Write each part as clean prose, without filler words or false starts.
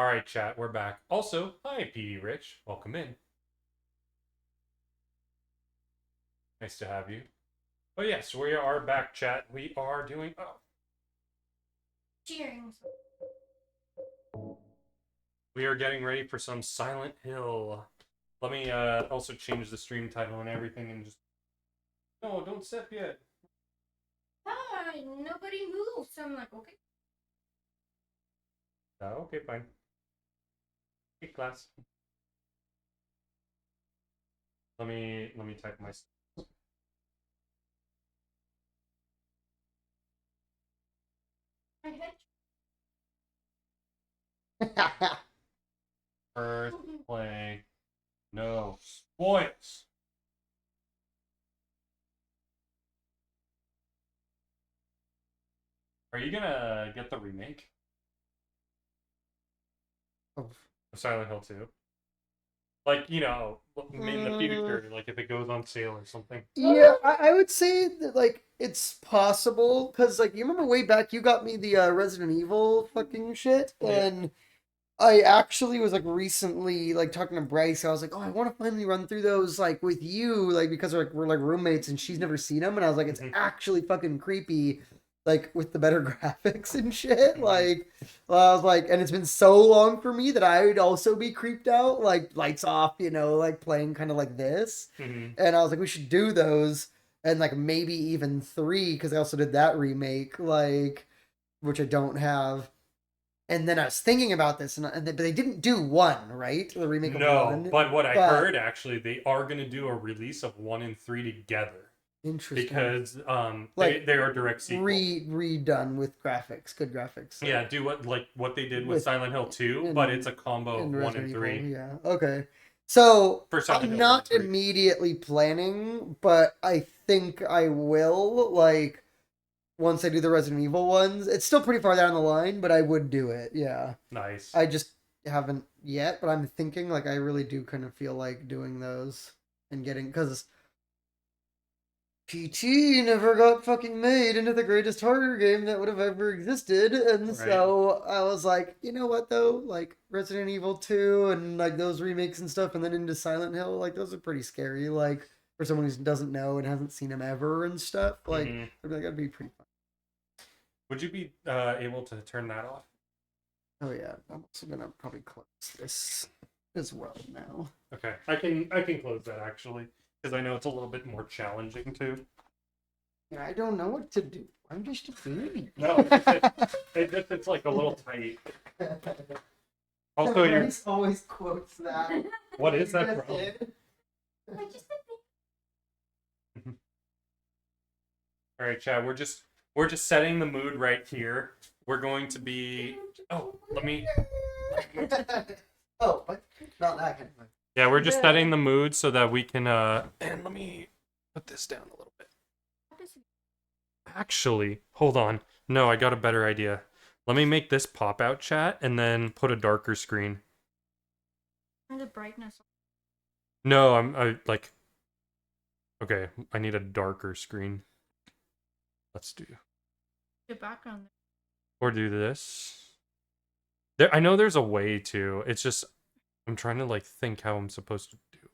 All right, chat, we're back. Also, hi, PD Rich. Welcome in. Nice to have you. Oh, yes, we are back, chat. We are doing. Oh. Cheering. We are getting ready for some Silent Hill. Let me also change the stream title and everything and just. No, don't sip yet. Ah, nobody moves. So I'm like, okay. Oh, okay, fine. Hey, class. Let me type my. First play. No spoils. Are you gonna get the remake Of of Silent Hill 2? Like, in the future, like if it goes on sale or something. Yeah, I would say that like it's possible because like you remember way back you got me the Resident Evil fucking shit, Yeah. and I actually was like recently like talking to Bryce. I was like, oh, I want to finally run through those like with you, like because we're like roommates and she's never seen them, and I was like, it's Mhm. actually fucking creepy, like with the better graphics and shit. Mhm. Like, well, I was like, and it's been so long for me that I would also be creeped out, like lights off, like playing kind of like this. Mhm. And I was like, we should do those, and like maybe even three because I also did that remake, like which I don't have. And then I was thinking about this, but they didn't do one, right? The remake of No, one. but what I But heard actually, they are gonna do a release of 1 and 3 together interesting, because like they are direct sequels. redone with graphics, good graphics. Yeah, do what they did with with Silent Hill 2, but it's a combo of in 1 and Resident 3 Evil. Yeah. Okay. So for Silent I'm Hill 1 and not 3. immediately planning, but I think I will. Like once I do the Resident Evil ones, it's still pretty far down the line, but I would do it. Yeah. Nice. I just haven't yet, but I'm thinking like I really do kind of feel like doing those and getting because PT never got fucking made into the greatest horror game that would have ever existed, and Right. so I was like, you know what though, like Resident Evil 2 and like those remakes and stuff, and then into Silent Hill, like those are pretty scary. Like for someone who doesn't know and hasn't seen them ever and stuff, like Mhm. that'd be pretty fun. Would you be able to turn that off? Oh yeah, I'm also gonna probably close this as well now. Okay, I can close that actually because I know it's a little bit more challenging too. Yeah, I don't know what to do. I'm just a baby. No, it's like a little tight. Also, Bryce always quotes that. What is You that just from? did. I just All right, Chad. We're just setting the mood right here. We're going to be. Oh, let me. Oh, but not that kind of. Yeah, we're just setting the mood so that we can. And let me put this down a little bit. Actually, hold on. No, I got a better idea. Let me make this pop out chat and then put a darker screen. turn the brightness. No, I like. Okay, I need a darker screen. Let's do. The background. Or do this. I know there's a way to. It's just I'm trying to like think how I'm supposed to do it.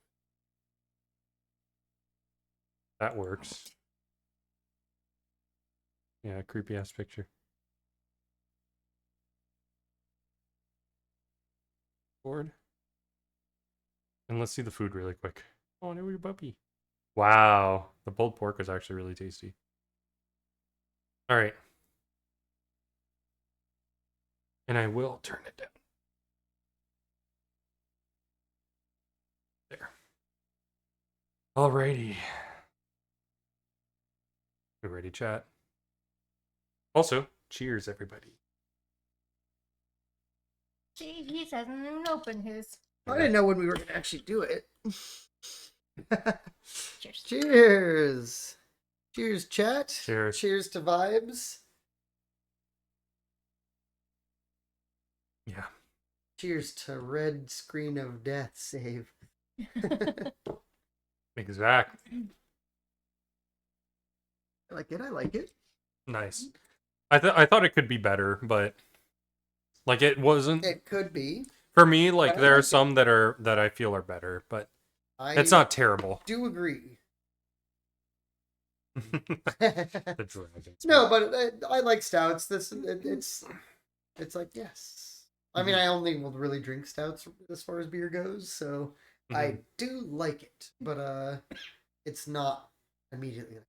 That works. Yeah, creepy ass picture. Board. And let's see the food really quick. Oh, no, your puppy. Wow, the pulled pork is actually really tasty. All right. And I will turn it down. There. Alrighty. We ready, chat? Also, cheers, everybody. He hasn't even opened his. I didn't know when we were gonna actually do it. Cheers. Cheers. Cheers, chat. Cheers. Cheers to vibes. Yeah. Cheers to red screen of death save. Exactly. I like it. Nice. I thought it could be better, but Like it wasn't It could be. for me. Like I there are like it. some that I feel are better, but it's I not terrible. do agree. The dragons. No, but I like stouts. It's like yes. I mean, Mhm. I only will really drink stouts as far as beer goes, so I Mhm. do like it, but it's not immediately.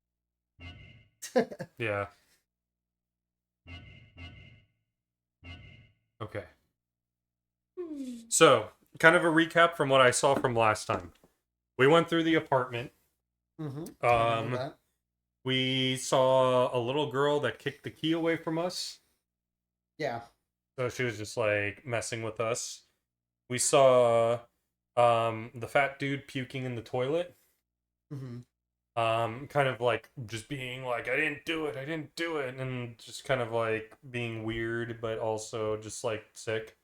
Yeah. Okay. So, kind of a recap from what I saw from last time. We went through the apartment. Mm-hmm. I remember Um, that. we saw a little girl that kicked the key away from us. Yeah. So she was just like messing with us. We saw the fat dude puking in the toilet. Mm-hmm. Kind of like just being like, I didn't do it, and just kind of like being weird, but also just like sick.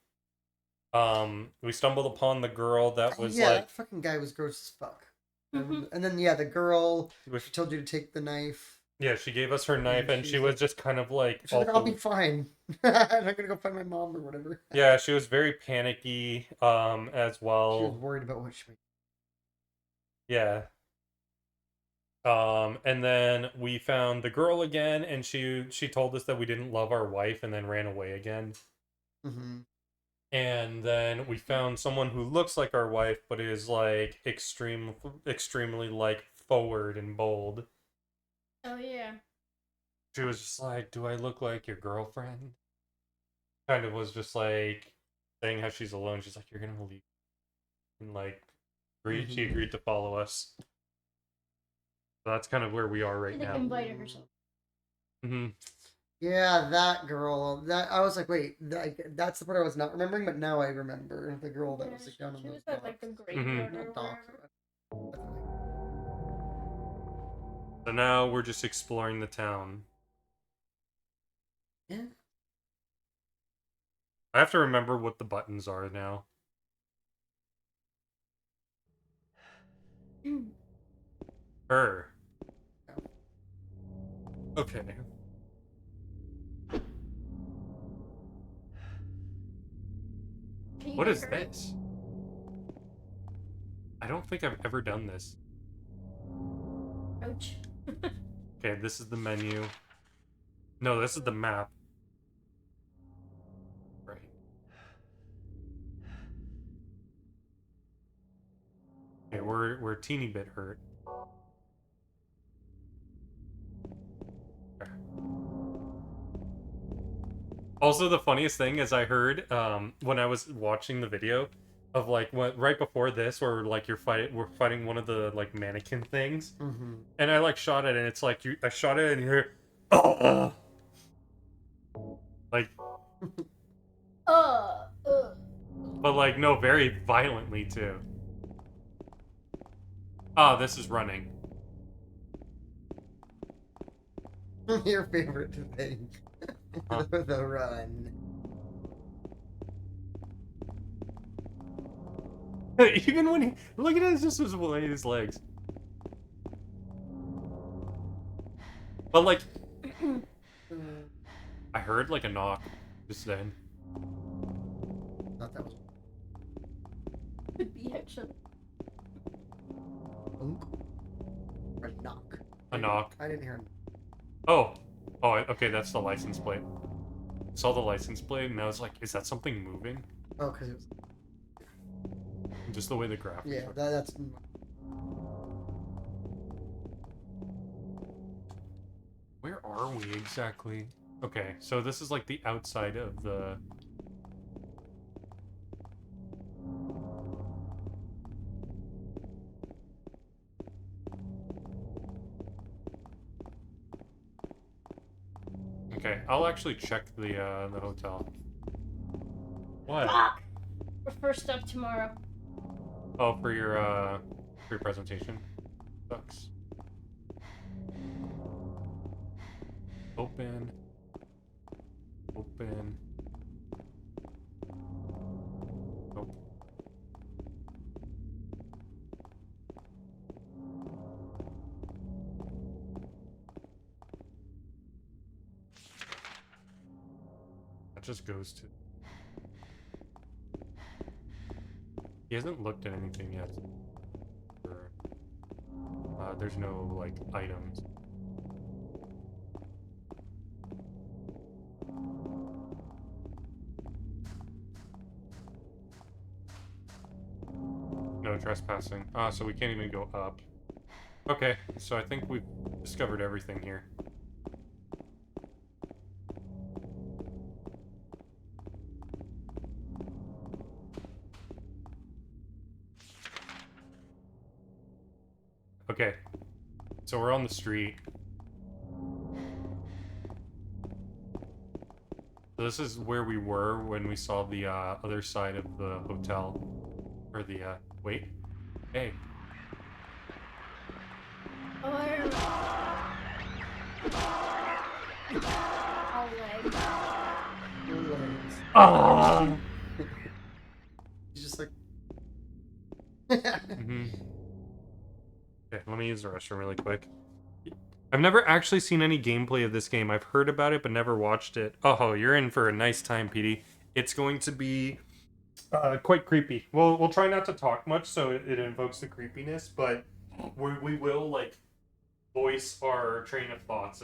We stumbled upon the girl that Oh was yeah, like, that fucking guy was gross as fuck. Mhm. And then yeah, the girl which, she told you to take the knife, yeah, she gave us her knife, and and she was just kind of like, she's all like, "I'll be poop. fine. I'm not gonna go find my mom or whatever." Yeah, she was very panicky, as She was well. worried about what she. Yeah. And then we found the girl again, and she told us that we didn't love our wife, and then ran away again. Mm-hmm. And then we found someone who looks like our wife, but is like extremely like forward and bold. Oh yeah. She was just like, "Do I look like your girlfriend?" Kind of was just like saying how she's alone. She's like, "You're gonna leave," and like, she agreed to follow us. So that's kind of where we are right She like now. invited herself. Hmm. Yeah, that girl. That I was like, wait, that's the part I was not remembering, but now I remember the girl that Yeah, was like down on she those was at like the docks. graveyard or Not docks. wherever. Definitely. So now we're just exploring the town. Yeah. I have to remember what the buttons are now. Her. Okay. Can you What hear is her? this? I don't think I've ever done this. Ouch. Okay, this is the menu. No, this is the map. Right. Okay, we're a teeny bit hurt. Okay. Also, the funniest thing is I heard when I was watching the video of like what right before this, where like we're fighting one of the like mannequin things, Mm-hmm. and I like shot it, and it's like I shot it, and you hear, oh, like, Uh, uh. but like no, very violently too. Ah, this is running. Your favorite thing. Huh. The run. Even when he look at his just his legs. But like I heard like a knock just then. Thought that was Could be actually. or a knock. A knock. I didn't hear him. Oh. Oh, okay, that's the license plate. Saw the license plate and I was like, is that something moving? Oh, because it was. Just the way the graphics Yeah, are. that's. Where are we exactly? Okay, so this is like the outside of the... Okay, I'll actually check the hotel. What? Fuck! We're first up tomorrow. Oh, for your presentation. Sucks. Open. Open. Nope. That just goes to... He hasn't looked at anything yet. There's no, like, items. No trespassing. So we can't even go up. Okay, so I think we've discovered everything here. Okay, so we're on the street. So this is where we were when we saw the other side of the hotel. Or the, wait. Hey. Or... All legs. Ah! He's just like. Mm-hmm. Okay, let me use the restroom really quick. I've never actually seen any gameplay of this game. I've heard about it, but never watched it. Oh, you're in for a nice time, PD. It's going to be quite creepy. We'll try not to talk much, so it invokes the creepiness, but we will, like, voice our train of thoughts.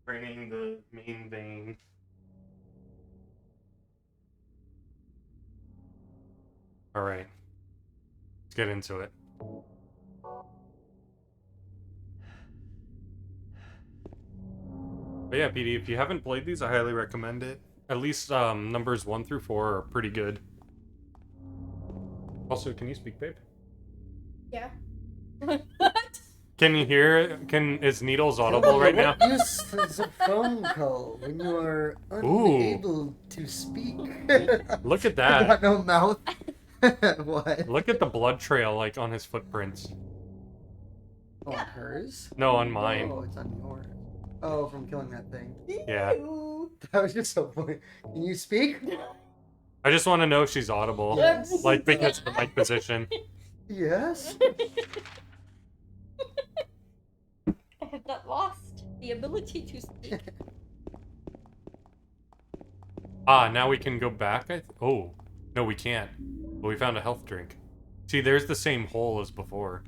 Draining the main vein. Alright. Let's get into it. But yeah, PD, if you haven't played these, I highly recommend it. At least numbers 1 through 4 are pretty good. Also, can you speak, babe? Yeah. Can you hear? Is Needles audible right now? What use is a phone call when you are unable to speak? Look at You that. got no mouth. What? Look at the blood trail, like, on his footprints. Oh, on hers? No, on mine. Oh, it's on yours. Oh, from killing that thing. Yeah. That was just so funny. Can you speak? I just want to know if she's audible. Yes. Like, because of the mic position. Yes. I have not lost the ability to speak. Now we can go back? Oh. No, we can't. But we found a health drink. See, there's the same hole as before.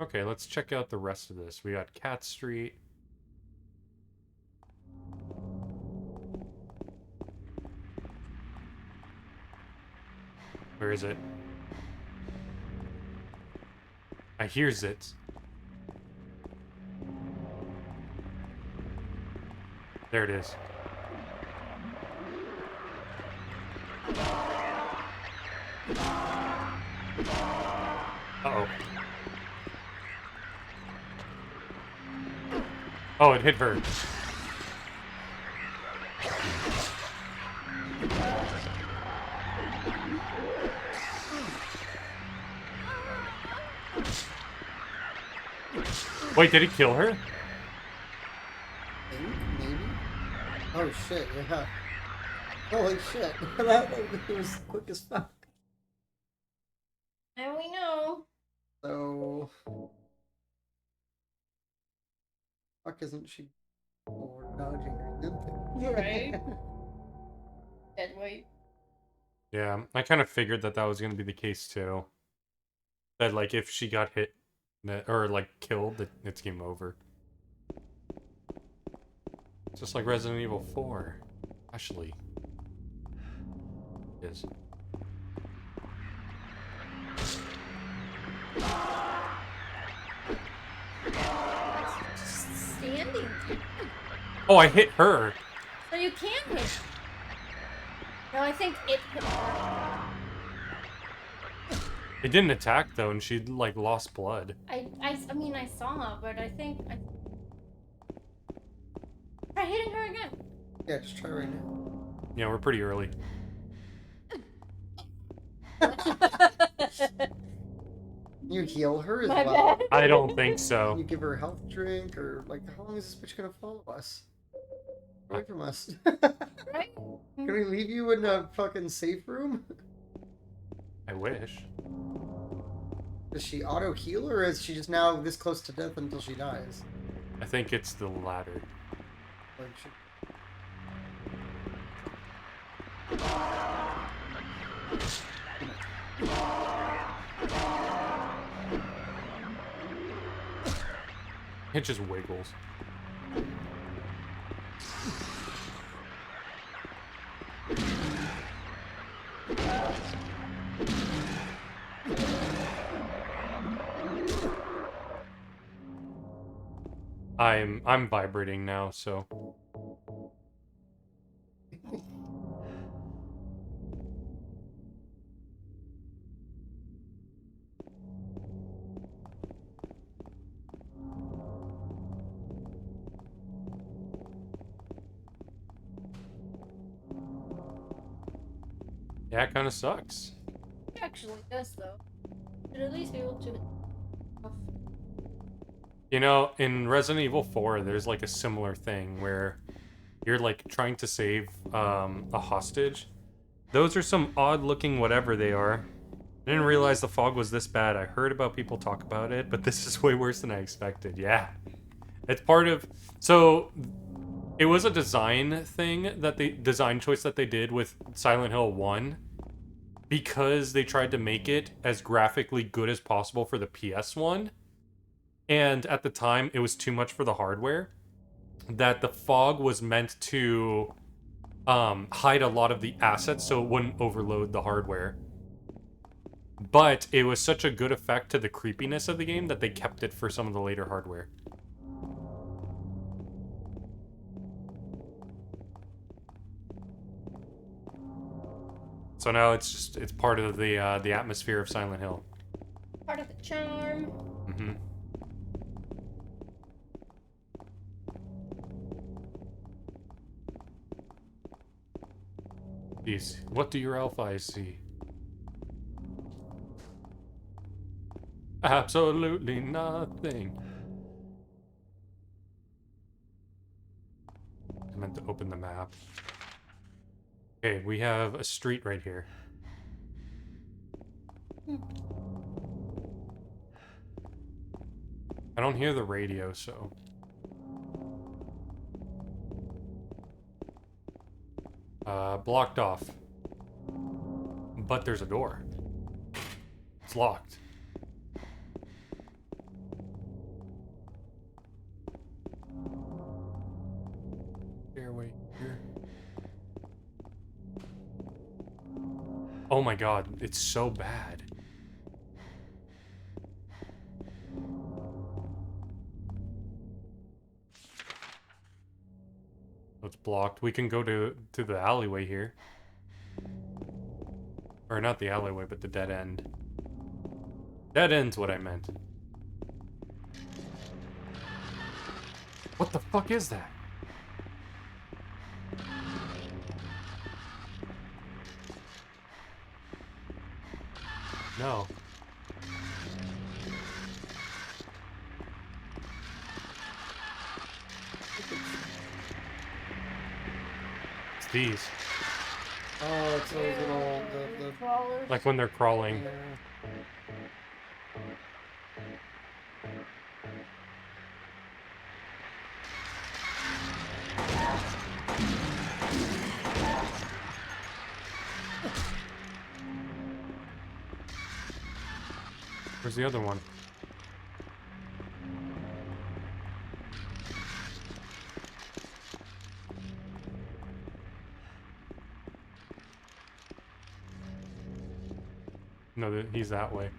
Okay, let's check out the rest of this. We got Cat Street. Where is it? I hears it. There it is. Uh-oh. Oh, it hit her. Wait, did he kill her? Maybe? Oh shit, yeah. Holy shit. That was quick as fuck. And we know. So... Fuck isn't she or dodging or something? Right. Dead weight. Yeah, I kind of figured that was going to be the case too. That, like, if she got hit, or, like, killed, it's game over. Just like Resident Evil 4. Actually. It is. Just standing. Oh, I hit her. So you can hit. No, I think it hit her. It didn't attack though, and she like lost blood. I mean, I saw, but I think I try hitting her again. Yeah, just try right now. Yeah, we're pretty early. You heal her as My well. bad. I don't think Can so. you give her a health drink, or like, how long is this bitch gonna follow us? Away from us. Right? Can we leave you in a fucking safe room? I wish. Does she auto heal, or is she just now this close to death until she dies? I think it's the latter. Like, she... It just wiggles. I'm vibrating now, so yeah, it kind of sucks. It actually does, though. Should at least be able to. You know, in Resident Evil 4, there's like a similar thing where you're like trying to save a hostage. Those are some odd looking whatever they are. I didn't realize the fog was this bad. I heard about people talk about it, but this is way worse than I expected. Yeah. It's part of... So, it was a design thing, design choice that they did with Silent Hill 1. Because they tried to make it as graphically good as possible for the PS1. And at the time, it was too much for the hardware. That the fog was meant to hide a lot of the assets so it wouldn't overload the hardware. But it was such a good effect to the creepiness of the game that they kept it for some of the later hardware. So now it's part of the atmosphere of Silent Hill. Part of the charm. Mm-hmm. Jeez, what do your elf eyes see? Absolutely nothing. I meant to open the map. Okay, we have a street right here. I don't hear the radio, so... blocked off. But there's a door. It's locked. Stairway here. Oh my god, it's so bad. It's blocked. We can go to the alleyway here. Or not the alleyway, but the dead end. Dead end's what I meant. What the fuck is that? No. It's these. Oh, it's those little the Crawlers. Like when they're crawling. yeah. Where's the other one? No, he's that way.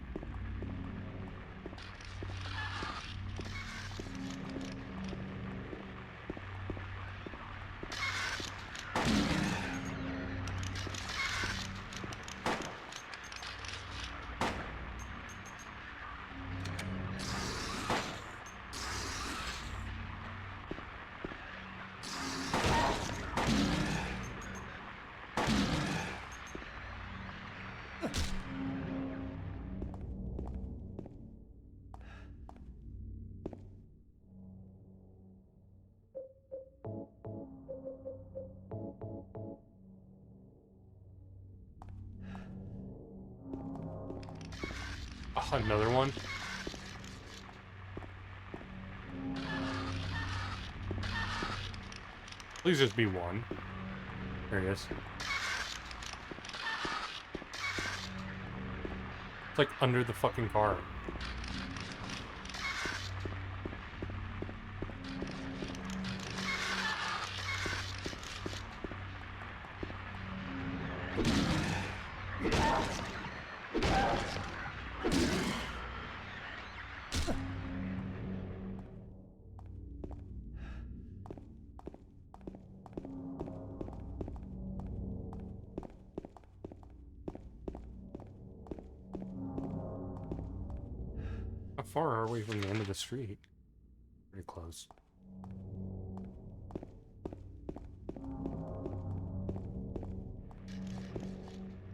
Oh, another one? Please just be one. There he is. It's like under the fucking car. How far are we from the end of the street? Pretty close.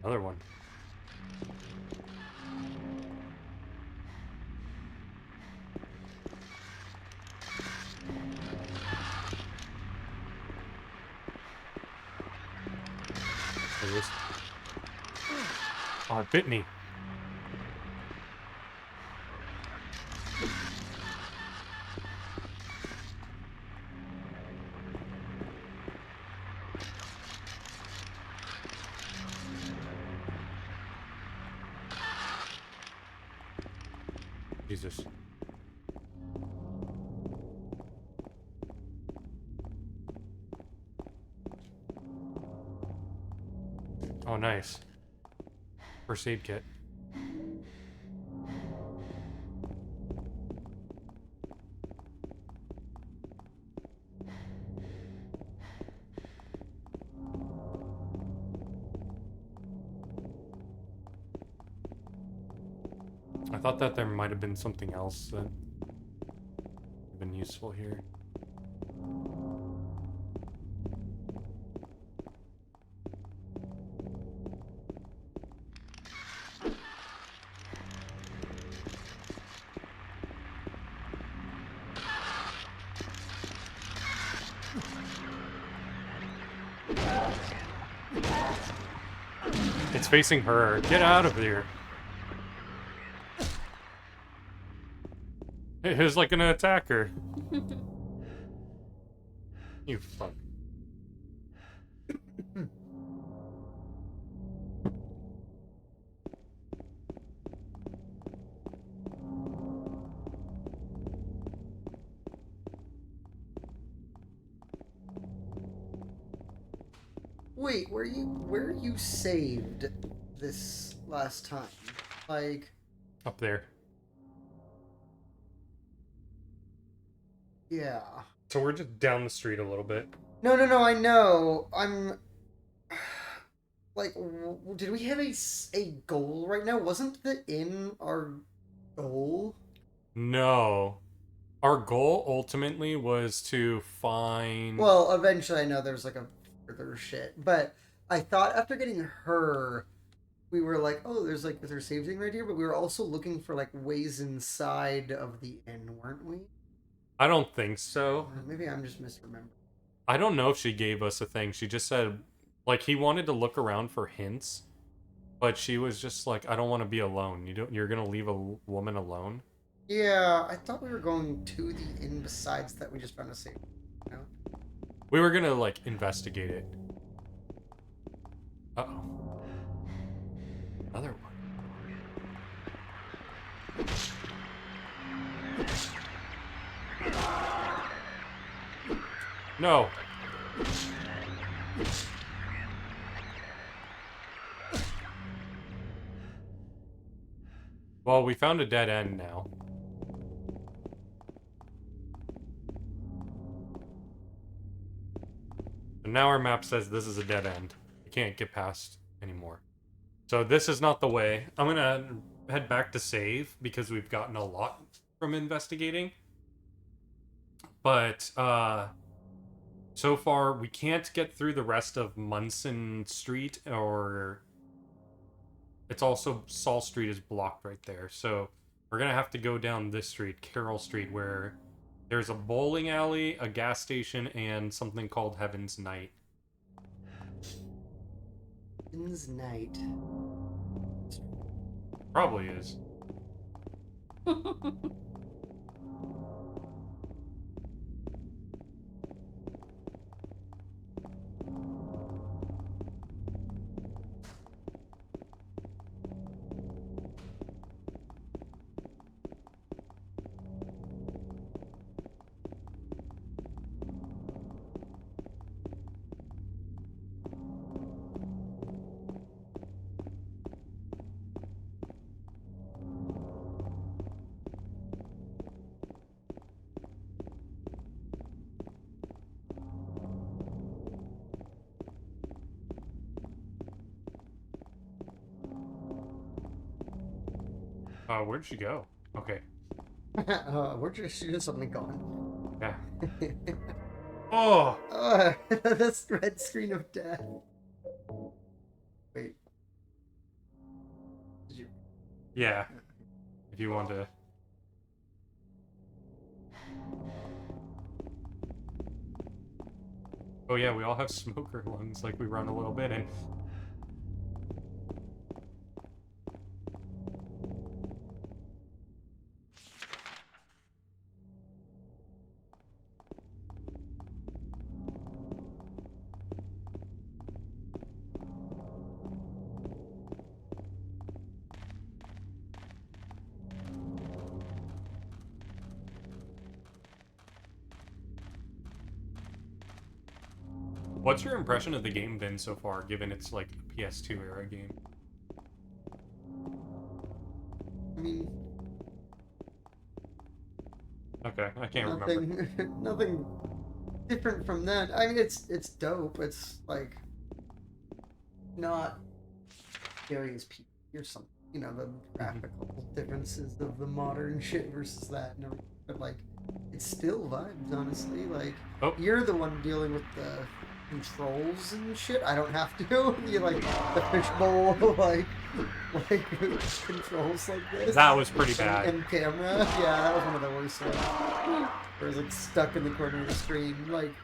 Another one. There it is. Oh, it bit me. Jesus. Oh, nice. First aid kit. I thought that there might have been something else that would have been useful here. It's facing her. Get out of here. It was like an attacker. You fuck. Wait, where you saved this last time? Like Up there. yeah. So we're just down the street a little bit. No, I know. I'm like, did we have a goal right now? Wasn't the inn our goal? No. Our goal ultimately was to find... Well, eventually I know there's like a further shit, but I thought after getting her, we were like, oh, there's a save thing right here, but we were also looking for like ways inside of the inn, weren't we? I don't think so. Maybe I'm just misremembering. I don't know if she gave us a thing. She just said, like, he wanted to look around for hints, but she was just like, I don't want to be alone. You're gonna leave a woman alone? Yeah, I thought we were going to the inn besides that we just found a safe. You know? We were gonna, like, investigate it. Uh-oh. Another one. No. Well, we found a dead end now. And now our map says this is a dead end. We can't get past anymore. So this is not the way. I'm gonna head back to save because we've gotten a lot from investigating. But, so far, we can't get through the rest of Munson Street, or... It's also... Saul Street is blocked right there, so... We're gonna have to go down this street, Carroll Street, where... There's a bowling alley, a gas station, and something called Heaven's Night. Heaven's Night. Probably is. Where'd she go? Okay. We're just suddenly gone. Yeah. Oh! That's the red screen of death. Wait. Did you... Yeah. If you want to... Oh yeah, we all have smoker lungs, like we run a little bit and... What's your impression of the game been so far, given it's like a PS2 era game? I mean... Okay, I can't remember. Nothing different from that. I mean, it's dope. It's like not scary as P or something. You know, the graphical differences of the modern shit versus that and everything. But like, it's still vibes, honestly. Like, you're the one dealing with the controls and shit. I don't have to. You like the fishbowl, like controls like this. That was pretty bad. And camera, yeah, that was one of the worst ones. Where it's like stuck in the corner of the screen. Like,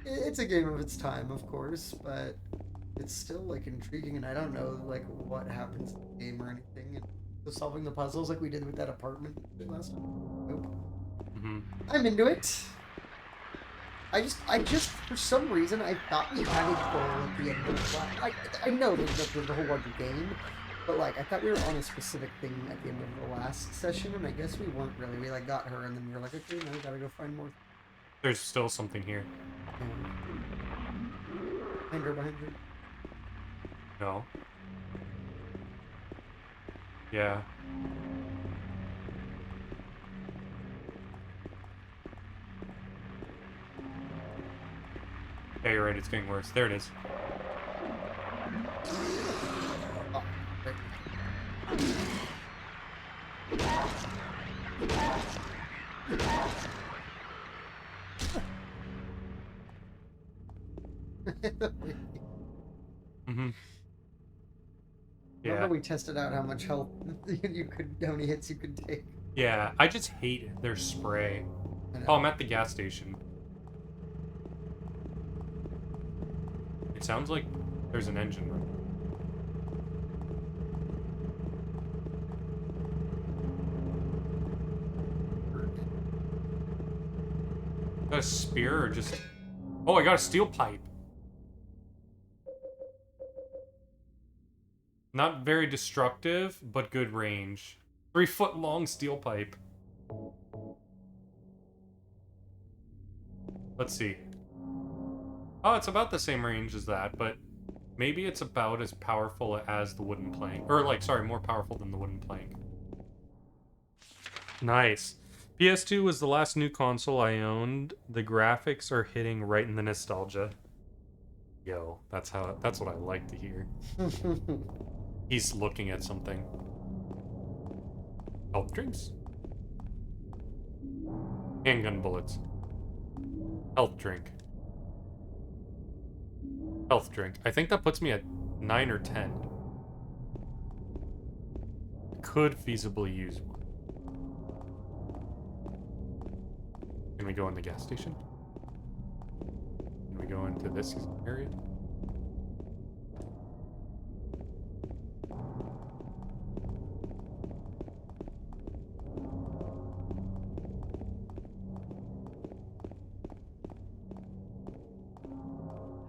it's a game of its time, of course, but it's still like intriguing, and I don't know like what happens in the game or anything. And so solving the puzzles like we did with that apartment last time. Nope. I'm into it. I just, for some reason, I thought we had a goal at the end of the last... I know there's the whole larger game, but, like, I thought we were on a specific thing at the end of the last session, and I guess we weren't really. We, like, got her, and then we were like, okay, now we gotta go find more. There's still something here. Behind her. No. Yeah. Yeah, you're right, it's getting worse. There it is. Oh, Yeah. Remember we tested out how much health how many hits you could take? Yeah, I just hate their spray. Oh, I'm at the gas station. It sounds like there's an engine room. Got a spear or just... Oh, I got a steel pipe. Not very destructive, but good range. 3-foot long steel pipe. Let's see. Oh, it's about the same range as that, but maybe it's about as powerful as the wooden plank. Or, like, sorry, more powerful than the wooden plank. Nice. PS2 was the last new console I owned. The graphics are hitting right in the nostalgia. Yo, that's what I like to hear. He's looking at something. Health drinks? Handgun bullets. Health drink. Health drink. I think that puts me at 9 or 10. Could feasibly use one. Can we go in the gas station? Can we go into this area?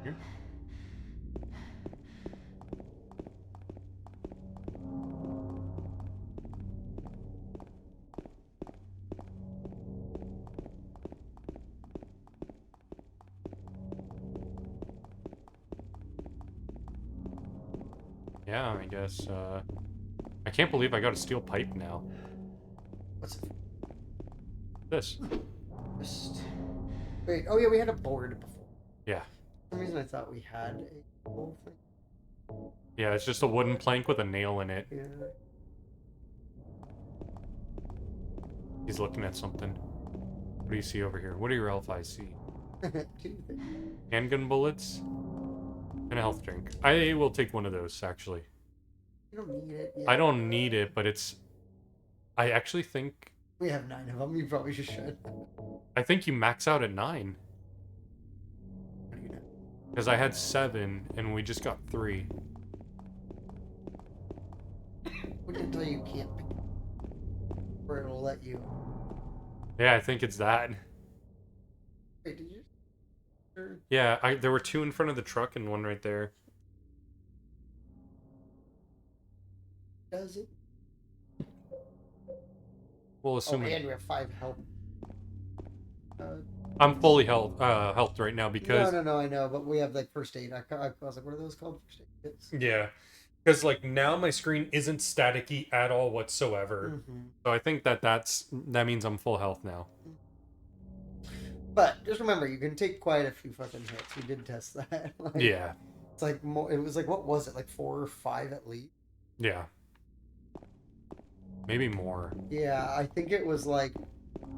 Here? Yeah, I guess, I can't believe I got a steel pipe now. What's it? This. Just... Wait, oh yeah, we had a board before. Yeah. For some reason I thought we had a whole thing. Yeah, it's just a wooden plank with a nail in it. Yeah. He's looking at something. What do you see over here? What do your elf eyes see? Two things. Handgun bullets and a health drink. I will take one of those, actually. You don't need it. Yeah. I don't need it, but it's... I actually think... We have 9 of them. You probably just should. I think you max out at 9. How do you know? Because I had 7, and we just got 3. We didn't tell you can't pick it. Or it'll let you. Yeah, I think it's that. Wait, did you? Sure. Yeah, there were 2 in front of the truck and 1 right there. Does it? We'll Oh, assume and we have 5 health. I'm fully health right now because... No, I know, but we have like first aid. I was like, what are those called? First aid kits? Yeah. Because, like, now my screen isn't staticky at all whatsoever. Mm-hmm. So I think that means I'm full health now. But just remember, you can take quite a few fucking hits. We did test that. Like, Yeah. It's like more. It was like, what was it? Like 4 or 5 at least. Yeah. Maybe more. Yeah, I think it was like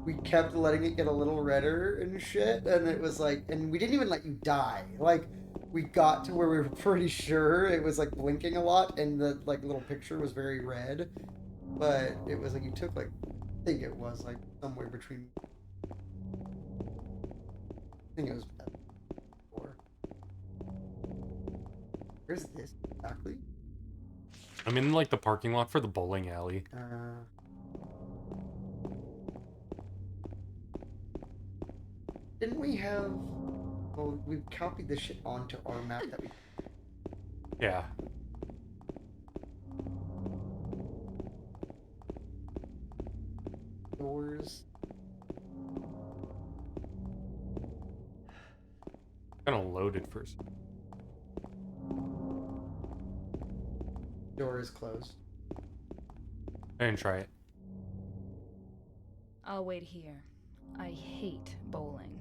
we kept letting it get a little redder and shit, and it was like, and we didn't even let you die. Like, we got to where we were pretty sure it was like blinking a lot, and the like little picture was very red, but it was like you took like, I think it was like somewhere between. I think it was 4. Where's this exactly? I'm in, like, the parking lot for the bowling alley. Didn't we have... Well, we copied this shit onto our map that we... Yeah. Doors... Kind of loaded first. Door is closed. I didn't try it. I'll wait here. I hate bowling.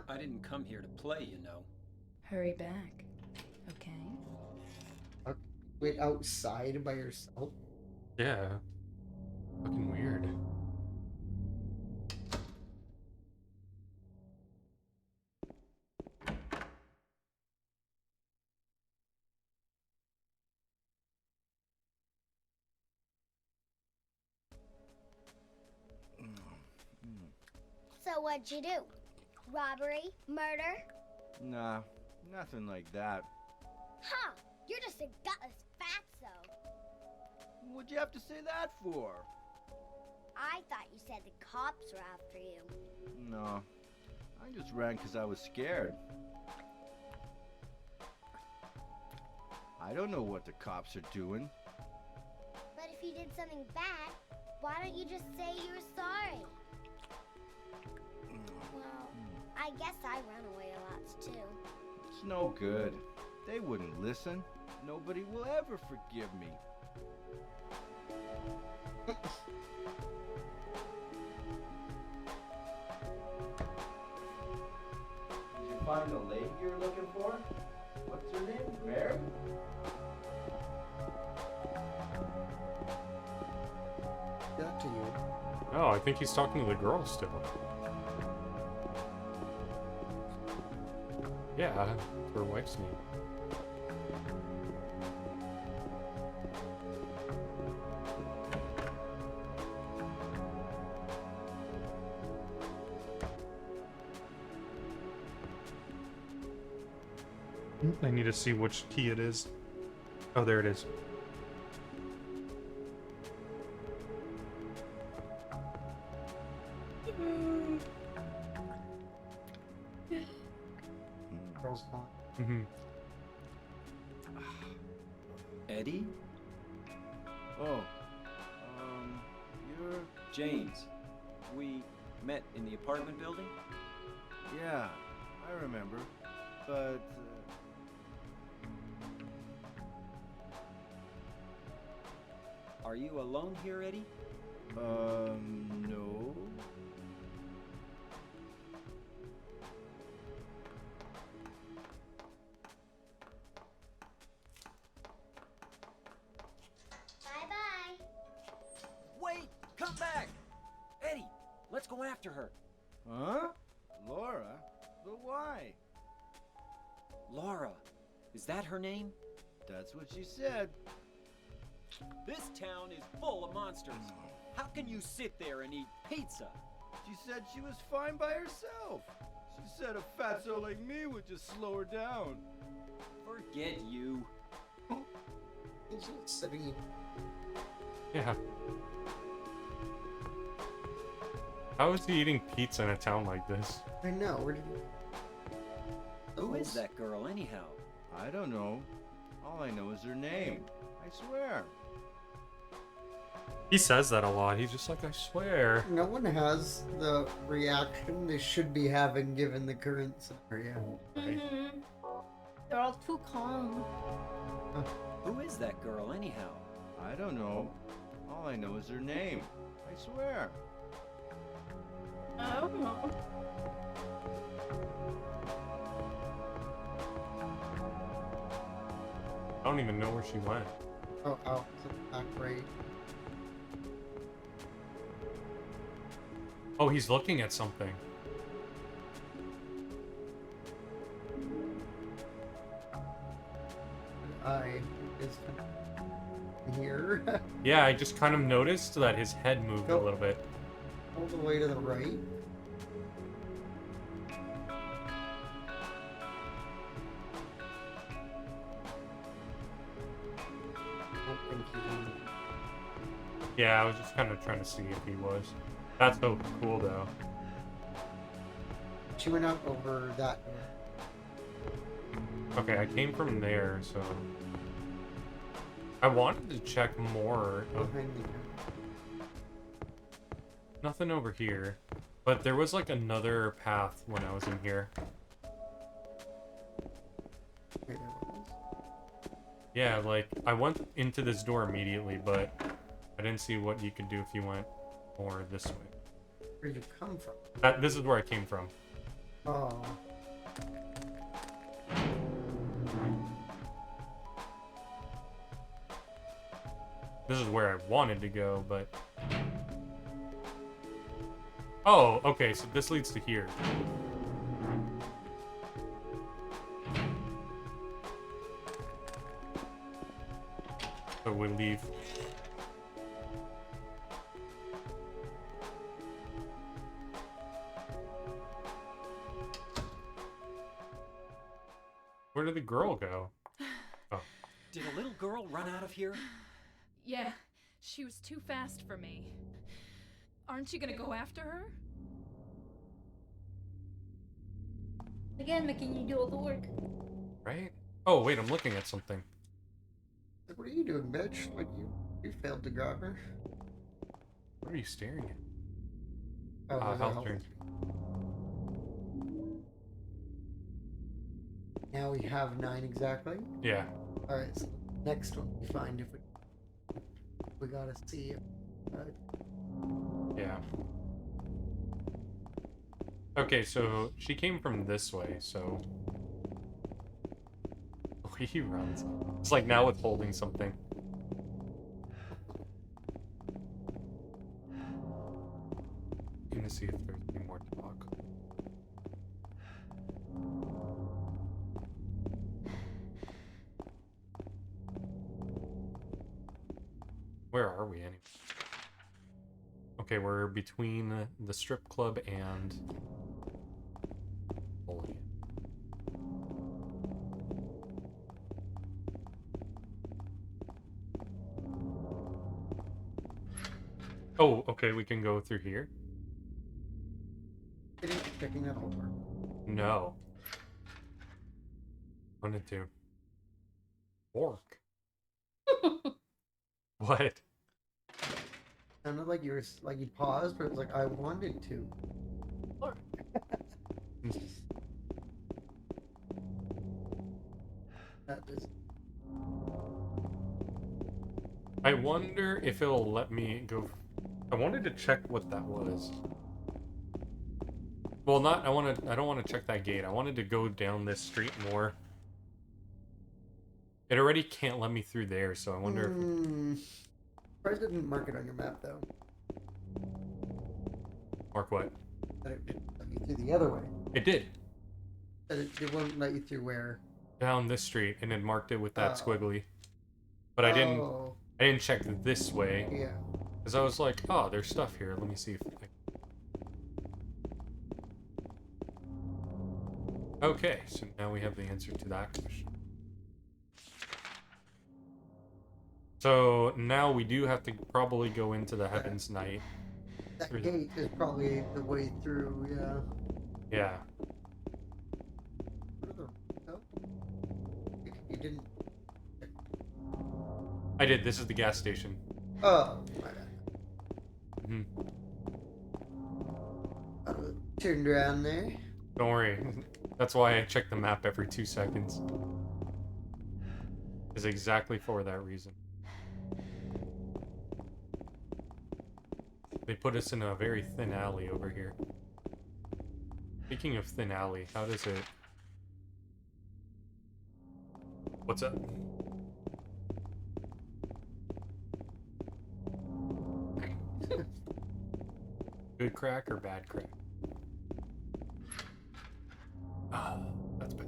I didn't come here to play, you know. Hurry back, okay? Wait outside by yourself? Yeah. Fucking weird. So what'd you do? Robbery? Murder? Nah, nothing like that. Huh, you're just a gutless fatso. What'd you have to say that for? I thought you said the cops were after you. No, I just ran because I was scared. I don't know what the cops are doing. But if you did something bad, why don't you just say you were sorry? Well, I guess I run away a lot too. It's no good. They wouldn't listen. Nobody will ever forgive me. find the lady you're looking for? What's her name? Mary? That to you. Oh, I think he's talking to the girl still. Yeah, her wife's name. I need to see which key it is. Oh, there it is. Girl's not. Mm-hmm. Eddie? Oh, you're... James. We met in the apartment building? Yeah, I remember. But, Are you alone here, Eddie? no. Bye-bye. Wait! Come back! Eddie, let's go after her. Huh? Laura? But why? Laura. Is that her name? That's what she said. This town is full of monsters. How can you sit there and eat pizza? She said she was fine by herself. She said a fatso like me would just slow her down. Forget you. He's just sitting. Yeah. How is he eating pizza in a town like this? I know. Where did you... Who is that girl, anyhow? I don't know. All I know is her name. I swear. He says that a lot. He's just like, I swear. No one has the reaction they should be having given the current scenario. Right. Mm-hmm. They're all too calm. Who is that girl, anyhow? I don't know. All I know is her name. I swear. I don't know. I don't even know where she went. Oh, out to the back right. Oh, he's looking at something. I is here. Yeah, I just kind of noticed that his head moved a Go. little bit. All the way to the right. I don't think he's in. Yeah, I was just kind of trying to see if he was. That's so cool, though. She went out over that door. Okay, I came from there, so... I wanted to check more. Behind the Nothing over here. But there was, like, another path when I was in here. there was. Yeah, like, I went into this door immediately, but I didn't see what you could do if you went more this way. Where'd you come from? This is where I came from. Oh. This is where I wanted to go, but... Oh, okay, so this leads to here. So we leave. Where did the girl go? Oh. Did a little girl run out of here? Yeah, she was too fast for me. Aren't you gonna go after her? Again, making you do all the work. Right? Oh, wait, I'm looking at something. Like, what are you doing, bitch? Like, you failed to grab her. What are you staring at? Oh, there's a health health drink. drink. Now we have 9 exactly. Yeah. Alright, so next one we find if we gotta see if Yeah. Okay, so she came from this way, so the way he runs. It's like now withholding something. Gonna see if there's any more talk. Where are we anyway? Okay, we're between the strip club and bowling. Oh, okay, we can go through here. Checking that over. No. Wanted to. Fork. What? Sounded like you were like you paused, but it was like I wanted to. That is. I wonder if it'll let me go. I wanted to check what that was. Well, not. I don't want to check that gate. I wanted to go down this street more. It already can't let me through there, so I wonder if. Surprised it didn't mark it on your map though. Mark what? That it didn't let you through the other way. It did. That it won't let you through where. Down this street, and it marked it with that Oh. squiggly. But I didn't. Oh, I didn't check this way. yeah. Because I was like, oh, there's stuff here. Let me see if Okay, so now we have the answer to that question. So now we do have to probably go into the Heaven's Night. That Through the- gate is probably the way through, yeah. Yeah. Oh. You didn't. I did. This is the gas station. Oh, my bad. Mhm. Turned around there. Don't worry. That's why I check the map every 2 seconds. Is exactly for that reason. They put us in a very thin alley over here. Speaking of thin alley, how does it... What's up? Good crack or bad crack? Ah, that's bad.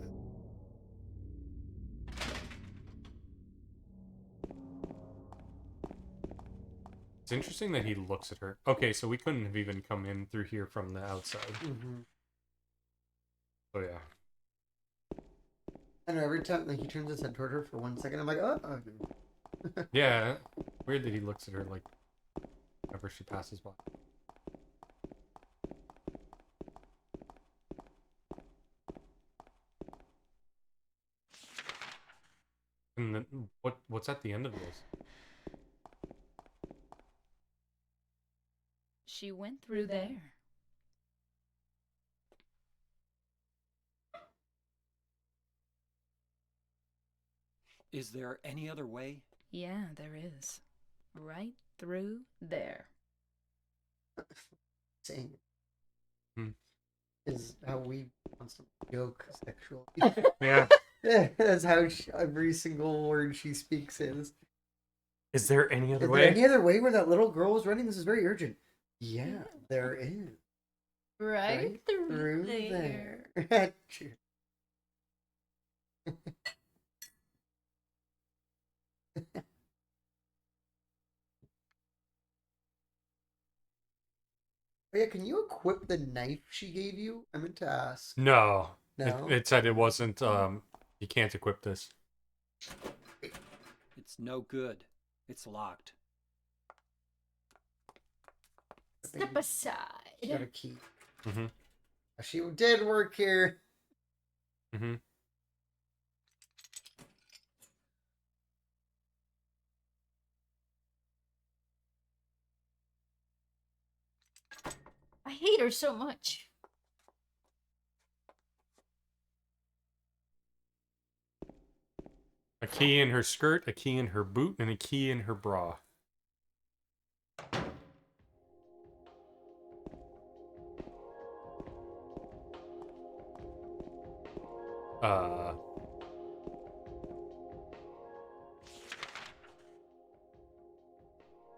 It's interesting that he looks at her. Okay, so we couldn't have even come in through here from the outside. Mm-hmm. Oh yeah. I know every time like he turns his head toward her for 1 second, I'm like, oh. Yeah. Weird that he looks at her like whenever she passes by. And then what's at the end of this? She went through there. Is there any other way? Yeah, there is. Right through there. Saying Hmm. is how we constantly joke sexual. Yeah. That's how every single word she speaks is. Is there any other Is way? there any other way where that little girl was running? This is very urgent. Yeah, there is. Right, through, there. Cheers. Oh yeah, can you equip the knife she gave you? I meant to ask. No. No? It said it wasn't, you can't equip this. It's no good. It's locked. Step aside. Got a key. Mm-hmm. She did work here. Mm-hmm. I hate her so much. A key in her skirt, a key in her boot, and a key in her bra.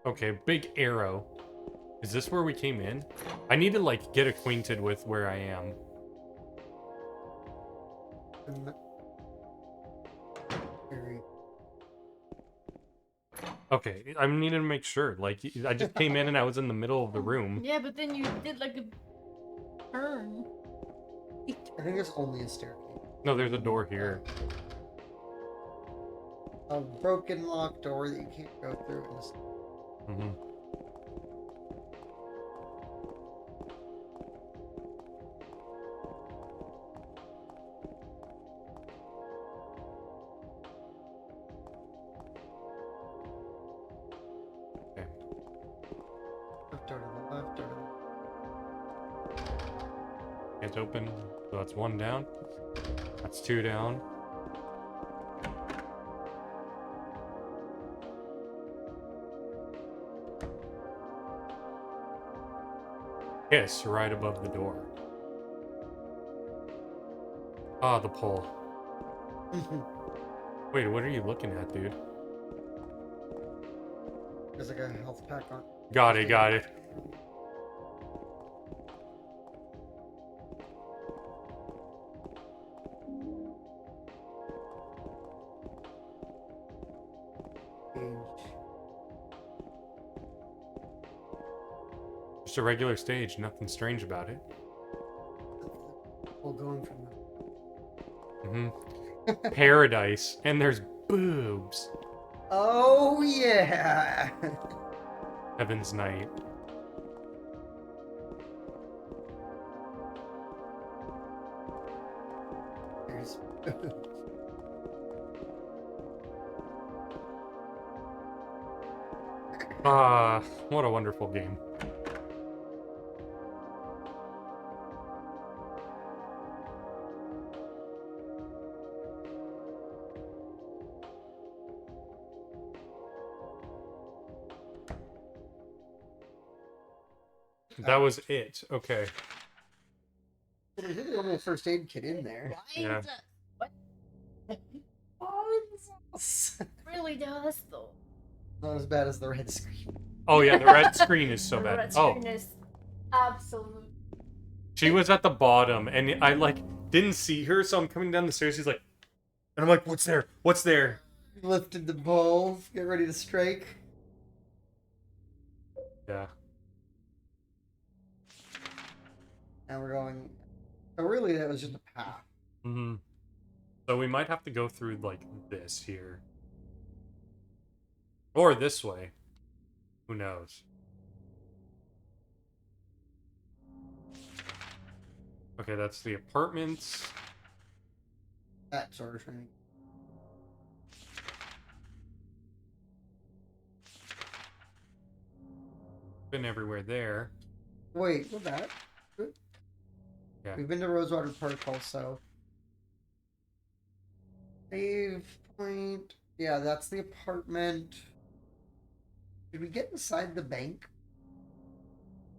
Okay, big arrow. Is this where we came in? I need to, like, get acquainted with where I am. Okay, I'm needing to make sure. Like, I just came in and I was in the middle of the room. Yeah, but then you did like a turn. I think there's only a staircase. No, there's a door here. A broken locked door that you can't go through. Mm-hmm. Okay. Left door to the left, door to It's open. So that's one down. That's two down. Kiss right above the door. Ah, the pole. the... Wait, what are you looking at, dude? There's like a health pack on. Got it, got it. Just a regular stage, nothing strange about it. Well, going from Mm-hmm. Paradise, and there's boobs. Oh yeah. Heaven's Night. There's... Ah, what a wonderful game. That was it. Okay. There's really only a first aid kit in there. Yeah. What? Really does though. Not as bad as the red screen. Oh yeah, the red screen is so The bad. red Oh, screen is absolute. she was at the bottom, and I like didn't see her, so I'm coming down the stairs. She's like, and I'm like, "What's there? What's there?" Lifted the bow, get ready to strike. Yeah. And we're going. Oh, really? That was just a path. Mm-hmm. So we might have to go through like this here, or this way. Who knows? Okay, that's the apartments. That sort of thing. Been everywhere there. Wait, go back. Good. Yeah. We've been to Rosewater Park also. Save point. Yeah, that's the apartment. Did we get inside the bank?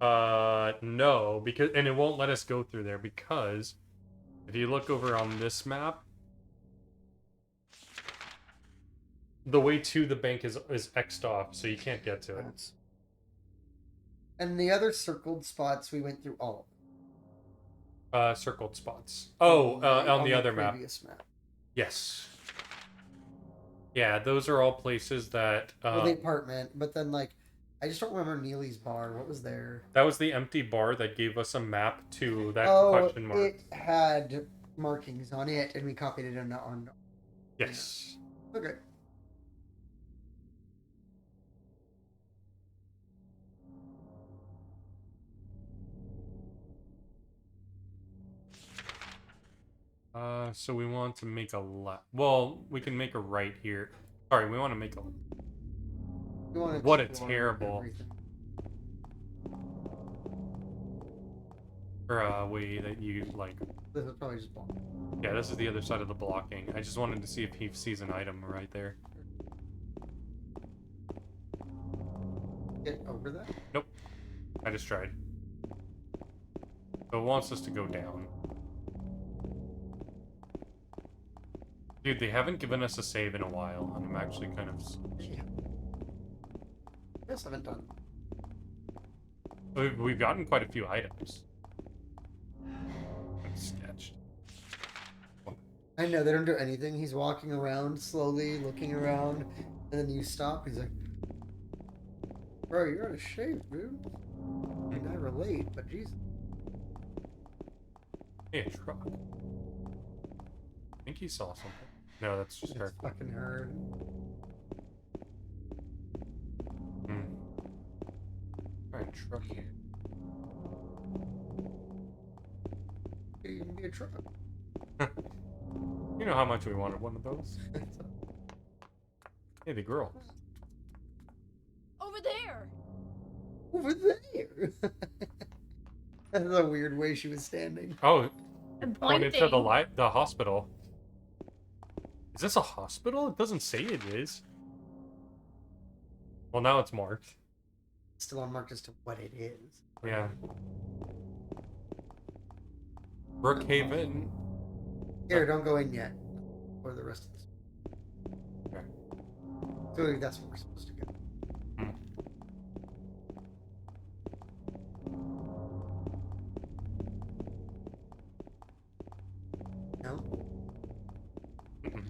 No, because and it won't let us go through there because if you look over on this map, the way to the bank is X'd off, so you can't get to it. And the other circled spots, we went through all Circled spots. Oh, of on the other map. previous map. Yes. Yeah, those are all places that Well, the apartment, but then like, I just don't remember Neely's bar. What was there? that was the empty bar that gave us a map to that Oh, question mark. it had markings on it, and we copied it on. Yes. Okay. So we want to make a left. Well, we can make a right here. Sorry, we want to make a. We want to What a explore terrible- everything. Or way that you like. This is probably just blocked. Yeah, this is the other side of the blocking. I just wanted to see if he sees an item right there. Get over that. Nope. I just tried. So it wants us to go down. Dude, they haven't given us a save in a while, and I'm actually kind of... Yeah. Yes, I haven't done. We've gotten quite a few items. I'm sketched. I know, they don't do anything. He's walking around slowly, looking around, and then you stop. He's like, bro, you're out of shape, dude. I mean, I relate, but Jesus. Hey, a truck. I think he saw something. No, that's just her. It's fucking her. Alright, truck here. You can be a truck. You know how much we wanted one of those. Hey, the girl. Over there! Over there. That's a weird way she was standing. Oh, And pointed to pointing. the hospital. Is this a hospital? It doesn't say it is. Well, now it's marked. Still unmarked as to what it is. Yeah. Brookhaven. Here, don't go in yet. Or the rest of this. Okay. So that's where we're supposed to go. No? Mm-mm.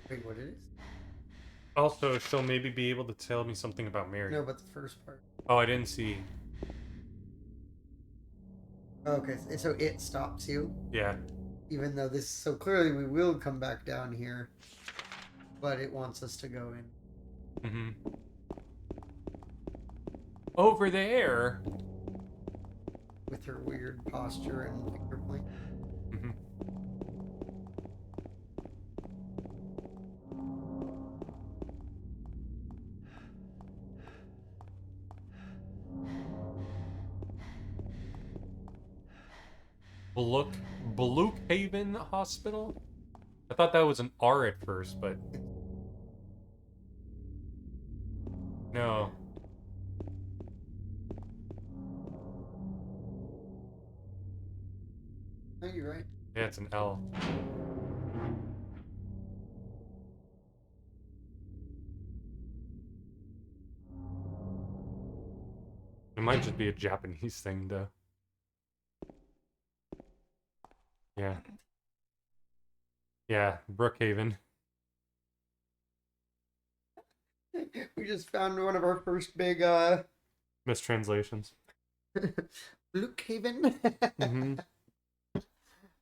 Wait, what it is? Also, she'll maybe be able to tell me something about Mary. No, but the first part. Oh, I didn't see. Okay, so it stops you. Yeah. Even though this, so clearly we will come back down here, but it wants us to go in. Mm-hmm. Over there. With her weird posture and finger point. Mm-hmm. Brookhaven Hospital? I thought that was an R at first, but... No. No, you're right. Yeah, it's an L. It might just be a Japanese thing, though. Yeah. Yeah, Brookhaven. We just found one of our first big, Mistranslations. Brookhaven. Mm-hmm.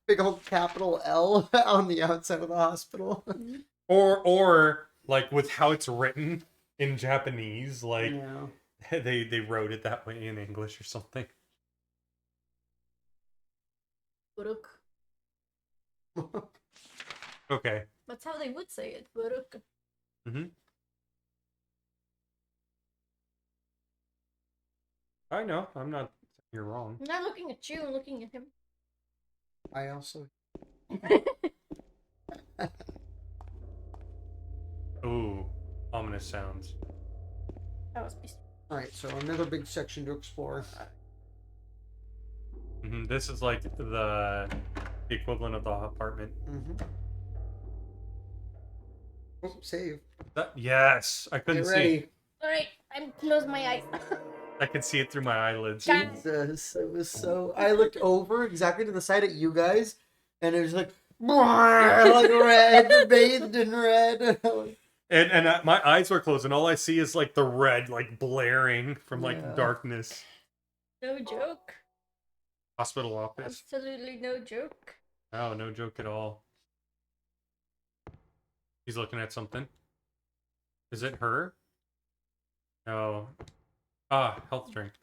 Big old capital L on the outside of the hospital. Or like with how it's written in Japanese, like Yeah. they wrote it that way in English or something. Buruk. Okay. That's how they would say it. Buruk. Mm-hmm. I know. I'm not. You're wrong. I'm not looking at you, I'm looking at him. I also. Ooh, ominous sounds. That was beast. Alright, so another big section to explore. Mm-hmm. This is like the equivalent of the apartment. Mm-hmm. Oh, save. Yes, I couldn't Get see. ready. Alright, I'm close my eyes. I could see it through my eyelids. Jesus, it was so. I looked over exactly to the side at you guys, and it was like, like red, bathed in red. And my eyes were closed, and all I see is like the red, like blaring from like Yeah. darkness. No joke. Hospital office. Absolutely no joke. Oh, no joke at all. He's looking at something. Is it her? No. Ah, health drink.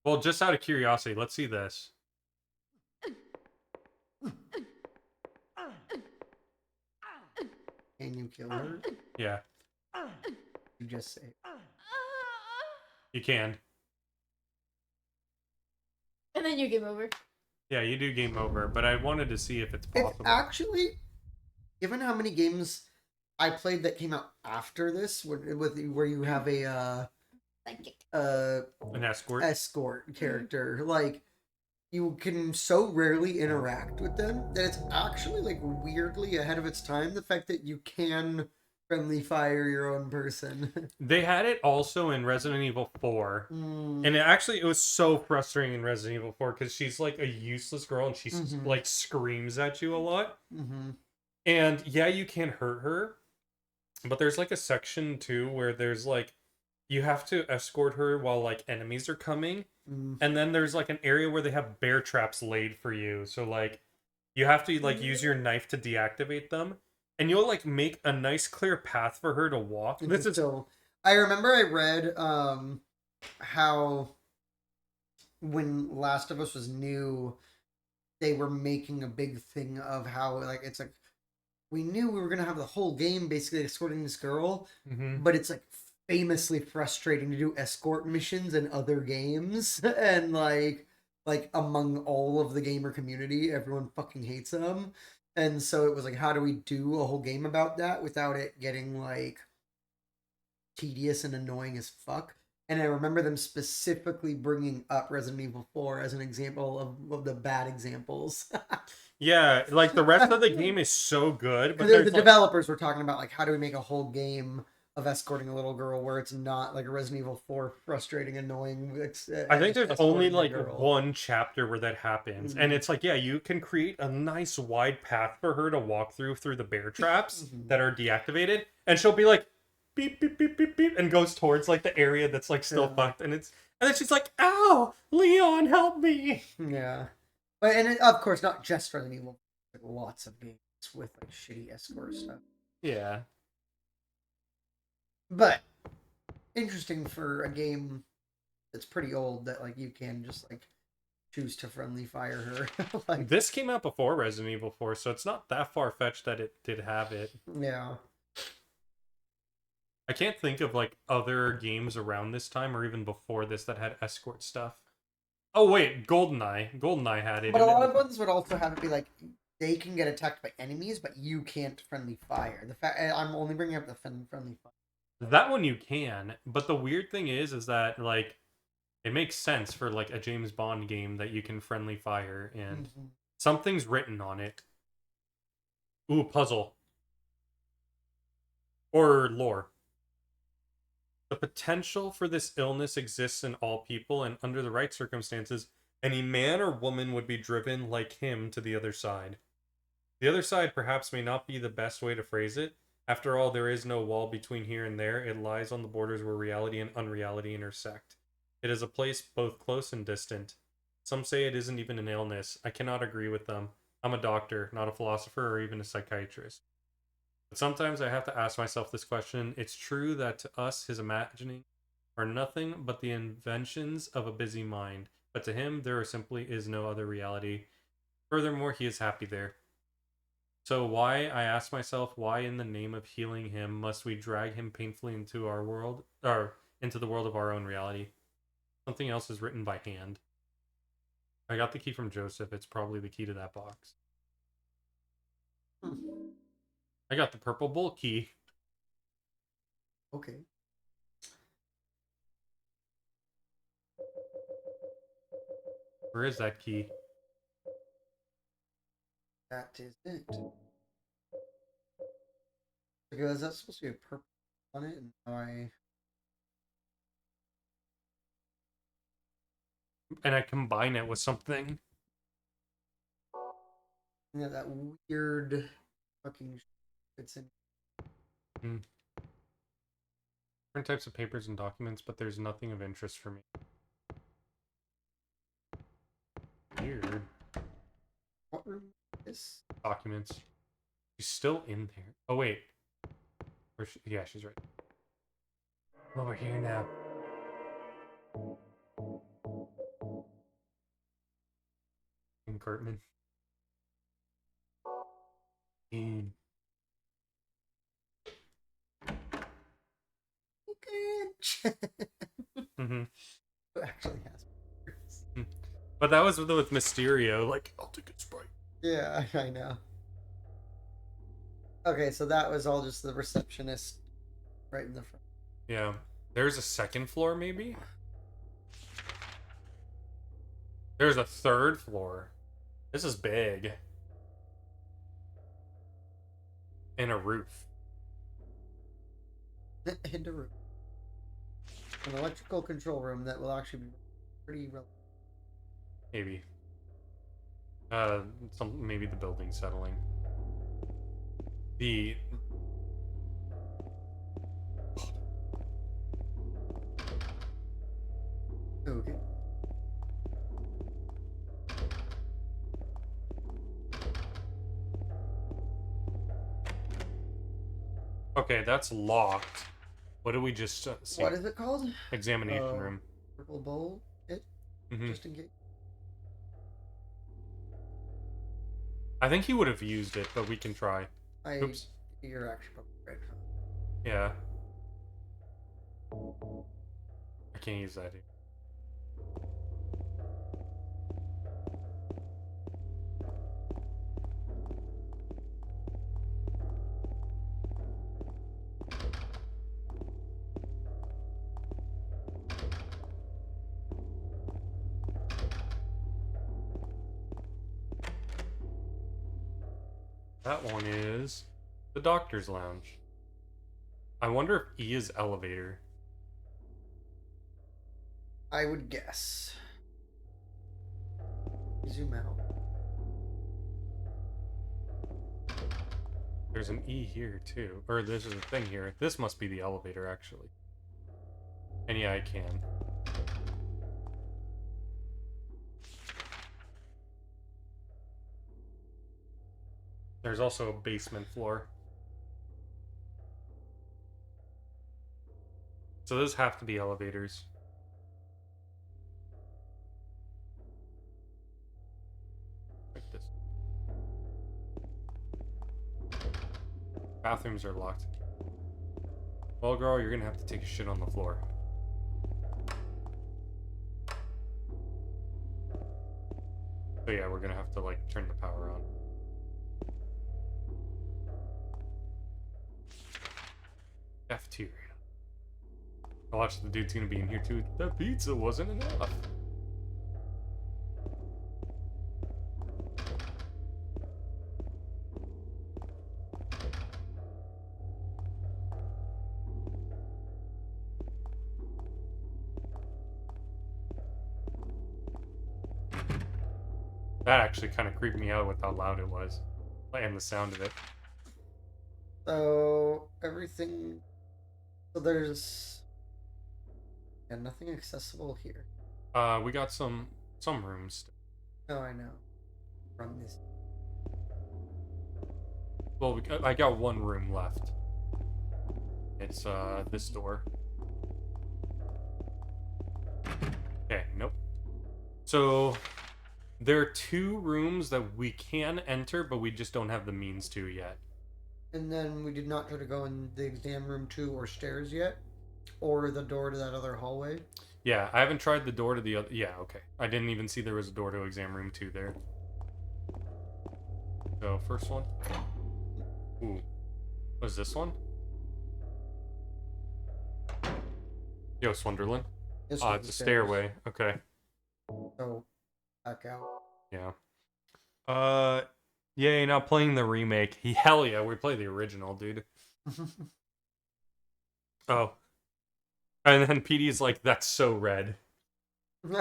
Well, just out of curiosity, let's see this. Can you kill her? Yeah, You just say. you can. And then you give over. Yeah, you do game over, but I wanted to see if it's It's possible. actually, given how many games I played that came out after this, where you have a Psychic. An escort. escort character, like you can so rarely interact with them that it's actually like weirdly ahead of its time. The fact that you can friendly fire your own person. They had it also in Resident Evil 4. Mm, And it was so frustrating in Resident Evil 4 because she's like a useless girl and she Mhm. like screams at you a lot. mm-hmm. And yeah, you can hurt her, but there's like a section too where there's like you have to escort her while like enemies are coming. Mm. And then there's like an area where they have bear traps laid for you. So like you have to like use your knife to deactivate them. And you'll like make a nice clear path for her to walk. This is So I remember I read how when Last of Us was new, they were making a big thing of how like it's like we knew we were gonna have the whole game basically escorting this girl, Mhm. but it's like famously frustrating to do escort missions in other games and like among all of the gamer community, everyone fucking hates them. And so it was like, how do we do a whole game about that without it getting like tedious and annoying as fuck? And I remember them specifically bringing up Resident Evil 4 as an example of the bad examples. Yeah, like the rest of the game is so good, but The there's like, developers were talking about like how do we make a whole game of escorting a little girl where it's not like a Resident Evil 4 frustrating, annoying. I think there's only escorting a like girl. one chapter where that happens, and Mhm. it's like, yeah, you can create a nice wide path for her to walk through the bear traps that are deactivated, and she'll be like, beep beep beep beep beep, and goes towards like the area that's like still Yeah. fucked, and then she's like, ow, Leon, help me. Yeah, but of course not just Resident Evil, like lots of games with like shitty escort stuff. Yeah, But interesting for a game that's pretty old that like you can just like choose to friendly fire her. Like, this came out before Resident Evil 4, so it's not that far fetched that it did have it. yeah. I can't think of like other games around this time or even before this that had escort stuff. Oh wait, GoldenEye. GoldenEye had it. But a and lot of ones would also have it be like they can get attacked by enemies, but you can't friendly fire. The fact I'm only bringing up the friendly fire. that one you can, but the weird thing is that like it makes sense for like a James Bond game that you can friendly fire and Mhm. something's written on it. Ooh, puzzle. Or lore. The potential for this illness exists in all people, and under the right circumstances, any man or woman would be driven like him to the other side. The other side perhaps may not be the best way to phrase it. After all, there is no wall between here and there. It lies on the borders where reality and unreality intersect. It is a place both close and distant. Some say it isn't even an illness. I cannot agree with them. I'm a doctor, not a philosopher or even a psychiatrist. But sometimes I have to ask myself this question. It's true that to us, his imagining are nothing but the inventions of a busy mind. But to him, there simply is no other reality. Furthermore, he is happy there. So why, I ask myself, why in the name of healing him must we drag him painfully into our world, or into the world of our own reality? Something else is written by hand. I got the key from Joseph. It's probably the key to that box. I got the purple bull key. Okay. Where is that key? That is it. Because that's supposed to be a purple on it, and And I combine it with something. yeah, that weird fucking fits in. Different types of papers and documents, but there's nothing of interest for me. Weird. What room is this? Documents. She's still in there. Oh, wait. Where's she? Yeah, she's right. Over here now. Cartman. Mm. Okay. Mm-hmm. Actually has. But that was with Mysterio. Like, I'll take a Sprite. Yeah, I know. Okay, so that was all just the receptionist right in the front. Yeah. There's a second floor, maybe? There's a third floor. This is big. And a roof. And a room. An electrical control room that will actually be pretty relevant. Maybe. Maybe the building settling. The... Okay. Okay, that's locked. What did we just see? What is it called? Examination room. Purple bowl. Mhm. Just in case. I think he would have used it, but we can try. Oops. You're actually probably right. Yeah. I can't use that here. That one is the doctor's lounge. I wonder if E is elevator. I would guess. Zoom out. There's an E here too. Or this is a thing here. This must be the elevator actually. And yeah, I can. There's also a basement floor. So those have to be elevators. Like this. Bathrooms are locked. Well, girl, you're gonna have to take a shit on the floor. So yeah, we're gonna have to like turn the power on. Cafeteria. I watch the dude's gonna be in here too. That pizza wasn't enough. That actually kind of creeped me out with how loud it was. And the sound of it. So everything. So there's. Yeah, nothing accessible here. We got some rooms. Oh, I know. From this. Well, I got one room left. It's this door. Okay, nope. So there are two rooms that we can enter, but we just don't have the means to yet. And then we did not try to go in the exam room 2 or stairs yet, or the door to that other hallway. Yeah, I haven't tried the door to the other. Yeah, okay. I didn't even see there was a door to exam room 2 there. So first one. Ooh, was this one? Yo, Swunderland. This Ah, was it's the a stairs. stairway. Okay. So back out. Yeah. Yay, not playing the remake. Hell yeah, we play the original, dude. Oh. And then PD's like, that's so red.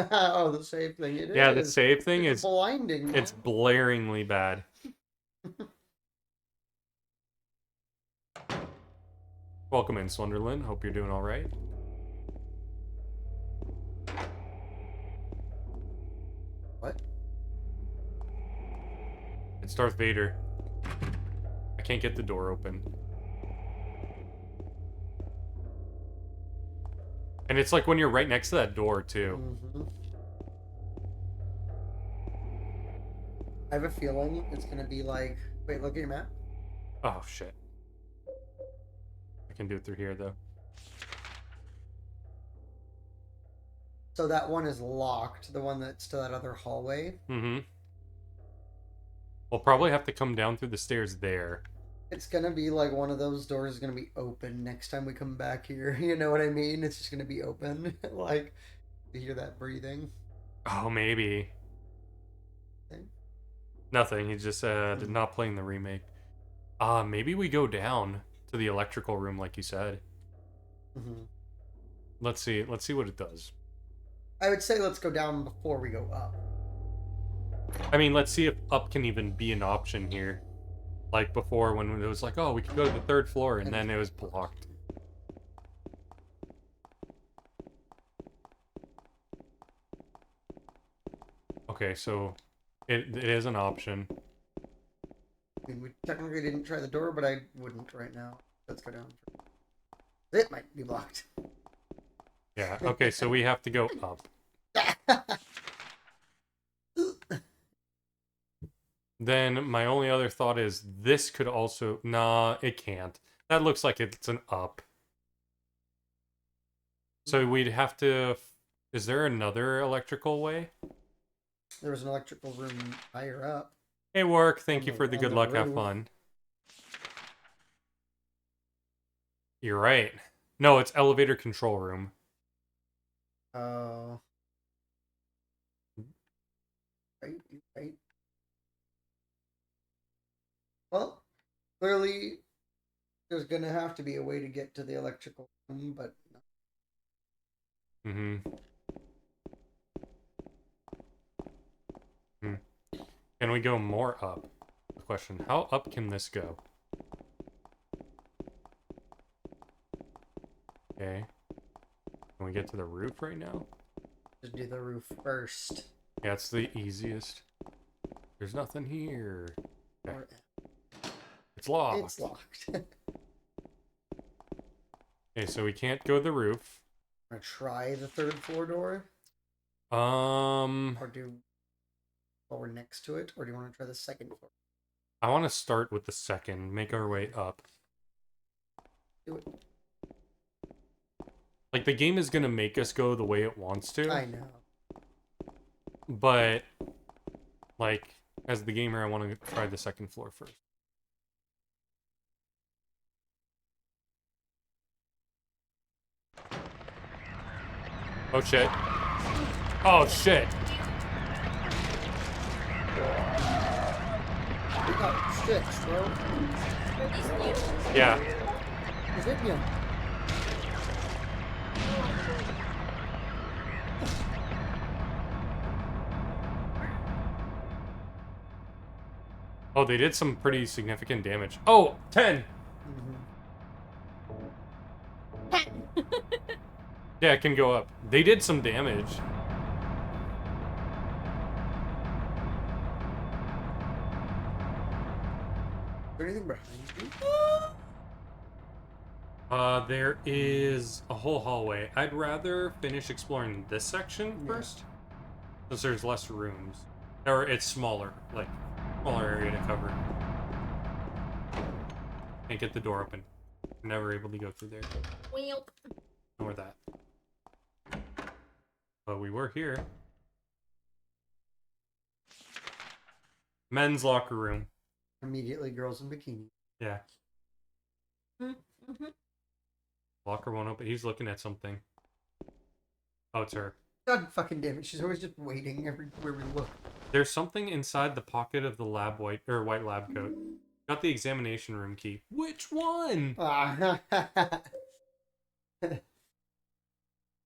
Oh, the save thing. It Yeah, is. the save thing It's is blinding. Man. it's blaringly bad. Welcome in, Swunderland. Hope you're doing alright. What? It's Darth Vader. I can't get the door open. And it's like when you're right next to that door, too. Mm-hmm. I have a feeling it's gonna be like. Wait, look at your map. Oh, shit. I can do it through here, though. So that one is locked. The one that's to that other hallway. Mm-hmm. We'll probably have to come down through the stairs there. It's gonna be like one of those doors is gonna be open next time we come back here. You know what I mean? It's just gonna be open. Like, you hear that breathing. Oh, maybe. Thing. Nothing. He just did not playing the remake. Maybe we go down to the electrical room, like you said. Mm-hmm. Let's see. Let's see what it does. I would say let's go down before we go up. I mean, let's see if up can even be an option here. Like before, when it was like, oh, we could go to the 3rd floor, and then it was blocked. Okay, so it is an option. I mean, we technically didn't try the door, but I wouldn't right now. Let's go down. It might be blocked. Yeah, okay, so we have to go up. Then my only other thought is this could also... Nah, it can't. That looks like it's an up. So we'd have to... Is there another electrical way? There was an electrical room higher up. Hey, Work, thank On you the- for the on good the luck, have roof. fun. You're right. No, it's elevator control room. Oh. Right. Well, clearly, there's gonna have to be a way to get to the electrical room, but Mm-hmm. Can we go more up? Question, how up can this go? Okay. Can we get to the roof right now? just do the roof first. Yeah, it's the easiest. There's nothing here. Okay. Or- It's locked. It's locked. Okay, so we can't go to the roof. Wanna try the 3rd floor door? Or do while we're next to it? Or do you want to try the 2nd floor? I want to start with the 2nd, make our way up. Do it. Like, the game is gonna make us go the way it wants to. I know. But, like, as the gamer, I want to try the 2nd floor first. Oh, shit. Oh, shit. We got sticks, bro. Are these new? Yeah. Is it new? Oh, they did some pretty significant damage. Oh, 10! Yeah, it can go up. They did some damage. Is there anything behind you? There is a whole hallway. I'd rather finish exploring this section Yeah. first, since there's less rooms. Or it's smaller, like, smaller area to cover. Can't get the door open. Never able to go through there. Welp. Ignore that. But we were here. Men's locker room. Immediately, girls in bikini. Yeah. Mm-hmm. Locker won't open. He's looking at something. Oh, it's her. God fucking damn it! She's always just waiting everywhere we look. There's something inside the pocket of the white lab coat. Got the examination room key. Which one? Ah.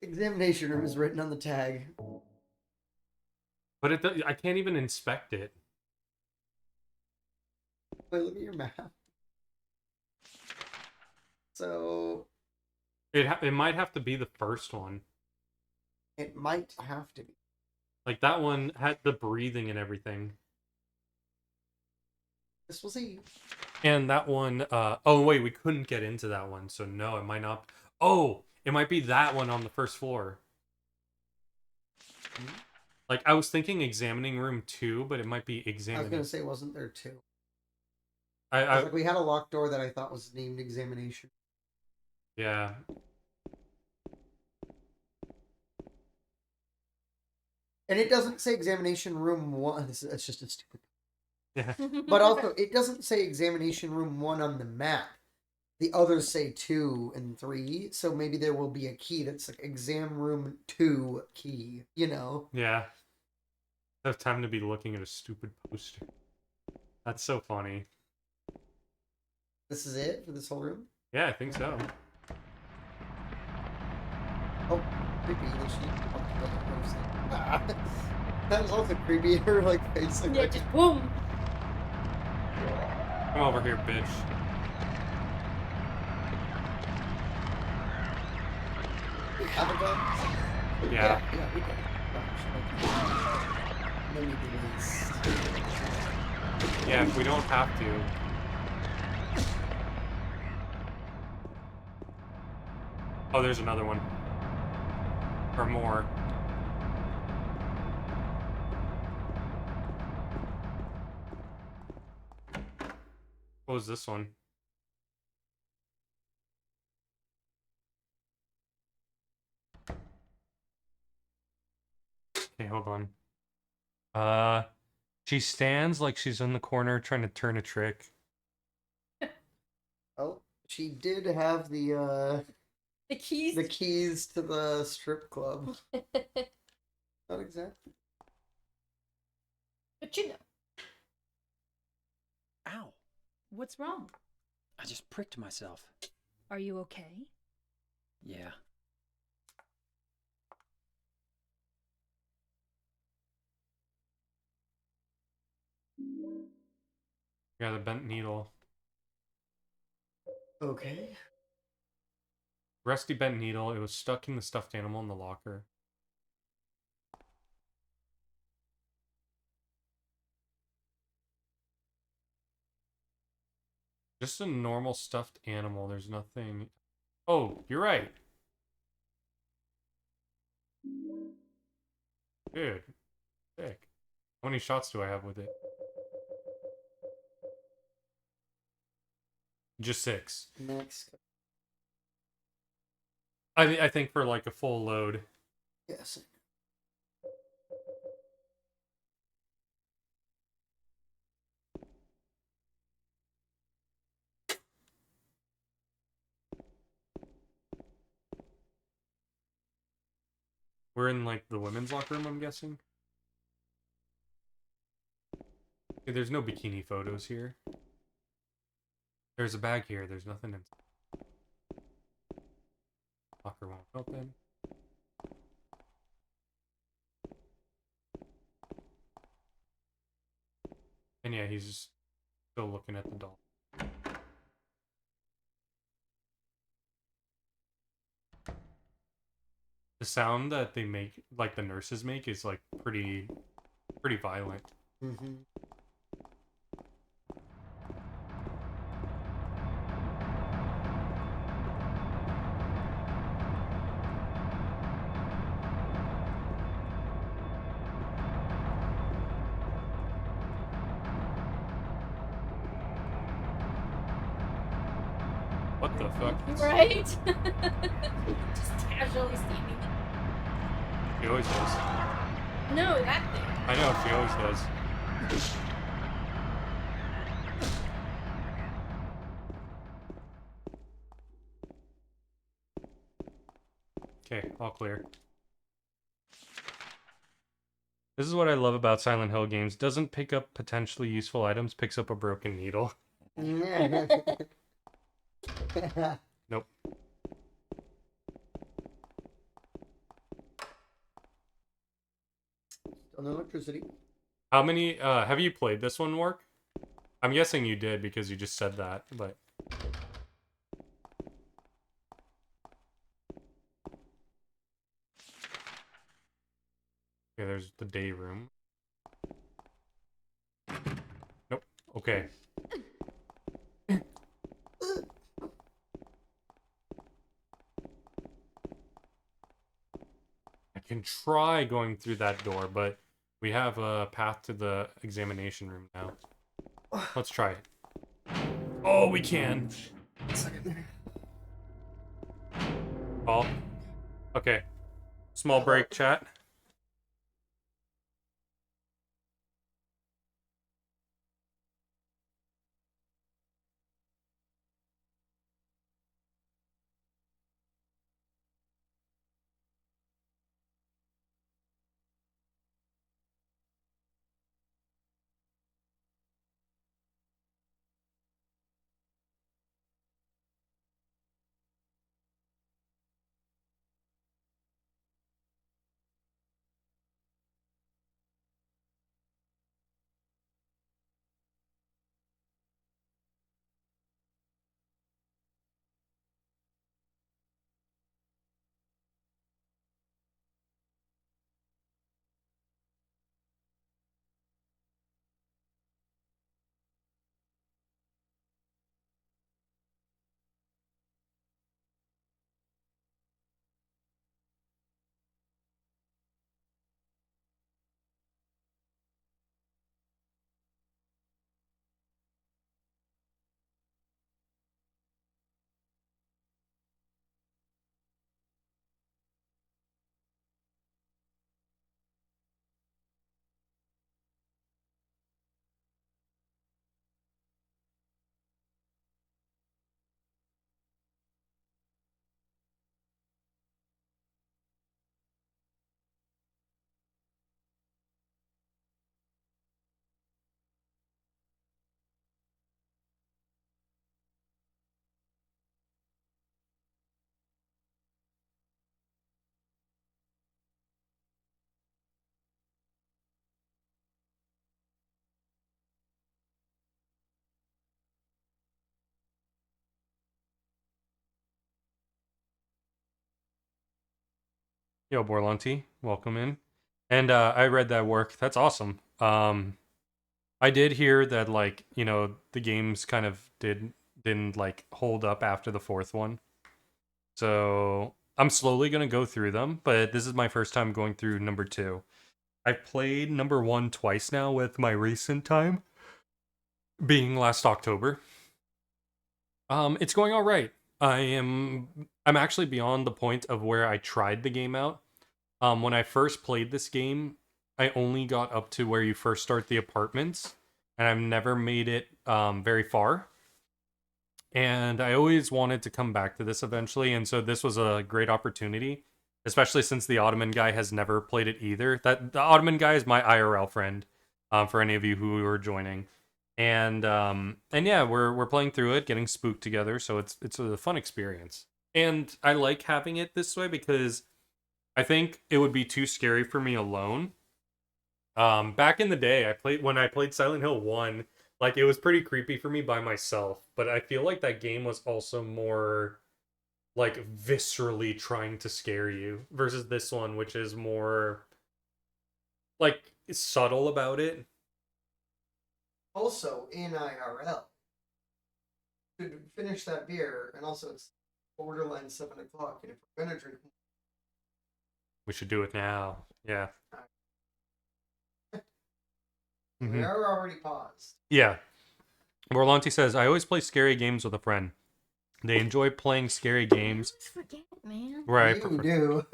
Examination room is written on the tag. But I can't even inspect it. Wait, look at your map. So It might have to be the first one. it might have to be. Like that one had the breathing and everything. This will see. And that one, oh wait, we couldn't get into that one, so no, it might not. Oh, it might be that one on the first floor. Like, I was thinking examining room 2, but it might be I was examining. gonna say, wasn't there two? I Like we had a locked door that I thought was named examination. yeah. And it doesn't say examination room 1. It's just a stupid. Yeah. But also, it doesn't say examination room 1 on the map. The others say 2 and 3, so maybe there will be a key that's like exam room 2 key, you know? Yeah. I have time to be looking at a stupid poster. That's so funny. This is it for this whole room? Yeah, I think so. Oh, creepy. That was also creepy. Her like face. Like, Yeah, just boom. Come over here, bitch. have a gun? Yeah. Yeah, we can. No need to waste. Yeah, if we don't have to. Oh, there's another one. Or more. What was this one? Okay, hold on. She stands like she's in the corner trying to turn a trick. Oh, she did have the keys. keys to the strip club. Not exactly. But you know. Ow. What's wrong? I just pricked myself. Are you okay? Yeah. Yeah, the bent needle. Okay. Rusty bent needle. It was stuck in the stuffed animal in the locker. Just a normal stuffed animal. There's nothing... Oh, you're right. Dude. Sick. How many shots do I have with it? Just 6. Next. I think for like a full load. Yes. We're in like the women's locker room, I'm guessing. Okay, there's no bikini photos here. There's a bag here. There's nothing in. Locker won't open. And yeah, he's just still looking at the doll. The sound that they make, like the nurses make, is like pretty violent. Mm-hmm. What the fuck? Right? Just casually standing there. She always does. No, that thing. I know, she always does. Okay, all clear. This is what I love about Silent Hill games. Doesn't pick up potentially useful items, picks up a broken needle. Nope. Still no electricity. How many, have you played this one, Work? I'm guessing you did because you just said that, but... Okay, there's the day room. Nope. Okay. I can try going through that door, but we have a path to the examination room now. Let's try it. Oh, we can. Oh. Okay. Small break, chat. Yo, Borlanti, welcome in. And I read that work. That's awesome. I did hear that like, the games kind of didn't like hold up after the fourth one. So I'm slowly gonna go through them, but this is my first time going through number 2. I've played number 1 twice now, with my recent time being last October. It's going all right. I'm actually beyond the point of where I tried the game out. When I first played this game, I only got up to where you first start the apartments, and I've never made it very far. And I always wanted to come back to this eventually, and so this was a great opportunity, especially since the Ottoman guy has never played it either. That the Ottoman guy is my IRL friend, for any of you who are joining. And yeah, we're playing through it, getting spooked together, so it's a fun experience. And I like having it this way because I think it would be too scary for me alone. Back in the day, when I played Silent Hill 1, like it was pretty creepy for me by myself, but I feel like that game was also more like viscerally trying to scare you versus this one, which is more like subtle about it. Also, in IRL. To finish that beer, and also it's borderline 7 o'clock, and if we're gonna drink, We should do it now. Yeah. we Mhm. are already paused. Yeah. Morlanti says, I always play scary games with a friend. They enjoy playing scary games. Just forget, man. Where I You prefer. do.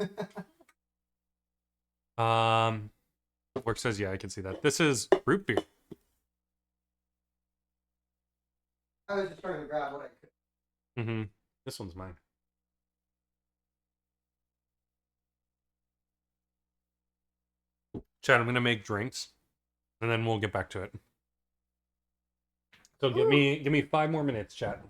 Work says, yeah, I can see that. This is root beer. I was just trying to grab what I could. Mm-hmm. This one's mine. Chad, I'm gonna make drinks, and then we'll get back to it. So give me 5 more minutes, Chad.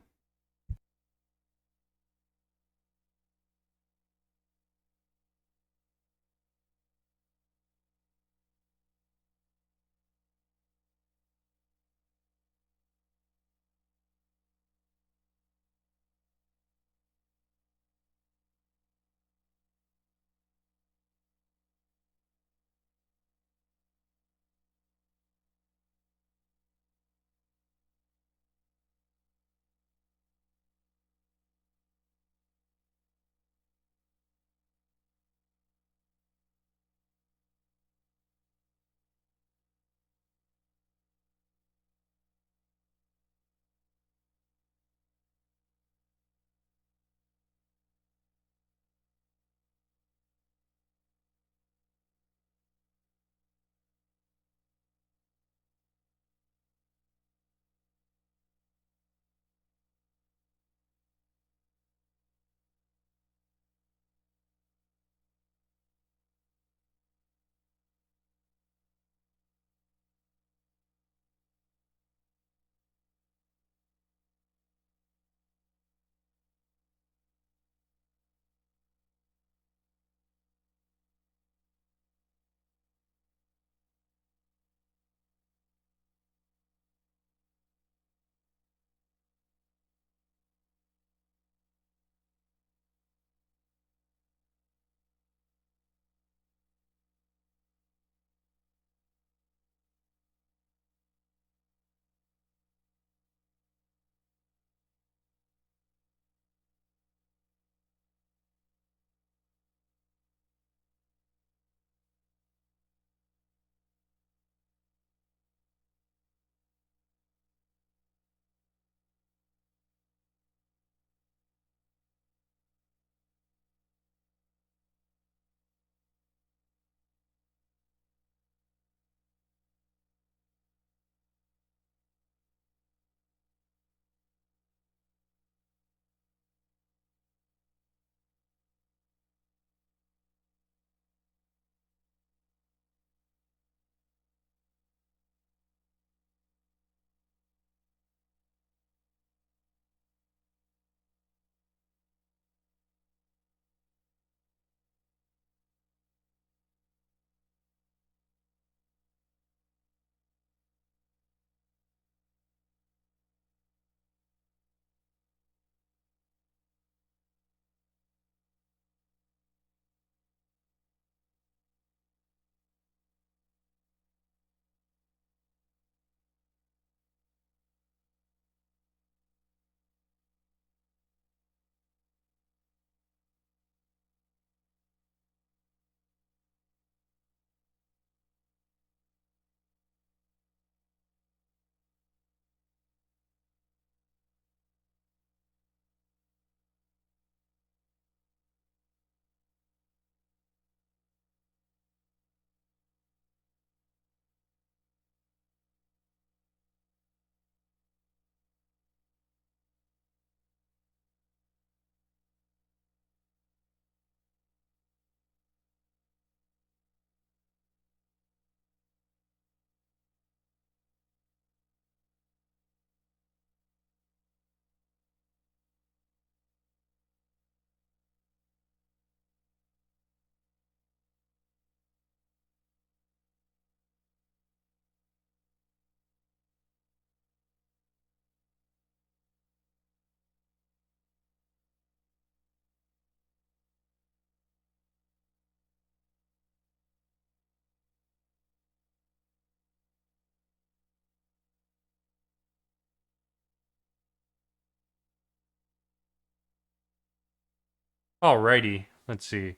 Alrighty, let's see.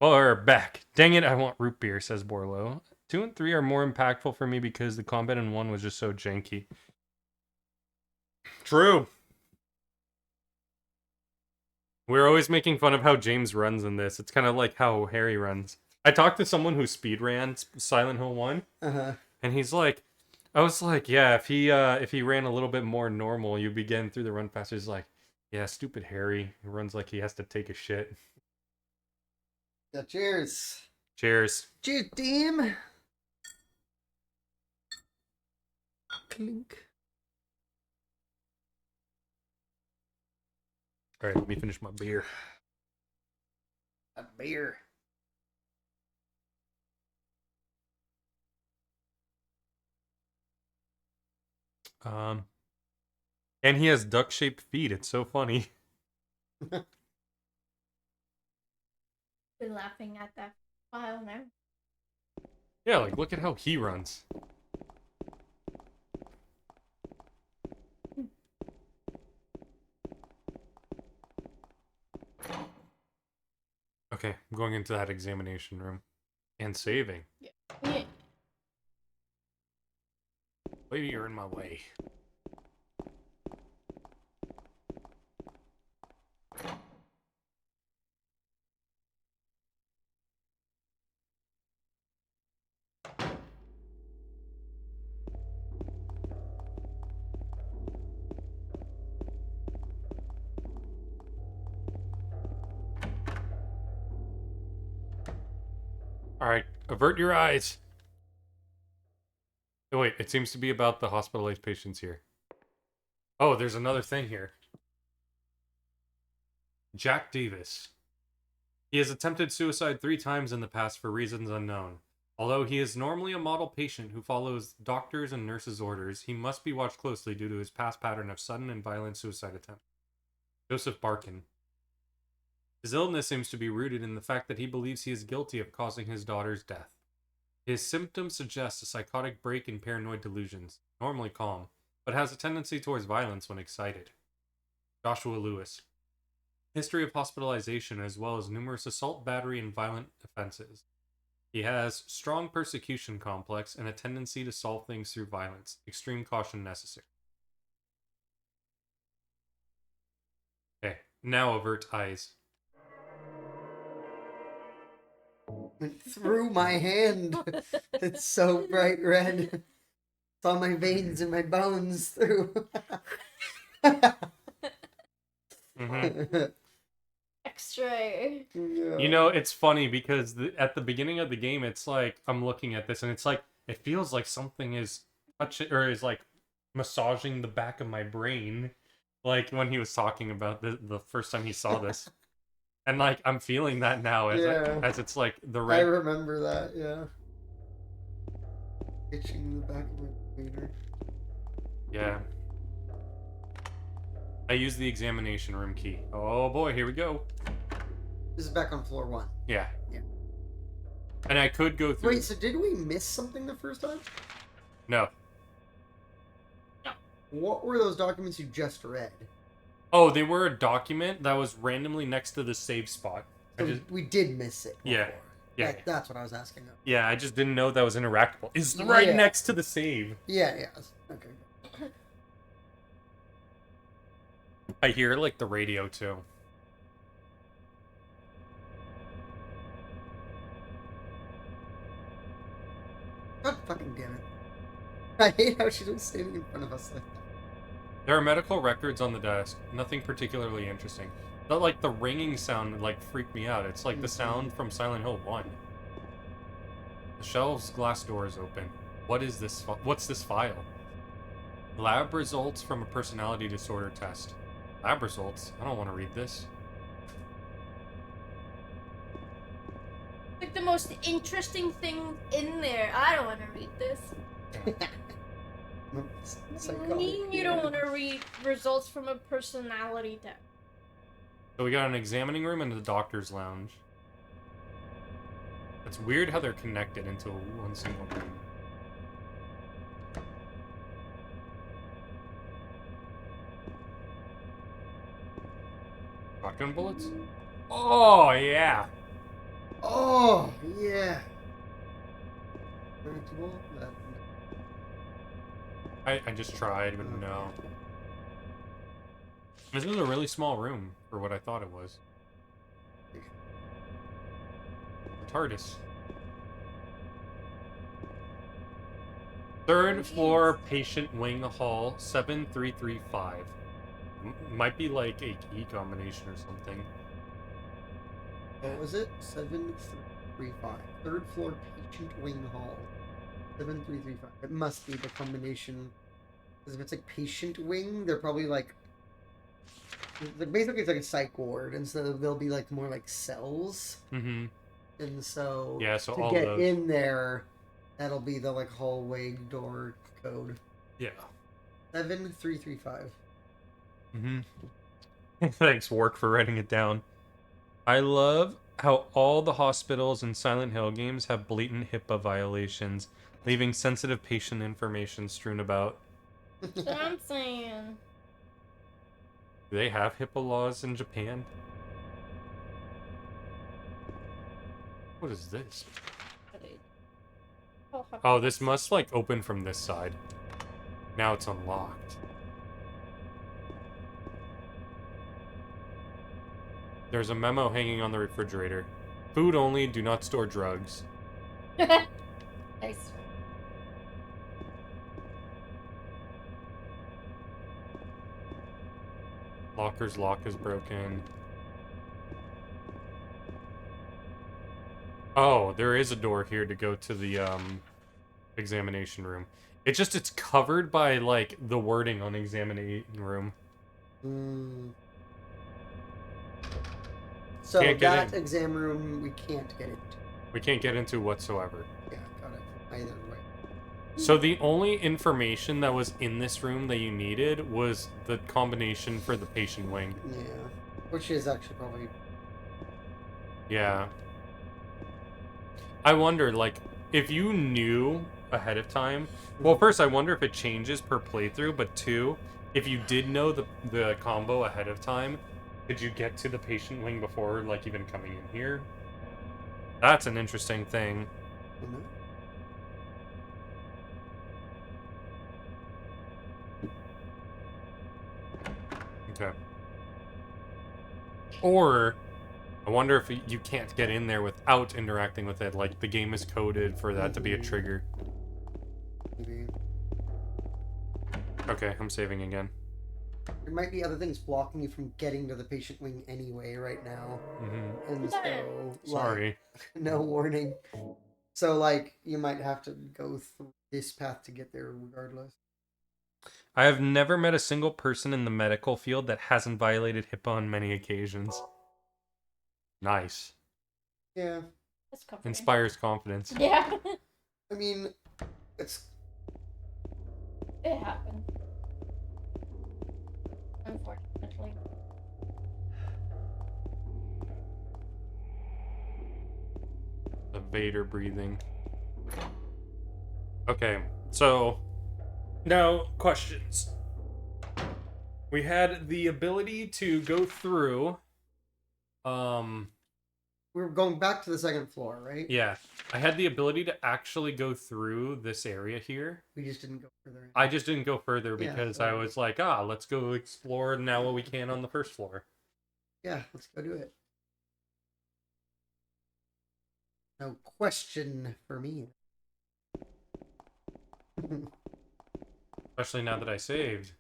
Well, we're back. Dang it, I want root beer, says Borlo. 2 and 3 are more impactful for me because the combat in 1 was just so janky. True. We're always making fun of how James runs in this. It's kind of like how Harry runs. I talked to someone who speed ran Silent Hill 1, and he's like, I was like, yeah, if he ran a little bit more normal, you'd be getting through the run faster. He's like, yeah, stupid Harry. He runs like he has to take a shit. Yeah, cheers. Cheers. Cheers, team. Clink. All right, let me finish my beer. A beer. And he has duck-shaped feet. It's so funny. Been laughing at that file now. Yeah, like look at how he runs. Okay, I'm going into that examination room and saving. Yeah. Lady, you're in my way. Alright, avert your eyes. Oh, wait, it seems to be about the hospitalized patients here. Oh, there's another thing here. Jack Davis. He has attempted suicide 3 times in the past for reasons unknown. Although he is normally a model patient who follows doctors' and nurses' orders, he must be watched closely due to his past pattern of sudden and violent suicide attempts. Joseph Barkin. His illness seems to be rooted in the fact that he believes he is guilty of causing his daughter's death. His symptoms suggest a psychotic break in paranoid delusions, normally calm, but has a tendency towards violence when excited. Joshua Lewis. History of hospitalization as well as numerous assault, battery, and violent offenses. He has strong persecution complex and a tendency to solve things through violence. Extreme caution necessary. Okay, now avert eyes. Went through my hand. It's so bright red. It's all my veins and my bones through. Extra. You know, it's funny because at the beginning of the game, it's like, I'm looking at this and it's like, it feels like something is touching, or is like massaging the back of my brain. Like when he was talking about the first time he saw this. And like, I'm feeling that now as it's like the I red. remember that, yeah. Itching the back of my finger. Yeah. I use the examination room key. Oh boy, here we go. This is back on floor 1. Yeah. Yeah. And I could go through. Wait, so did we miss something the first time? No. What were those documents you just read? Oh, they were a document that was randomly next to the save spot. So we did miss it. Yeah. Before. Yeah. That's what I was asking. Yeah, I just didn't know that was interactable. It's right Yeah. next to the save. Yeah. Okay. I hear like the radio too. God fucking damn it. I hate how she's just standing in front of us like that. There are medical records on the desk. Nothing particularly interesting. But like the ringing sound like freaked me out. It's like the sound from Silent Hill 1. The shelf's glass door is open. What is this? What's this file? Lab results from a personality disorder test. Lab results? I don't want to read this. Like the most interesting thing in there. I don't want to read this. What do you mean you don't want to read results from a personality test? So we got an examining room and the doctor's lounge. It's weird how they're connected into one single room. Shotgun bullets? Oh, yeah. Oh, yeah. Predictable? I just tried, but no. This is a really small room for what I thought it was. The TARDIS. Third floor patient wing hall 7335. Might be like a key combination or something. What was it? 7335. Third floor patient wing hall. 7335. It must be the combination. Because if it's like patient wing, they're probably like basically it's like a psych ward, and so they'll be like more like cells. Mm-hmm. And so Yeah, so to all get those. in there, that'll be the like hallway door code. Yeah. 7335. Mm-hmm. Thanks, Work, for writing it down. I love how all the hospitals in Silent Hill games have blatant HIPAA violations, leaving sensitive patient information strewn about. That's what I'm saying. Do they have HIPAA laws in Japan? What is this? Oh, this must, like, open from this side. Now it's unlocked. There's a memo hanging on the refrigerator. Food only, do not store drugs. Nice. Locker's lock is broken. Oh, there is a door here to go to the examination room. It's covered by like the wording on examination room. So Can't get that in. exam room we can't get into. We can't get into whatsoever. Yeah, got it. Either way. So the only information that was in this room that you needed was the combination for the patient wing. Yeah. Which is actually probably... Yeah. I wonder, like, if you knew ahead of time... Well, first, I wonder if it changes per playthrough, but two, if you did know the combo ahead of time, could you get to the patient wing before, like, even coming in here? That's an interesting thing. Okay. Or, I wonder if you can't get in there without interacting with it, like the game is coded for that to be a trigger. Maybe. Okay, I'm saving again. There might be other things blocking you from getting to the patient wing anyway right now. Mm-hmm. And so... Sorry. Like, no warning. So, like, you might have to go through this path to get there regardless. I have never met a single person in the medical field that hasn't violated HIPAA on many occasions. Nice. Yeah. That's comforting. Inspires confidence. Yeah. I mean, it's... It happened. Unfortunately. The Vader breathing. Okay, so... Now, questions. We had the ability to go through... We're going back to the second floor, right? Yeah, I had the ability to actually go through this area here. We just didn't go further in. I just didn't go further Yeah, because so- I was like, let's go explore now what we can on the first floor. Yeah, let's go do it. No question for me. Especially now that I saved.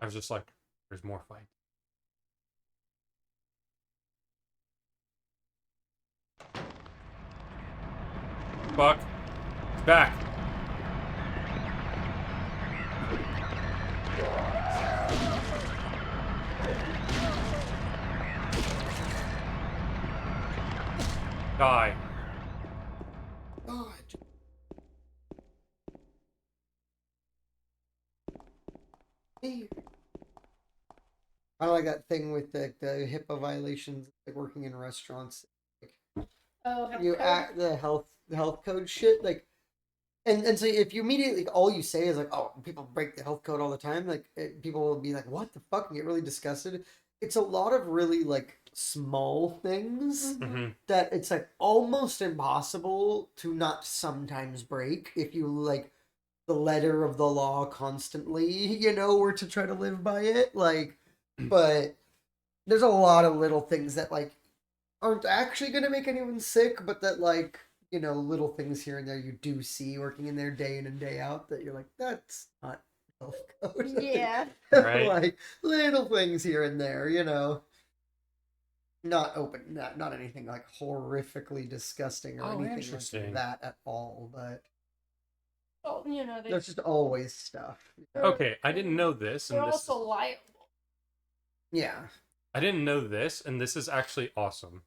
I was just like, there's more fight. Fuck. It's back. Die. God. I like that thing with the HIPAA violations, like working in restaurants. Oh, how You cool. act the health code shit, like, and so if you immediately all you say is like, oh, people break the health code all the time, like people will be like, what the fuck, and get really disgusted. it's a lot of really like small things Hmm. that it's like almost impossible to not sometimes break if you like the letter of the law constantly, or to try to live by it. Like, but there's a lot of little things that like aren't actually gonna make anyone sick, but that like, little things here and there you do see working in there day in and day out that you're like, that's not health code. Yeah. Right. Like little things here and there, not open, not anything like horrifically disgusting or Oh, anything interesting. like that at all, but Well, there's just always stuff. Okay, I didn't know this, they're and this also liable. Yeah. I didn't know this, and this is actually awesome.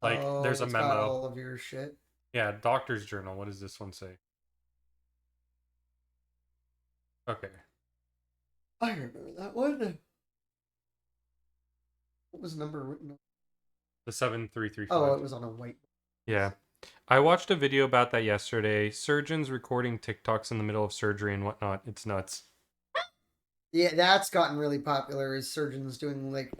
Like, Oh, there's a it's got memo. all of your shit. Yeah, doctor's journal. What does this one say? Okay. I remember that one. What was the number written on? The 7335. Oh, it was on a white. Yeah. I watched a video about that yesterday. Surgeons recording TikToks in the middle of surgery and whatnot. It's nuts. Yeah, that's gotten really popular. Is surgeons doing like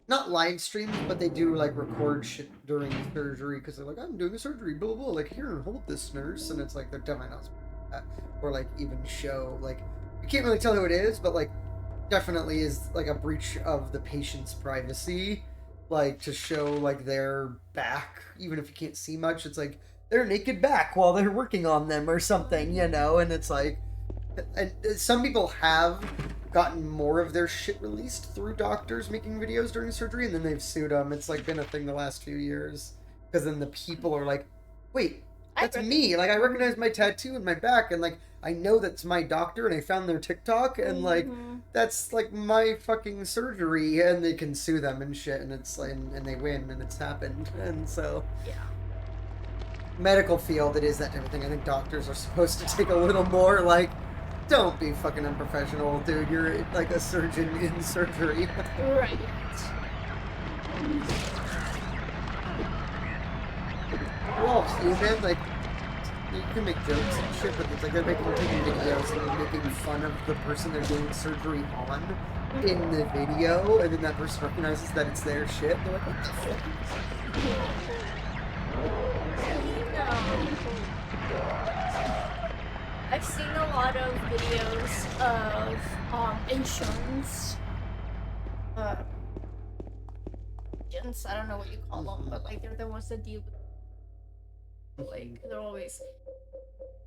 not live streams, but they do like record shit during surgery because they're like, I'm doing a surgery, blah blah. Like, here, hold this, nurse, and it's like they're definitely not supposed to do that. Or like even show like you can't really tell who it is, but like definitely is like a breach of the patient's privacy. Like to show like their back, even if you can't see much, it's like their naked back while they're working on them or something, and it's like, and some people have gotten more of their shit released through doctors making videos during surgery, and then they've sued them. It's like been a thing the last few years because then the people are like, wait, that's me. Like I recognize my tattoo in my back, and like I know that's my doctor, and I found their TikTok, and like that's like my fucking surgery, and they can sue them and shit, and it's like, and they win, and it's happened, and so Yeah. medical field, it is that type of thing. I think doctors are supposed to take a little more like, don't be fucking unprofessional, dude. You're like a surgeon in surgery. Right. We're all human. Like, you can make jokes and shit, but it's like they're taking videos and they're making fun of the person they're doing surgery on in the video, and then that person recognizes that it's their shit. They're like, what the fuck? I've seen a lot of videos of insurance. Agents, I don't know what you call them, but like they're the ones that deal with. Like they're always.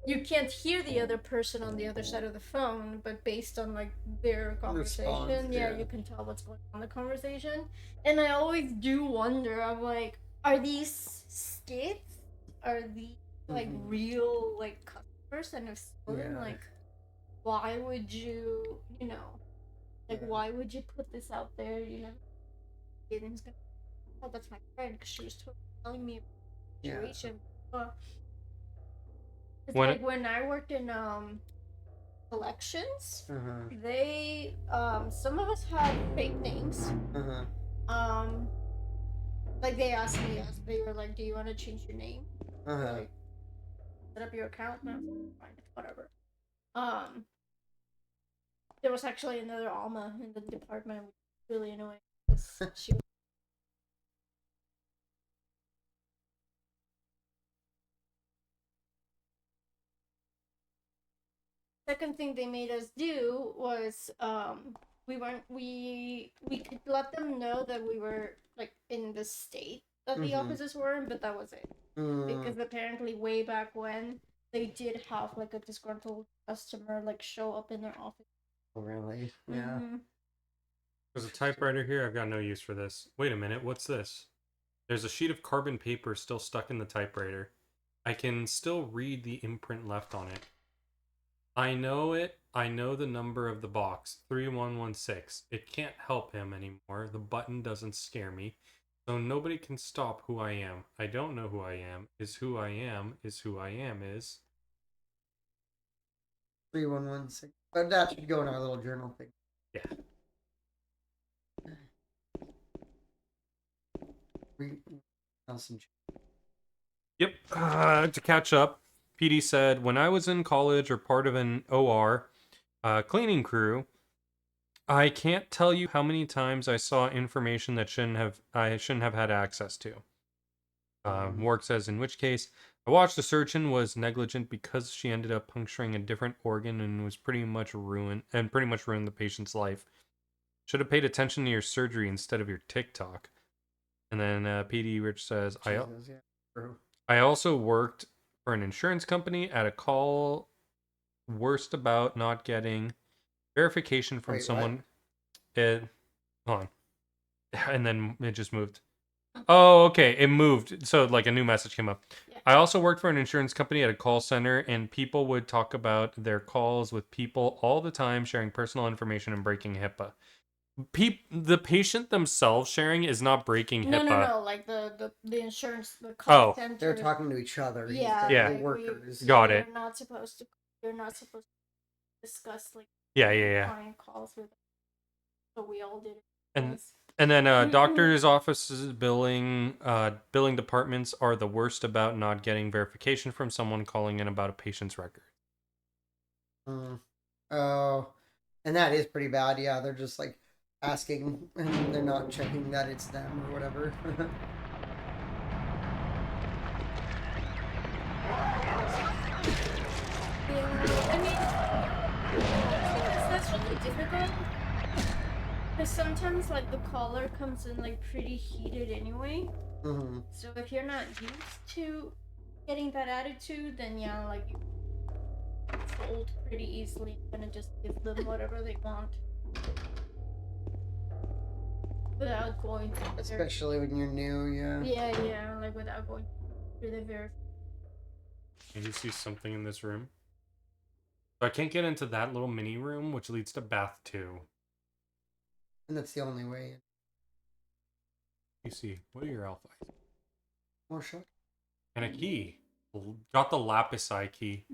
You can't hear the other person on the other side of the phone, but based on like their conversation, Response, yeah, yeah. you can tell what's going on in the conversation. And I always do wonder. I'm like, are these skits? Are these like real like customers? And if so, then Yeah. like, why would you, like, Yeah. why would you put this out there? And he's gonna, oh, that's my friend because she was telling me about the Yeah. situation. It's When like when I worked in collections, Uh-huh. they some of us had fake names. Uh-huh. Like they asked me, they were like, "Do you want to change your name? Uh-huh. Like, set up your account?" And I was like, "Fine, whatever." There was actually another Alma in the department, which was really annoying because she was. Second thing they made us do was we could let them know that we were like in the state that the Mhm. offices were in, but that was it. Because apparently way back when they did have like a disgruntled customer like show up in their office. Oh, really? Yeah. Mhm. There's a typewriter here. I've got no use for this. Wait a minute. What's this? There's a sheet of carbon paper still stuck in the typewriter. I can still read the imprint left on it. I know it. I know the number of the box, 3116. It can't help him anymore. The button doesn't scare me. So nobody can stop who I am. I don't know who I am. Is who I am. Is who I am is. 3116. But that should go in our little journal thing. Yeah. Nelson. Yep. To catch up, PD said, when I was in college or part of an OR cleaning crew, I can't tell you how many times I saw information that I shouldn't have had access to. Morg says, in which case, I watched the surgeon was negligent because she ended up puncturing a different organ and was pretty much ruined the patient's life. Should have paid attention to your surgery instead of your TikTok. And then PD Rich says, Jesus, yeah. True. I also worked for an insurance company at a call worst about not getting verification from Wait, someone. Hold on. And then it just moved. Oh, okay. It moved. So like a new message came up. Yeah. I also worked for an insurance company at a call center, and people would talk about their calls with people all the time, sharing personal information and breaking HIPAA. The patient themselves sharing is not breaking HIPAA. No. Like the insurance, the call center. They're talking to each other. Yeah. Yeah. The like workers. Got it. You're not supposed to discuss like Yeah. client calls with. So we all did it. And then doctors' offices, billing departments are the worst about not getting verification from someone calling in about a patient's record. Oh, and that is pretty bad. Yeah, they're just like asking, and they're not checking that it's them or whatever. Yeah, I mean, that's really difficult. Because sometimes, like, the caller comes in, like, pretty heated anyway. Mm-hmm. So if you're not used to getting that attitude, then yeah, like, you fold pretty easily and then just give them whatever they want. Without going through the Especially when you're new, yeah. Yeah, like, without going through the verification. Can you see something in this room? So I can't get into that little mini room, which leads to bath 2. And that's the only way. You see, what are your alpha eyes? More shot. And a key. Got the lapis eye key.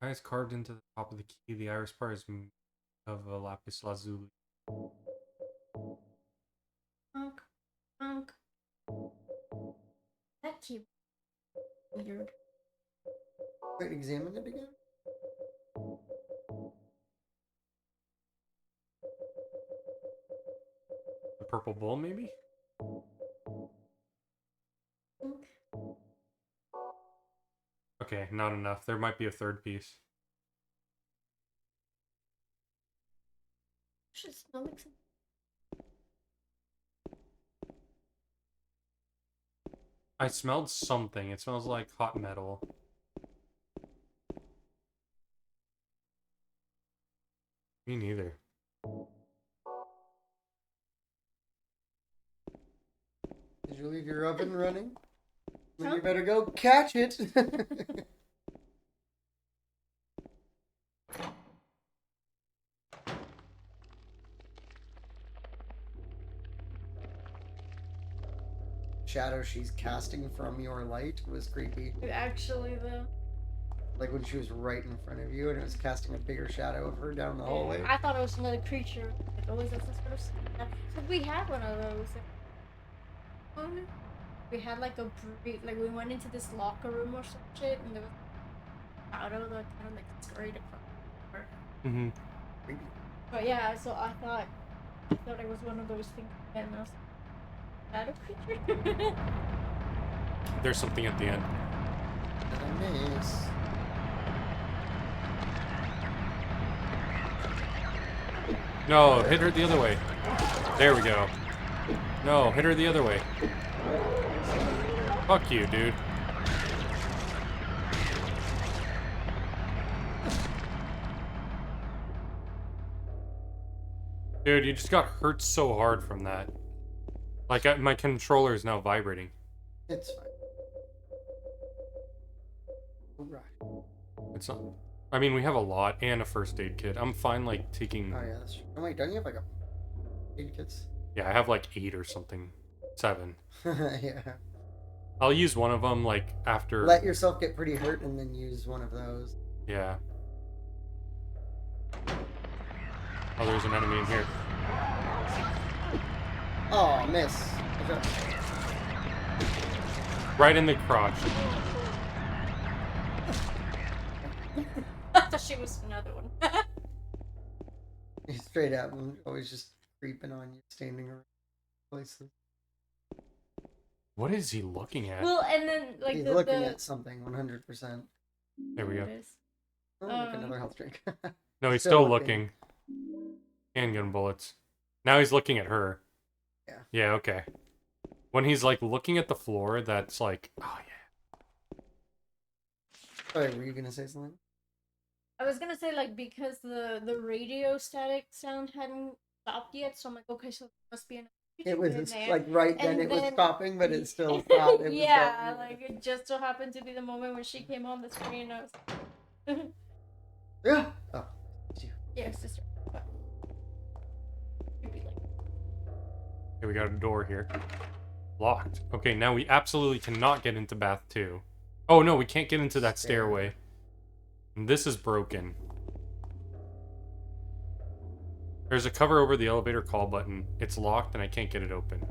Eyes carved into the top of the key. The iris part is of a lapis lazuli. Honk. That key. Weird. Wait, examine it again? The purple bull, maybe? Okay, not enough. There might be a third piece. Should smell like something. I smelled something. It smells like hot metal. Me neither. Did you leave your oven running? Then you better go catch it. Shadow she's casting from your light was creepy. Actually, though. Like when she was right in front of you and it was casting a bigger shadow of her down the hallway. I thought it was another creature. Like, oh, is this supposed to? But we had one of those. We had like a like we went into this locker room or some shit, and there was shadow that kind of like scurried across the floor. Mm-hmm. But yeah, so I thought it was one of those things, and I was like, shadow creature. There's something at the end. Nice. No, hit her the other way. There we go. No, hit her the other way. Fuck you, dude. Dude, you just got hurt so hard from that. Like, my controller is now vibrating. It's fine. Alright. It's not... I mean, we have a lot and a first aid kit. I'm fine, like, taking... Oh yeah, that's true. Oh wait, don't you have like a aid kits? Yeah, I have like 8 or something. 7. Yeah. I'll use one of them, like, after... Let yourself get pretty hurt and then use one of those. Yeah. Oh, there's an enemy in here. Oh, miss. Right in the crotch. I thought she was another one. He's straight up, always just creeping on you, standing around places. What is he looking at? Well, and then like He's the looking at something, 100%. There we go. It is. Oh, look, another health drink. No, he's still looking. Handgun bullets. Now he's looking at her. Yeah. Yeah, okay. When he's like looking at the floor, that's like, oh yeah. Sorry, were you gonna say something? I was gonna say like because the radio static sound hadn't stopped yet, so I'm like, okay, so there must be an. It was in there. like right then And it was then- stopping, but it still stopped. It was yeah, going. like it just so happened to be the moment when she came on the screen. I was. Yeah. Oh, it's you. Yeah, sister. But... You'd be like, Okay, we got a door here. Locked. Okay, now we absolutely cannot get into bath 2. Oh no, we can't get into that stairway. And this is broken. There's a cover over the elevator call button. It's locked and I can't get it open.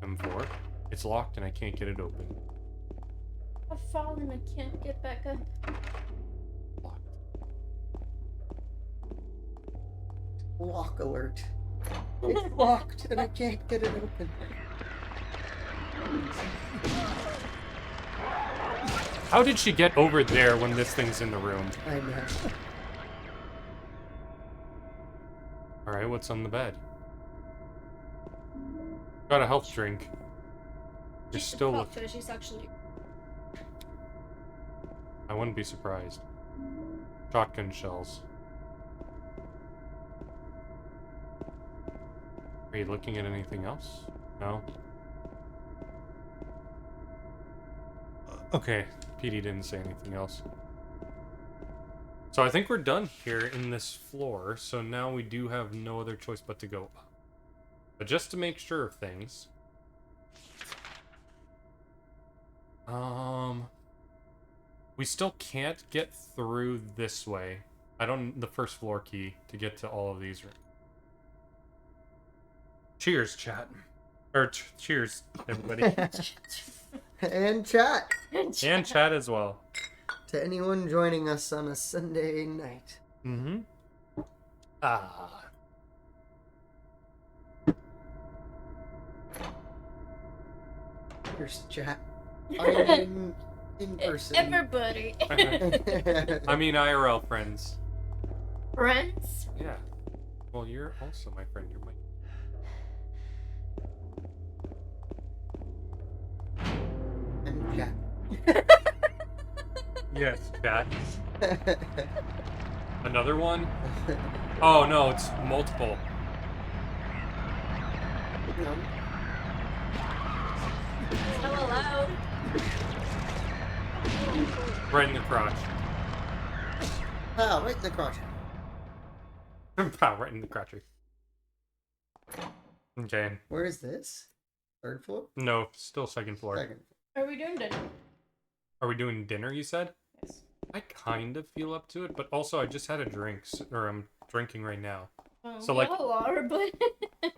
M4. It's locked and I can't get it open. I've fallen. I can't get back up. Locked. Lock alert. It's locked and I can't get it open. How did she get over there when this thing's in the room? I know. Alright, what's on the bed? Got a health drink. You're She should still talk looking. to her. She's actually. I wouldn't be surprised. Shotgun shells. Are you looking at anything else? No? Okay, PD didn't say anything else. So I think we're done here in this floor, so now we do have no other choice but to go up. But just to make sure of things... we still can't get through this way. I don't... the first floor key to get to all of these rooms. Cheers, chat. Or cheers, everybody. And chat And chat as well. to anyone joining us on a Sunday night. Mm-hmm. Ah. Here's chat. I'm in person. Everybody. I mean IRL friends. Friends? Yeah. Well, you're also my friend. You're my... And chat. Yes, chat. Another one? Oh no, it's multiple. Hello, loud. Right in the crotch. Oh, right in the crotch. Pow, right in the crotch. Okay. Where is this? Third floor? No, still second floor. Second. Are we doing dinner? Are we doing dinner, you said? Yes. I kind of feel up to it, but also I just had a drink, or I'm drinking right now. Well, So, we like- all are, but.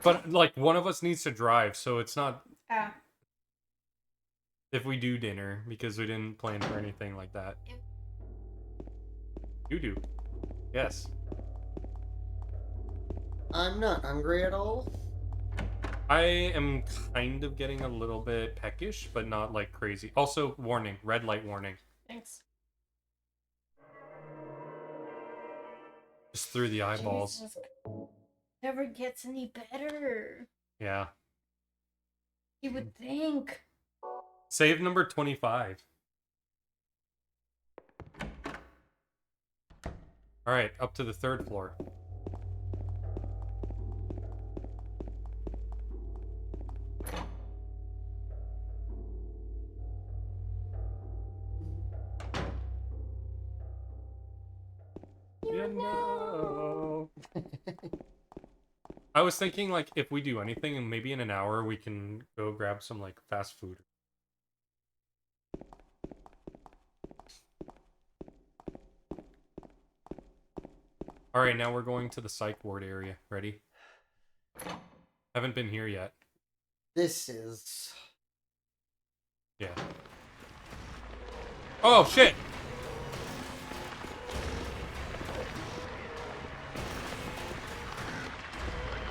But, like, one of us needs to drive, so it's not Ah. if we do dinner, because we didn't plan for anything like that. Yep. You do. Yes. I'm not hungry at all. I am kind of getting a little bit peckish, but not, like, crazy. Also, warning. Red light warning. Thanks. Just through the eyeballs. Jesus. Never gets any better. Yeah. You would think. Save number 25. Alright, up to the third floor. You know. I was thinking, like, if we do anything, and maybe in an hour we can go grab some, like, fast food. Alright, now we're going to the psych ward area. Ready? Haven't been here yet. This is. Yeah. Oh shit!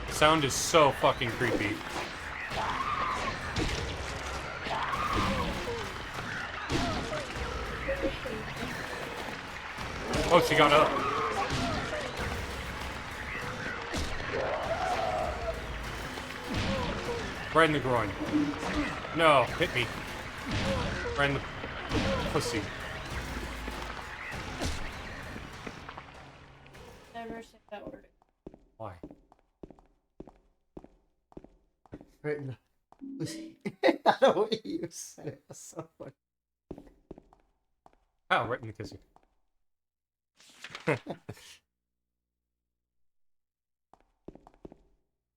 Sound is so fucking creepy. Oh, she got up. Right in the groin. No, hit me. Right in the pussy. Never said that word. Why? Right in the. I don't know what you said. It was so funny. Oh, right in the kissy.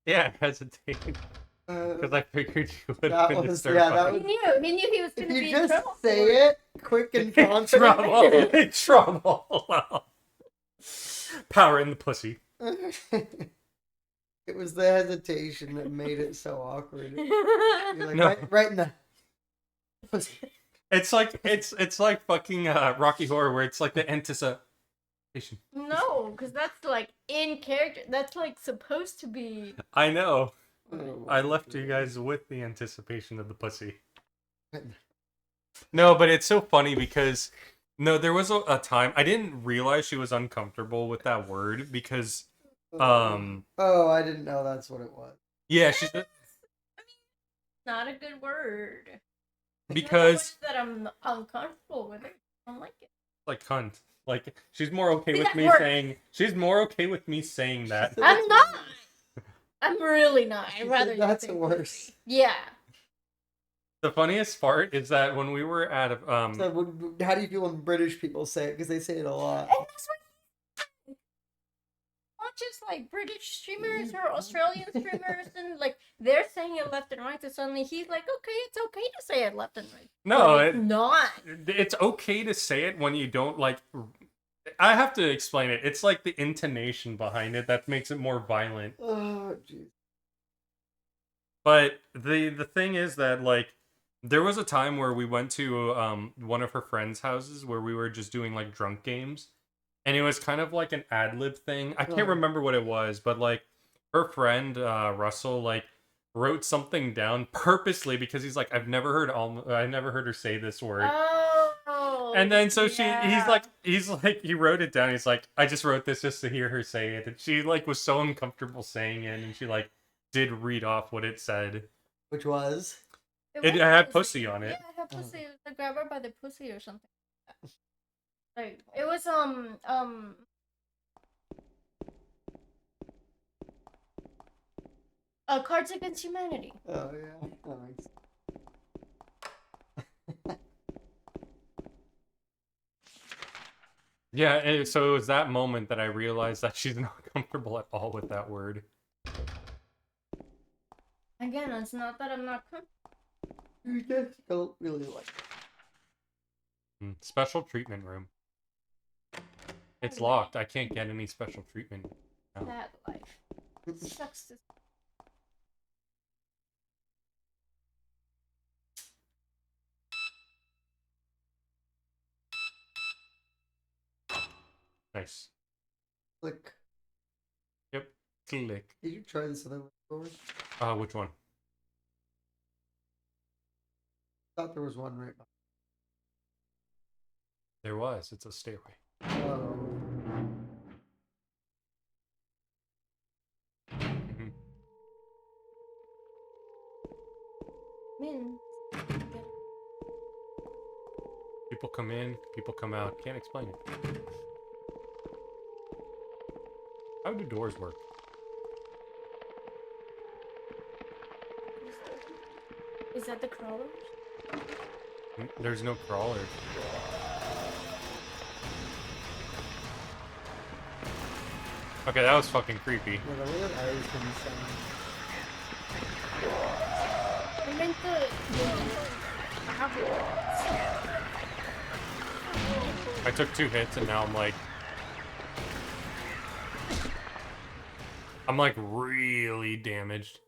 Yeah, hesitated. Because I figured you would have been disturbed by it. He knew he was If gonna you be in just trouble. say for it quick and In confident. trouble. In trouble. Power in the pussy. It was the hesitation that made it so awkward. it. You're like, No. right in the. It's like fucking Rocky Horror, where it's like the anticipation. No, because that's like in character. That's like supposed to be. I know. Oh, I left you guys with the anticipation of the pussy. No, but it's so funny because there was a time I didn't realize she was uncomfortable with that word because Oh, I didn't know that's what it was. yeah, she's Not a good word. because That I'm uncomfortable with it. I don't like it. like cunt. Like she's more okay See, with that me works. saying she's more okay with me saying that. I'm not. I'm really not. She I'd said rather you that's say worse. pussy. Yeah. The funniest part is that when we were at So, how do you feel when British people say it? Because they say it a lot. And that's what not just like British streamers or Australian streamers and like they're saying it left and right, so suddenly he's like, okay, it's okay to say it left and right. No, But it's not. it's okay to say it when you don't like. I have to explain it. It's like the intonation behind it that makes it more violent. Oh, jeez. But the thing is that like there was a time where we went to one of her friends' houses where we were just doing like drunk games, and it was kind of like an ad lib thing. I can't Oh. remember what it was, but like her friend Russell like wrote something down purposely because he's like I've never heard her say this word. Oh. And then so yeah. he's like he wrote it down. He's like I just wrote this just to hear her say it, and she like was so uncomfortable saying it, and she like did read off what it said. Which was? It was had pussy on it. Yeah, it had pussy. It was the grab her by the pussy or something. Like it was Cards Against Humanity. Oh, yeah. That makes sense. Yeah, and so it was that moment that I realized that she's not comfortable at all with that word. Again, it's not that I'm not comfortable. You just don't really like it. Special treatment room. It's locked. I can't get any special treatment. No. That life. Sucks to Nice. Click. Yep. Click. Did you try this other one before? Which one? I thought there was one right behind. There was. It's a stairway. Oh. Mhm. Min. People come in, people come out. Can't explain it. How do doors work? Is that the crawlers? There's no crawlers. Okay, that was fucking creepy. Yeah, the way that eyes can sound. I meant the I took 2 hits and now I'm like really damaged.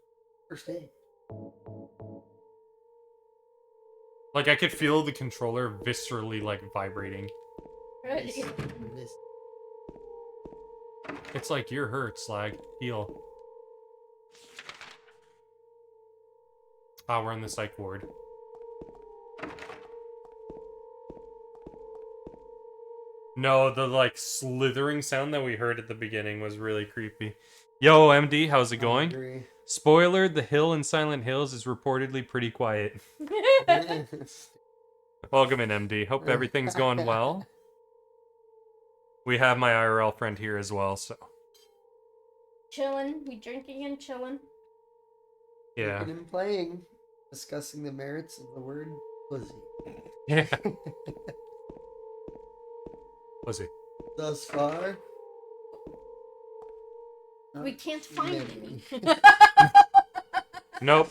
First aid. Like, I could feel the controller viscerally, like, vibrating. Right. This- It's like, you're hurt, Slag. Heal. Ah, we're on the psych ward. No, the, like, slithering sound that we heard at the beginning was really creepy. Yo, MD, how's it I going? agree. Spoiler, the hill in Silent Hills is reportedly pretty quiet. Welcome in, MD. Hope everything's going well. We have my IRL friend here as well, so... Chilling. We drinking and chilling. Yeah. Drinking and playing, discussing the merits of the word pussy. Yeah. Pussy. Thus far, We can't find many. any. Nope.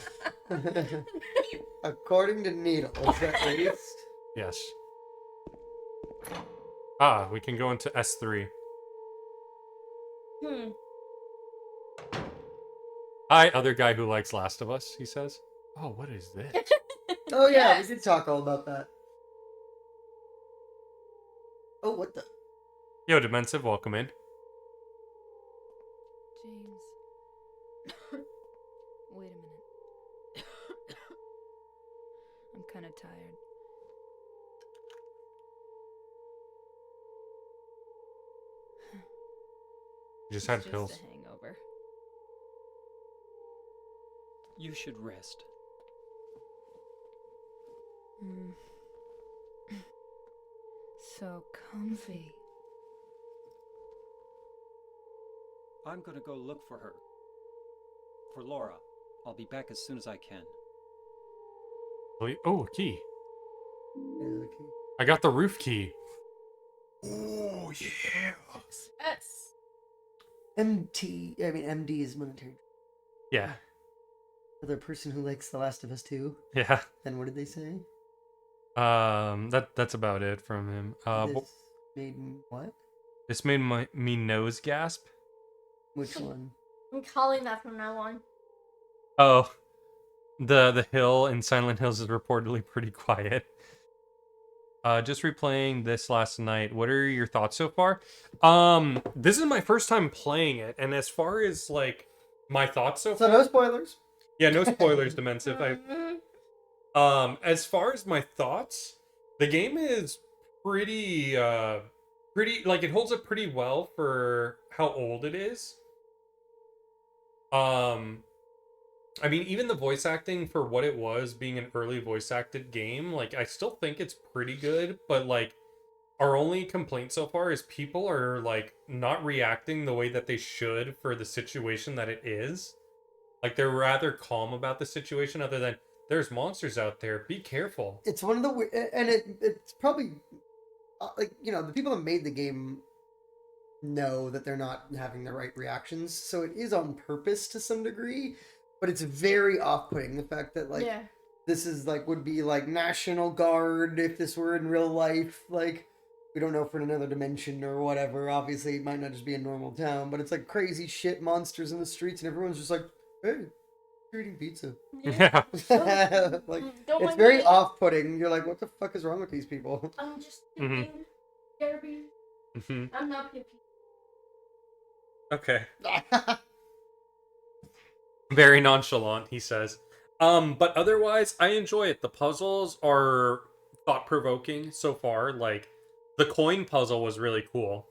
According to Needles, at least. Yes. Ah, we can go into S3. Hmm. Hi, other guy who likes Last of Us, he says. Oh, what is this? Oh yeah, Yes. we did talk all about that. Oh, what the? Yo, Demensive, welcome in. James. Wait a minute. I'm kind of tired. You just It's had just pills. a hangover. You should rest. Mm. So comfy. I'm gonna go look for her. For Laura. I'll be back as soon as I can. Oh, a key. There's the key. I got the roof key. Oh, yeah. Yes. MD is monetary. Yeah. Other person who likes The Last of Us 2. Yeah. And what did they say? That's about it from him. This made what? This made me nose gasp. Which one? I'm calling that from now on. Oh, the hill in Silent Hills is reportedly pretty quiet. Just replaying this last night. What are your thoughts so far? This is my first time playing it, and as far as like my thoughts so So far, no spoilers. yeah, no spoilers, Demensive. Mhm. As far as my thoughts, the game is pretty like it holds up pretty well for how old it is. I mean, even the voice acting for what it was, being an early voice acted game, like I still think it's pretty good, but like our only complaint so far is people are like not reacting the way that they should for the situation that it is. Like they're rather calm about the situation other than there's monsters out there, be careful. It's one of the and it's probably like the people that made the game know that they're not having the right reactions, so it is on purpose to some degree, but it's very off-putting the fact that like Yeah. this is like would be like National Guard if this were in real life. Like we don't know if we're in another dimension or whatever. Obviously, it might not just be a normal town, but it's like crazy shit monsters in the streets, and everyone's just like, "Hey, you're eating pizza." Yeah. Like Don't it's mind very me. off-putting. You're like, "What the fuck is wrong with these people?" I'm just Mhm. thinking, Garbage. Mhm. I'm not picky. Okay. Very nonchalant, he says. But otherwise, I enjoy it. The puzzles are thought-provoking so far. Like, the coin puzzle was really cool.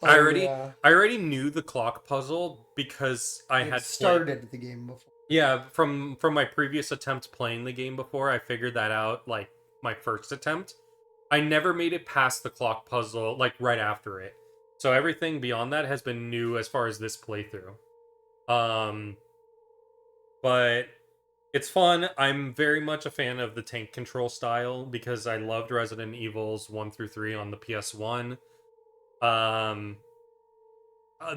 I already knew the clock puzzle because I It had started the game before. Yeah, from my previous attempt playing the game before, I figured that out, like, my first attempt. I never made it past the clock puzzle, like, right after it. So everything beyond that has been new as far as this playthrough. But it's fun. I'm very much a fan of the tank control style because I loved Resident Evils 1 through 3 on the PS1.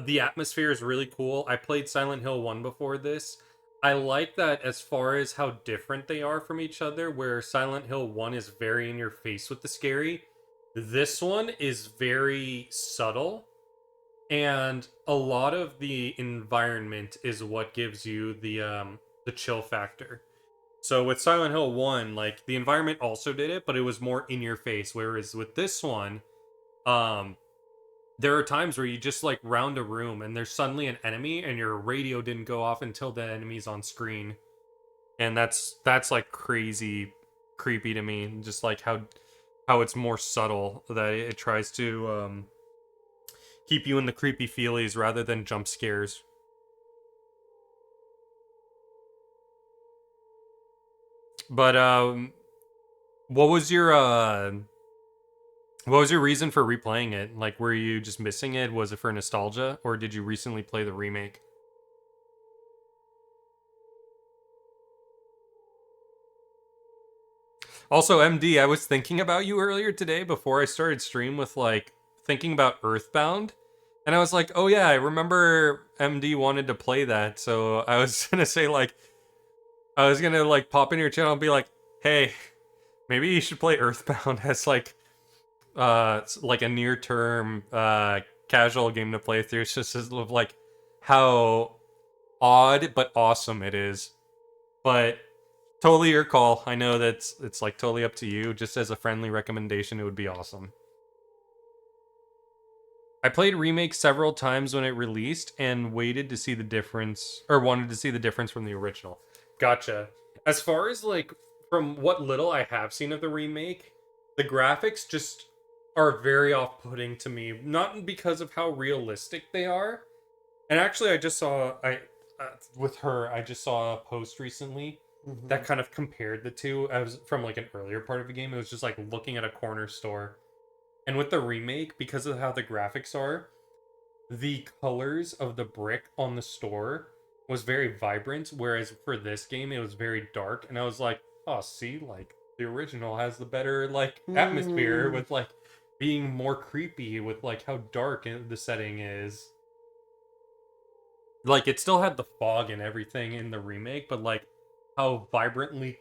The atmosphere is really cool. I played Silent Hill 1 before this. I like that as far as how different they are from each other, where Silent Hill 1 is very in your face with the scary. This one is very subtle, and a lot of the environment is what gives you the chill factor. So with Silent Hill 1, like the environment also did it, but it was more in your face. Whereas with this one, there are times where you just like round a room and there's suddenly an enemy and your radio didn't go off until the enemy's on screen. And that's like crazy creepy to me. Just like how it's more subtle, that it tries to keep you in the creepy feelies rather than jump scares. But what was your reason for replaying it? Like, were you just missing it? Was it for nostalgia, or did you recently play the remake? Also, MD, I was thinking about you earlier today before I started stream with like thinking about Earthbound. And I was like, oh yeah, I remember MD wanted to play that. So I was gonna say like, I was gonna like pop in your channel and be like, hey, maybe you should play Earthbound as like a near term casual game to play through. It's just of like how odd but awesome it is. But totally your call. I know that it's like totally up to you. Just as a friendly recommendation, it would be awesome. I played Remake several times when it released and waited to see the difference, or wanted to see the difference from the original. Gotcha. As far as like from what little I have seen of the remake, the graphics just are very off-putting to me. Not because of how realistic they are. And actually, I just saw with her, I just saw a post recently that kind of compared the two as from like an earlier part of the game. It was just like looking at a corner store. And with the remake, because of how the graphics are, the colors of the brick on the store was very vibrant, whereas for this game it was very dark. And I was like, oh, see, like the original has the better like atmosphere with like being more creepy with like how dark the setting is. Like it still had the fog and everything in the remake, but like how vibrantly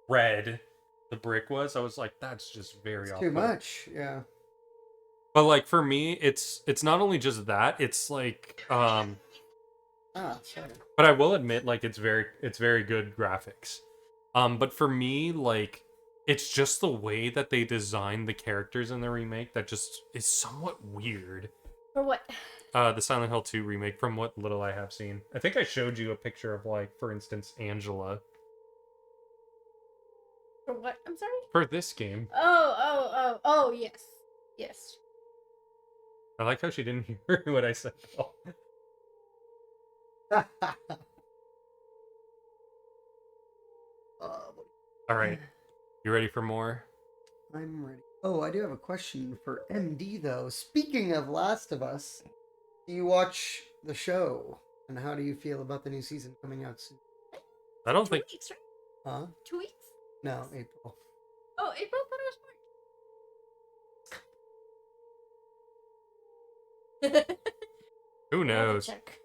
red the brick was, I was like, that's just very It's too much, yeah. But like for me, it's not only just that, it's like sorry. but I will admit like it's very good graphics. But for me, like it's just the way that they designed the characters in the remake that just is somewhat weird. For what? The Silent Hill 2 remake, from what little I have seen. I think I showed you a picture of like, for instance, Angela. For what? I'm sorry? For this game. Oh, yes. Yes. I like how she didn't hear what I said. Alright. You ready for more? I'm ready. Oh, I do have a question for MD though. Speaking of Last of Us, do you watch the show? And how do you feel about the new season coming out soon? I don't 2 think... weeks, right? Huh? 2 weeks? No, April. Oh, April? I thought it was March. Who I'll knows? check.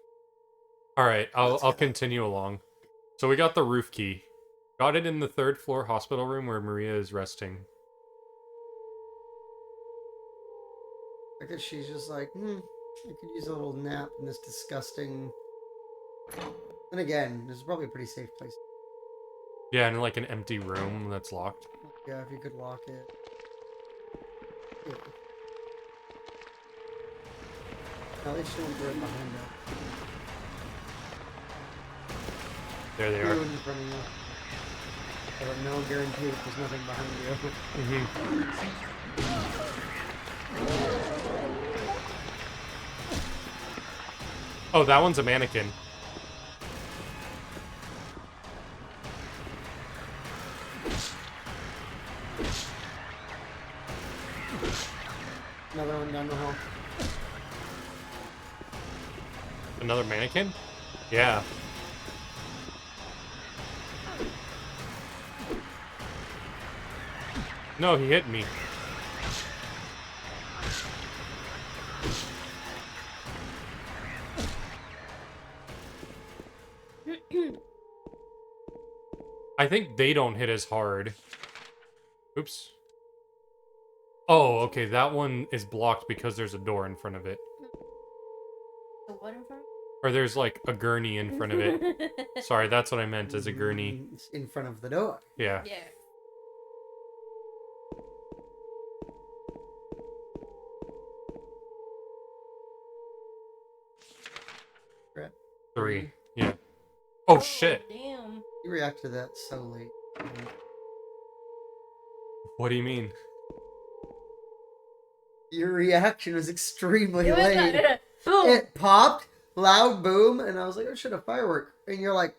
Alright, I'll continue along. So we got the roof key. Got it in the 3rd floor hospital room where Maria is resting. I guess she's just like, I could use a little nap in this disgusting... And again, this is probably a pretty safe place. Yeah, in like an empty room that's locked. Yeah, if you could lock it. Yeah. At least you won't do it behind her. There they are. In front of you. But no guarantee that there's nothing behind you. Oh, that one's a mannequin. Another one down the hall. Another mannequin? Yeah. No, he hit me. I think they don't hit as hard. Oops. Oh, okay, that one is blocked because there's a door in front of it. The what in front? Or there's like a gurney in front of it. Sorry, that's what I meant as a gurney. It's in front of the door. Yeah. Yeah. Crap. 3. Yeah. Oh shit. Damn. You react to that so late. What do you mean? Your reaction was extremely It was late. like, boom. It popped, loud boom, and I was like, oh shit, a firework. And you're like,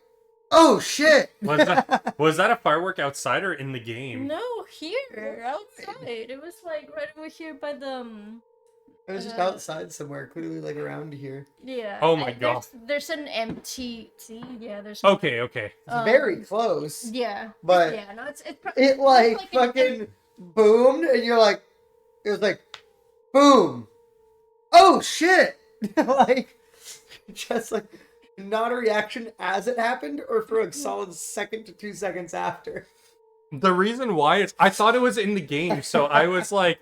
oh shit! Was that a firework outside or in the game? No, here, outside. It was like right over here by the. It was just outside somewhere, clearly like around here. Yeah. Oh my God. There's an empty. See, yeah. There's. Okay, okay. It's very close. Yeah. But yeah, no, it's it like it's like fucking boomed, and you're like, it was like, boom! Oh shit! Like, just like, not a reaction as it happened, or for a solid second to 2 seconds after. The reason why is I thought it was in the game, so I was like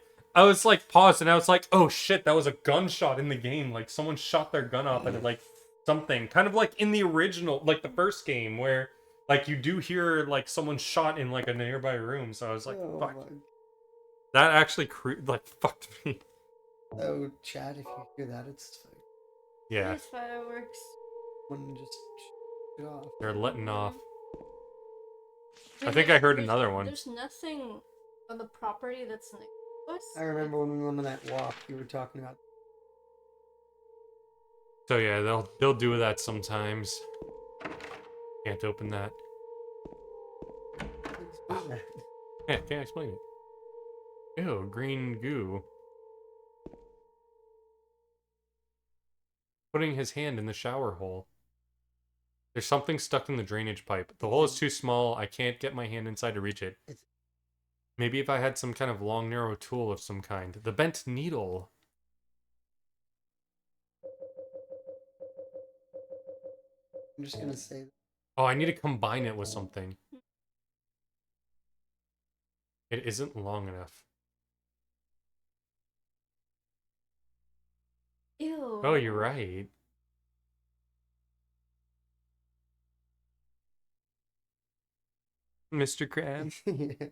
paused and I was like, oh shit, that was a gunshot in the game. Like someone shot their gun off at like something. Kind of like in the original, like the first game where like you do hear like someone shot in like a nearby room. So I was like, Oh fuck. my. That actually like fucked me. Oh, Chad, if you hear that, it's like, Yeah, There's fireworks. one just shut it off. they're letting off. I think I heard another one. There's nothing on the property that's next to us. I remember when we went on that walk, you were talking about. So yeah, they'll do that sometimes. Can't open that. Yeah, can't explain it. Ew, green goo. Putting his hand in the shower hole. There's something stuck in the drainage pipe. The hole is too small. I can't get my hand inside to reach it. Maybe if I had some kind of long, narrow tool of some kind. The bent needle. I'm just gonna say. Oh, I need to combine it with something. It isn't long enough. Ew. Oh, you're right. Mr. Krabs. Yeah.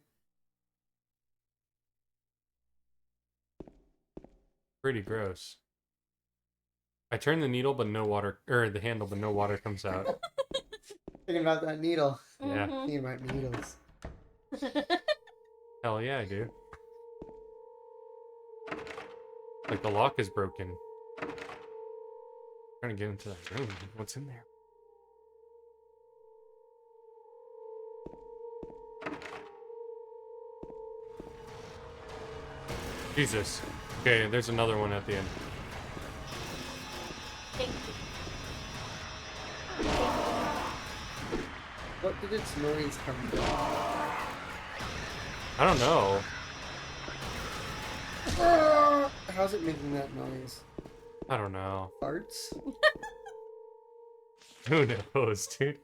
Pretty gross. I turn the needle, but no water, or the handle, but no water comes out. Thinking about that needle. Yeah. Mhm. Thinking about needles. Hell yeah, I do. Like the lock is broken. Trying to get into that room. What's in there? Jesus. Okay, there's another one at the end. Thank you. What did its noise come from? I don't know. How's it making that noise? I don't know. Farts? Who knows, dude?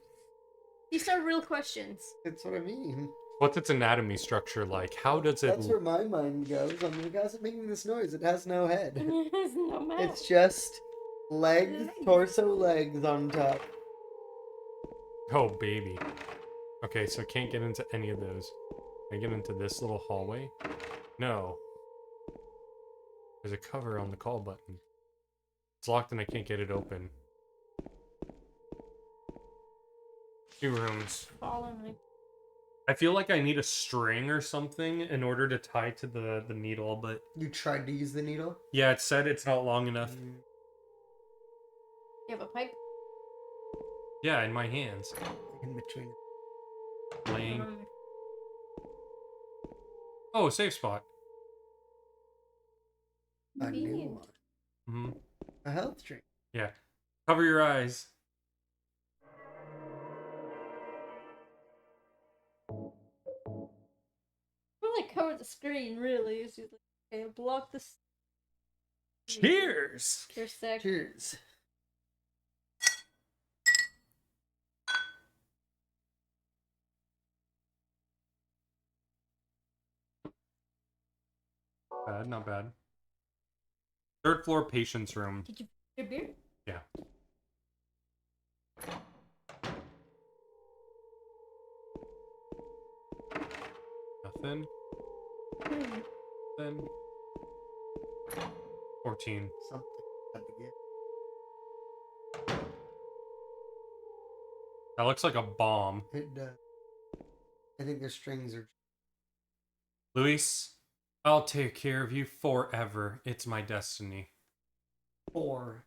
These are real questions. That's what I mean. What's its anatomy structure like? How does it... That's where my mind goes. I'm like, how's it making this noise? It has no head. There's no mouth. It's just legs, torso, legs on top. Oh, baby. Okay, so can't get into any of those. Can I get into this little hallway? No. There's a cover on the call button. It's locked and I can't get it open. 2 rooms. Following. I feel like I need a string or something in order to tie to the needle, but... You tried to use the needle? Yeah, it said it's not long enough. You have a pipe? Yeah, in my hands. In between. Laying. Um, Oh, safe spot. A new convenient. one. Mm-hmm. A health drink. Yeah. Cover your eyes. Really cover the screen, really. It's just like, okay, block this. Cheers! For a sec. Cheers. Bad, not bad. 3rd floor patient's room. Did you your beer? Yeah. Nothing. Then 14. Something had to get. That looks like a bomb. It does. I think the strings are. Luis, I'll take care of you forever. It's my destiny. 4.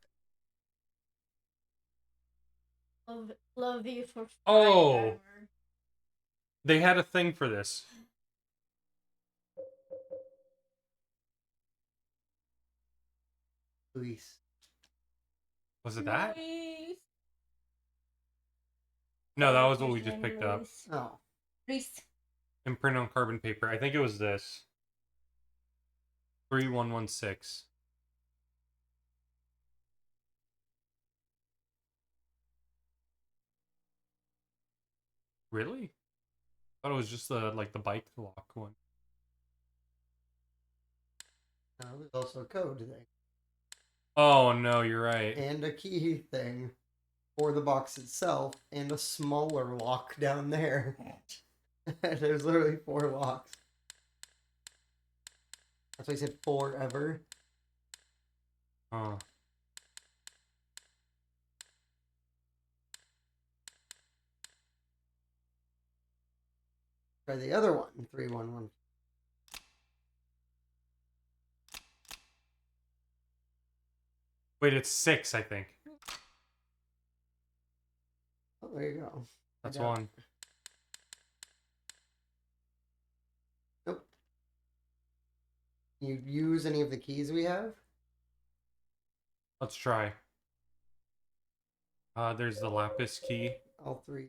Love you for Oh. forever. They had a thing for this. Luis. Was it that? Luis. No, that was His what we just name picked up. Luis. Oh. Luis. Imprint on carbon paper. I think it was this. 3116. Really? I thought it was just the bike lock one. No, there's also a code thing. Oh no, you're right. And a key thing for the box itself, and a smaller lock down there. There's literally 4 locks. That's why I said forever. Oh. Try the other one, 311. Wait, it's 6, I think. Oh, there you go. That's I got it. one. Nope. You use any of the keys we have? Let's try. There's the lapis key. All 3.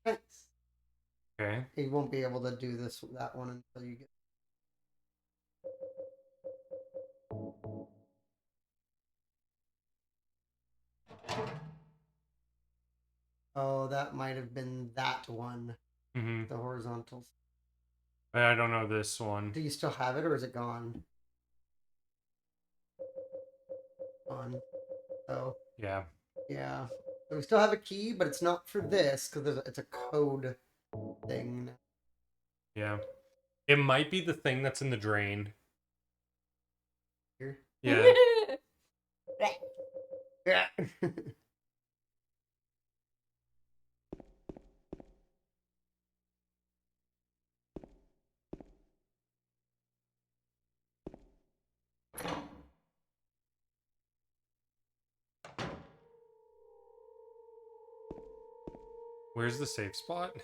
Nice. Okay. You won't be able to do that one until you get. Oh, that might have been that one. Mm-hmm. The horizontals. I don't know this one. Do you still have it, or is it gone? Gone. Oh, Yeah. yeah. So we still have a key, but it's not for this because it's a code thing. Yeah. It might be the thing that's in the drain. Here. Yeah. Yeah. Where's the safe spot?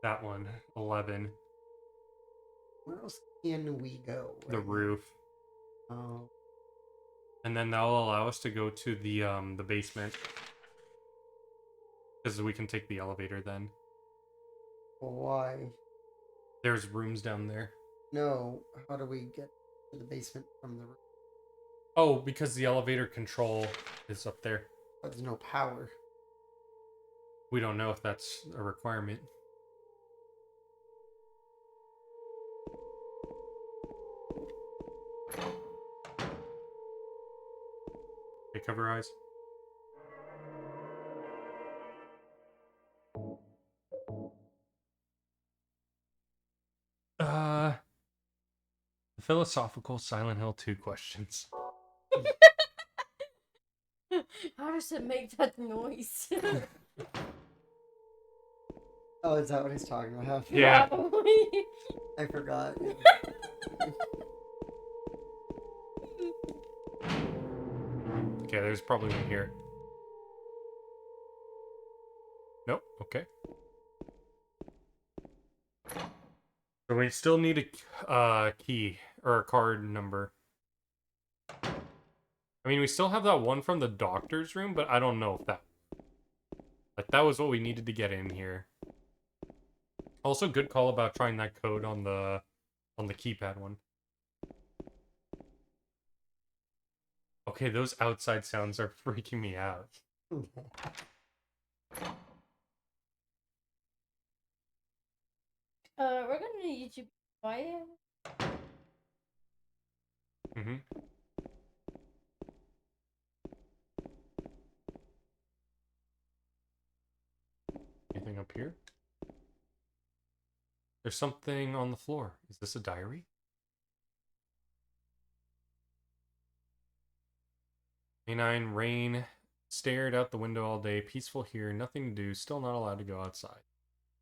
That one. 11. Where else can we go? The right now? roof. Oh, And then that'll allow us to go to the basement. Because we can take the elevator then. why? There's rooms down there. No. How do we get to the basement from the roof? Oh, because the elevator control is up there. But there's no power. We don't know if that's a requirement. Okay, cover eyes. The philosophical Silent Hill 2 questions. How does it make that noise? Oh, is that what he's talking about? Yeah. Probably. I forgot. Okay, there's probably one here. Nope, okay. So we still need a key, or a card number. I mean, we still have that one from the doctor's room, but I don't know if that... Like, that was what we needed to get in here. Also, good call about trying that code on the keypad one. Okay, those outside sounds are freaking me out. We're gonna need you to be Why? Mm-hmm. Anything up here? There's something on the floor. Is this a diary? Canine Rain stared out the window all day. Peaceful here, nothing to do, still not allowed to go outside.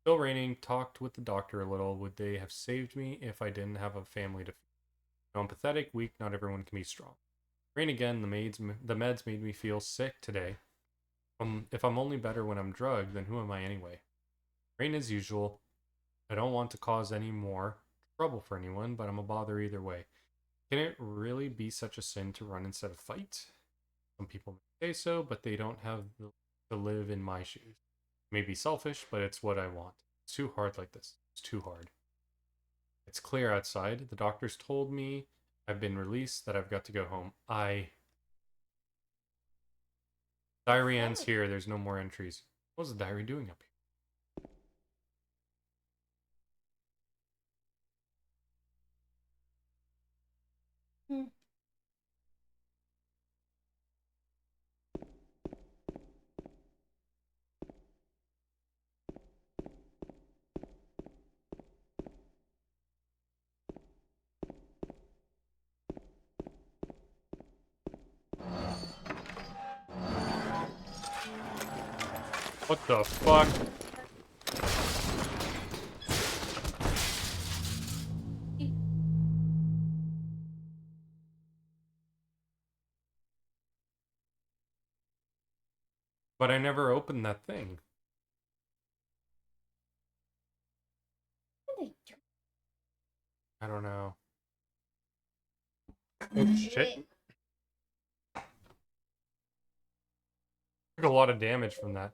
Still raining, talked with the doctor a little. Would they have saved me if I didn't have a family to feed? No, I'm pathetic, weak, not everyone can be strong. Rain again, the meds made me feel sick today. If I'm only better when I'm drugged, then who am I anyway? Rain as usual. I don't want to cause any more trouble for anyone, but I'm a bother either way. Can it really be such a sin to run instead of fight? Some people may say so, but they don't have to live in my shoes. It may be selfish, but it's what I want. It's too hard like this. It's too hard. It's clear outside. The doctors told me I've been released, that I've got to go home. Diary ends here. There's no more entries. What was the diary doing up here? Hmm. What the fuck? But I never opened that thing. What are they doing? I don't know. Oh shit. Took a lot of damage from that.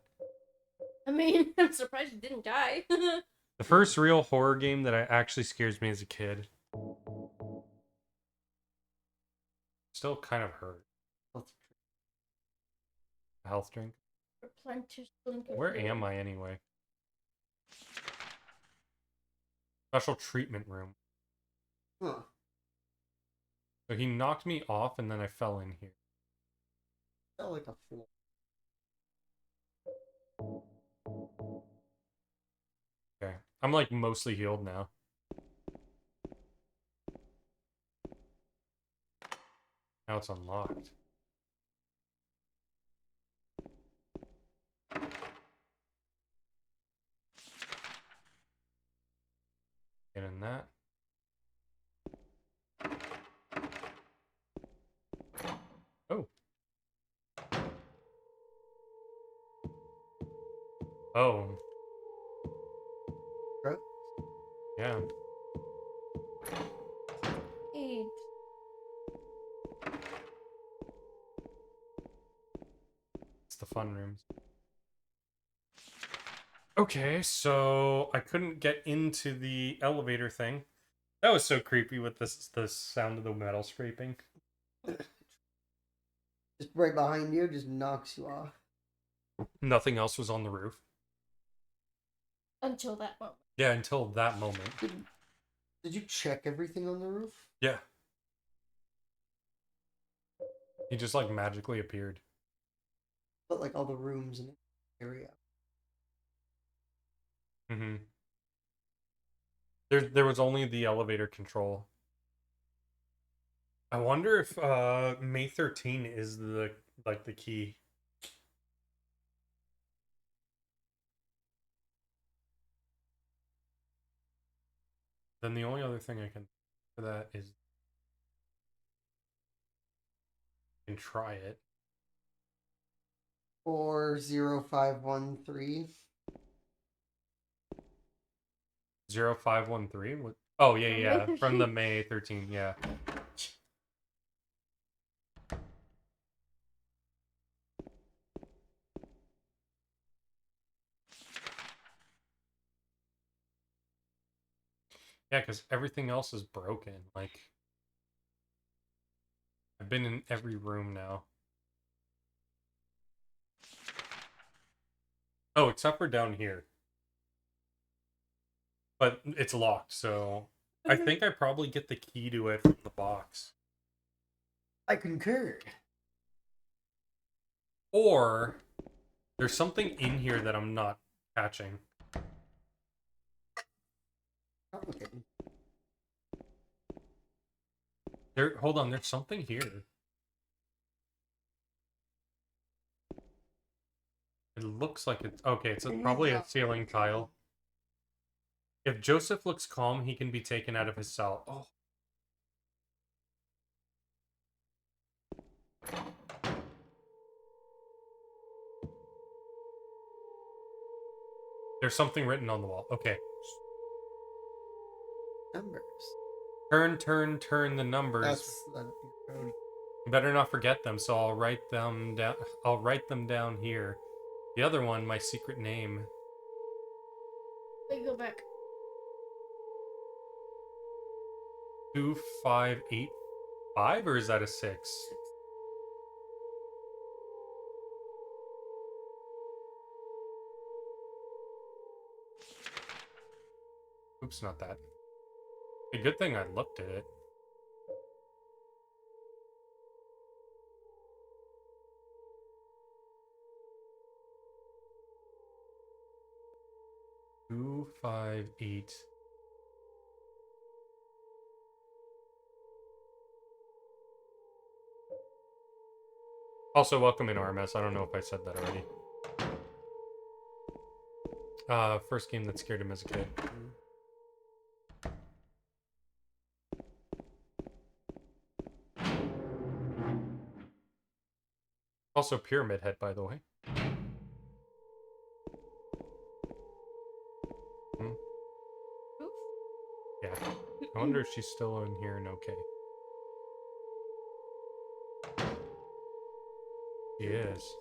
I mean, I'm surprised you didn't die. The first real horror game that actually scares me as a kid. Still kind of hurt. Health drink. Where am I anyway? Special treatment room. Huh. So he knocked me off and then I fell in here. Felt like a floor. Okay. I'm like mostly healed now. Now it's unlocked. Get in that. Oh. Oh. Right. Yeah. Hey, It's the fun rooms. Okay, so I couldn't get into the elevator thing. That was so creepy with the sound of the metal scraping. Just right behind you, just knocks you off. Nothing else was on the roof. until that moment. Yeah, until that moment. Did you check everything on the roof? Yeah. He just like magically appeared. But like all the rooms in the area. Mm-hmm. There was only the elevator control. I wonder if May 13 is the key. Then the only other thing I can for that is I can try it. 40513. 0513? What? Oh yeah, from the May 13, yeah. Yeah, because everything else is broken. Like, I've been in every room now. Oh, except for down here. But it's locked, so I think I probably get the key to it from the box. I concur. Or there's something in here that I'm not catching. Complicated. Hold on, there's something here. It looks like it's okay. It's probably a ceiling tile. If Joseph looks calm, he can be taken out of his cell. Oh. There's something written on the wall. Okay. Numbers. Turn the numbers. That's the code. Better not forget them, so I'll write them down. I'll write them down here. The other one, my secret name. Wait, go back. 2585, or is that a 6? Oops, not that. A good thing I looked at it. Two, 5, 8. Also, welcome in RMS. I don't know if I said that already. First game that scared him as a kid. Also, Pyramid Head, by the way. Oof. Yeah. I wonder if she's still in here and okay. She is.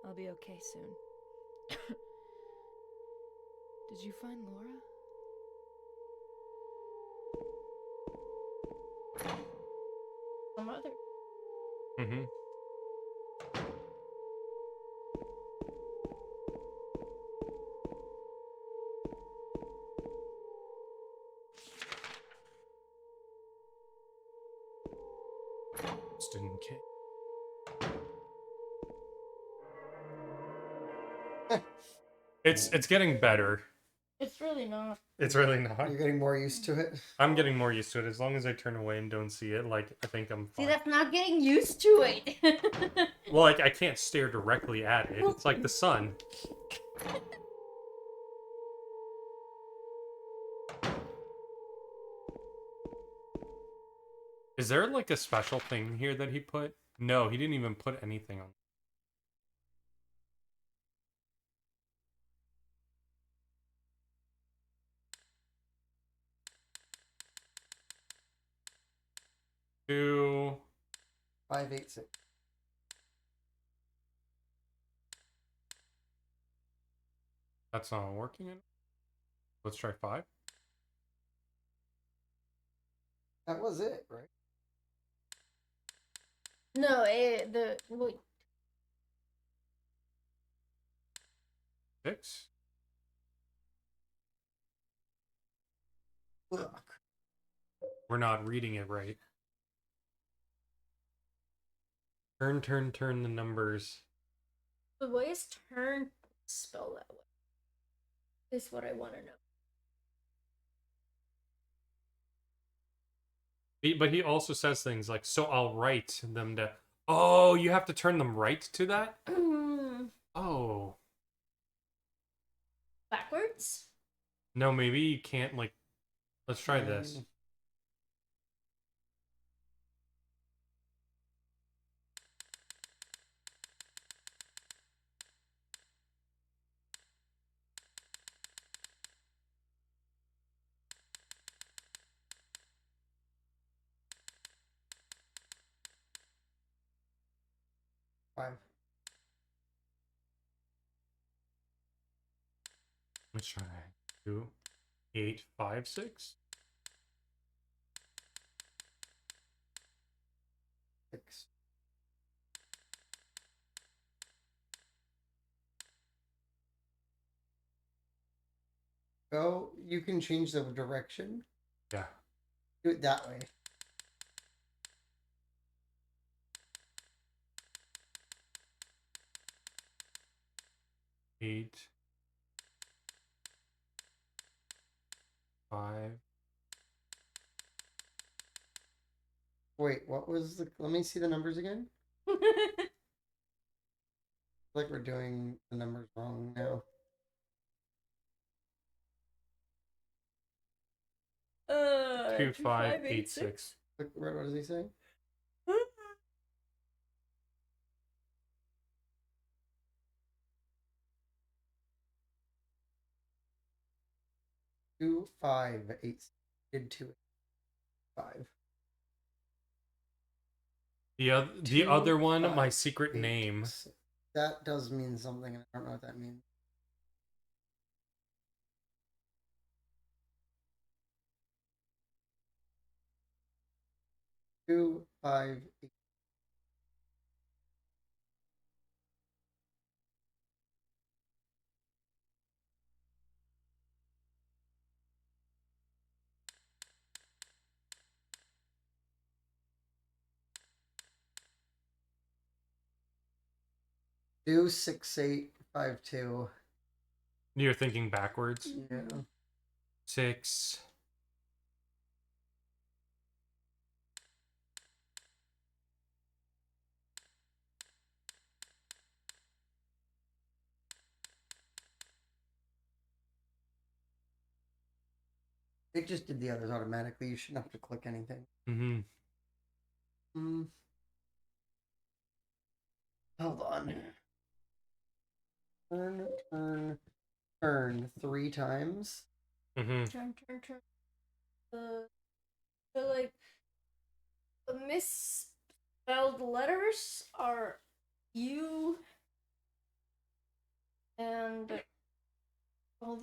I'll be okay soon. Did you find Laura? Some other. Mm-hmm. Student kid. It's getting better. It's really not. It's really not. You're getting more used to it. I'm getting more used to it. As long as I turn away and don't see it, like, I think I'm See, fine. that's not getting used to it. Well, like, I can't stare directly at it. It's like the sun. Is there, like, a special thing here that he put? No, he didn't even put anything on. Two. 586. That's not working. Let's try 5. That was it, right? No, wait. 6. Ugh. We're not reading it right. Turn the numbers. But why is turn spelled that way? Is what I want to know. But he also says things like, so I'll write them to... Oh, you have to turn them right to that? Oh. Backwards? No, maybe you can't, like... Let's try this. Five. Let's try 2, 8, 5, 6. 6. go. You can change the direction. Yeah. Do it that way. Eight. 5. Wait, what was the? Let me see the numbers again. Like we're doing the numbers wrong now. 2, 5, 8, 6. What does he say? Two, 5, 8. Did 2, 5. The Two, other one, 5, my secret 8, name. 6. That does mean something, and I don't know what that means. Two, 5, 8. Two, 6, 8, 5, 2. You're thinking backwards. Yeah. 6. It just did the others automatically. You shouldn't have to click anything. Mm-hmm. Hold on. Turn 3 times. Mm-hmm. Turn. So like the misspelled letters are U and all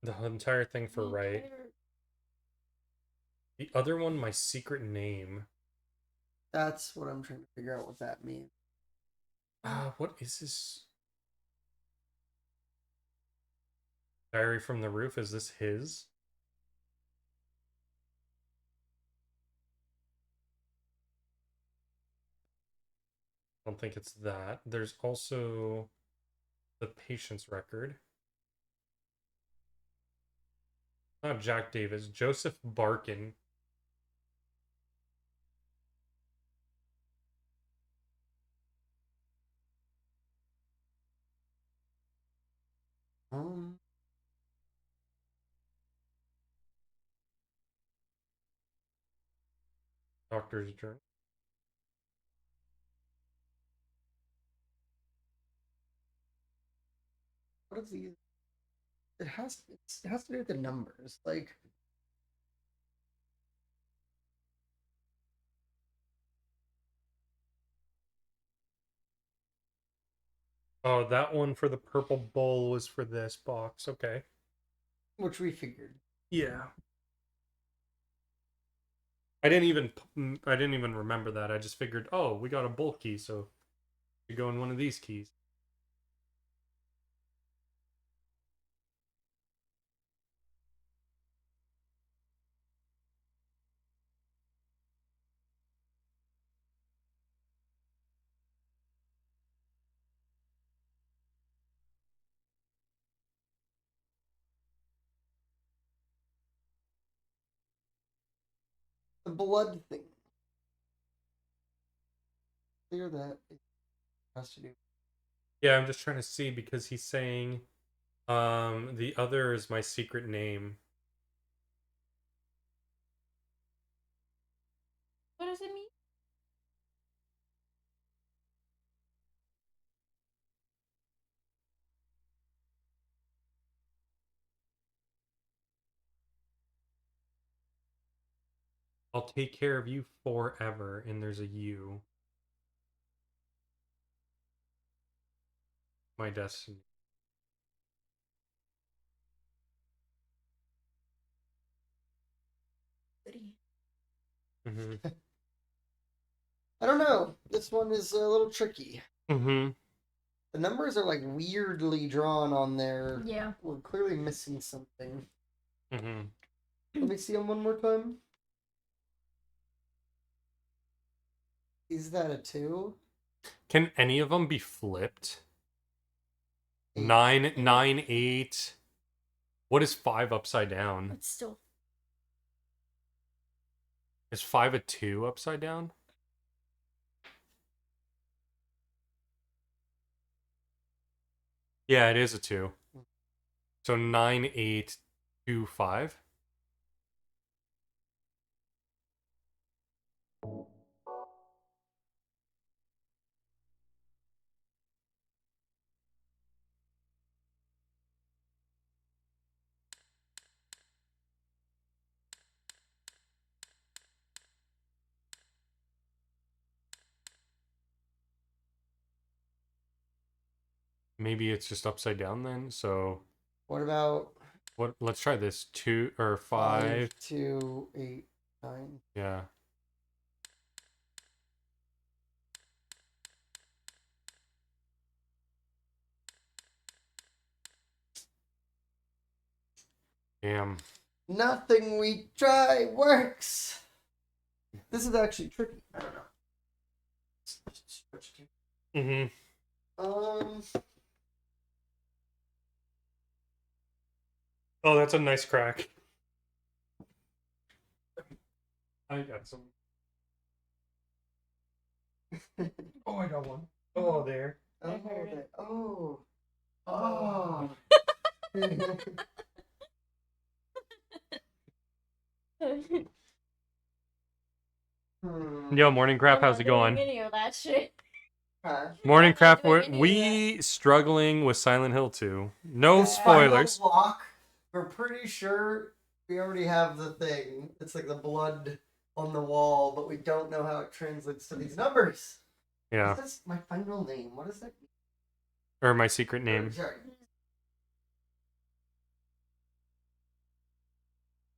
The entire thing for the right. entire- The other one, my secret name. That's what I'm trying to figure out what that means. What is this? Diary from the Roof, is this his? I don't think it's that. There's also the patient's record. Not Jack Davis, Joseph Barkin. Um, Doctor's Journal. what is these? It has to do with the numbers. Like, Oh, that one for the purple bowl was for this box. Okay. which we figured. Yeah. I didn't even remember that. I just figured, oh, we got a bowl key, so we go in one of these keys. The blood thing. Clear that. It has to do. Yeah, I'm just trying to see because he's saying the other is my secret name. What does it mean? I'll take care of you forever, and there's a U. My destiny. Mm-hmm. I don't know. This one is a little tricky. Mm-hmm. The numbers are like weirdly drawn on there. Yeah. We're clearly missing something. Mm-hmm. Let me see them one more time. Is that a 2? Can any of them be flipped? 8. 9, 9, 8. What is 5 upside down? But still. Is 5 a 2 upside down? Yeah, it is a 2. So 9, 8, 2, 5. Maybe it's just upside down then. So What about what? Let's try this. 2 or 5. 2, 8, 9? Yeah. Damn. Nothing we try works. This is actually tricky. I don't know. Mm-hmm. Oh, that's a nice crack. I got some. Oh, I got one. Oh, there. I heard it. Oh. Oh. Yo, Morning Crap, how's it going? Any of that shit. Morning I'm not Crap, doing any of we struggling with Silent Hill 2. No This final spoilers. block, we're pretty sure we already have the thing. It's like the blood on the wall, but we don't know how it translates to these numbers. Yeah. Is this my final name? What does that mean? Or my secret name. Sorry.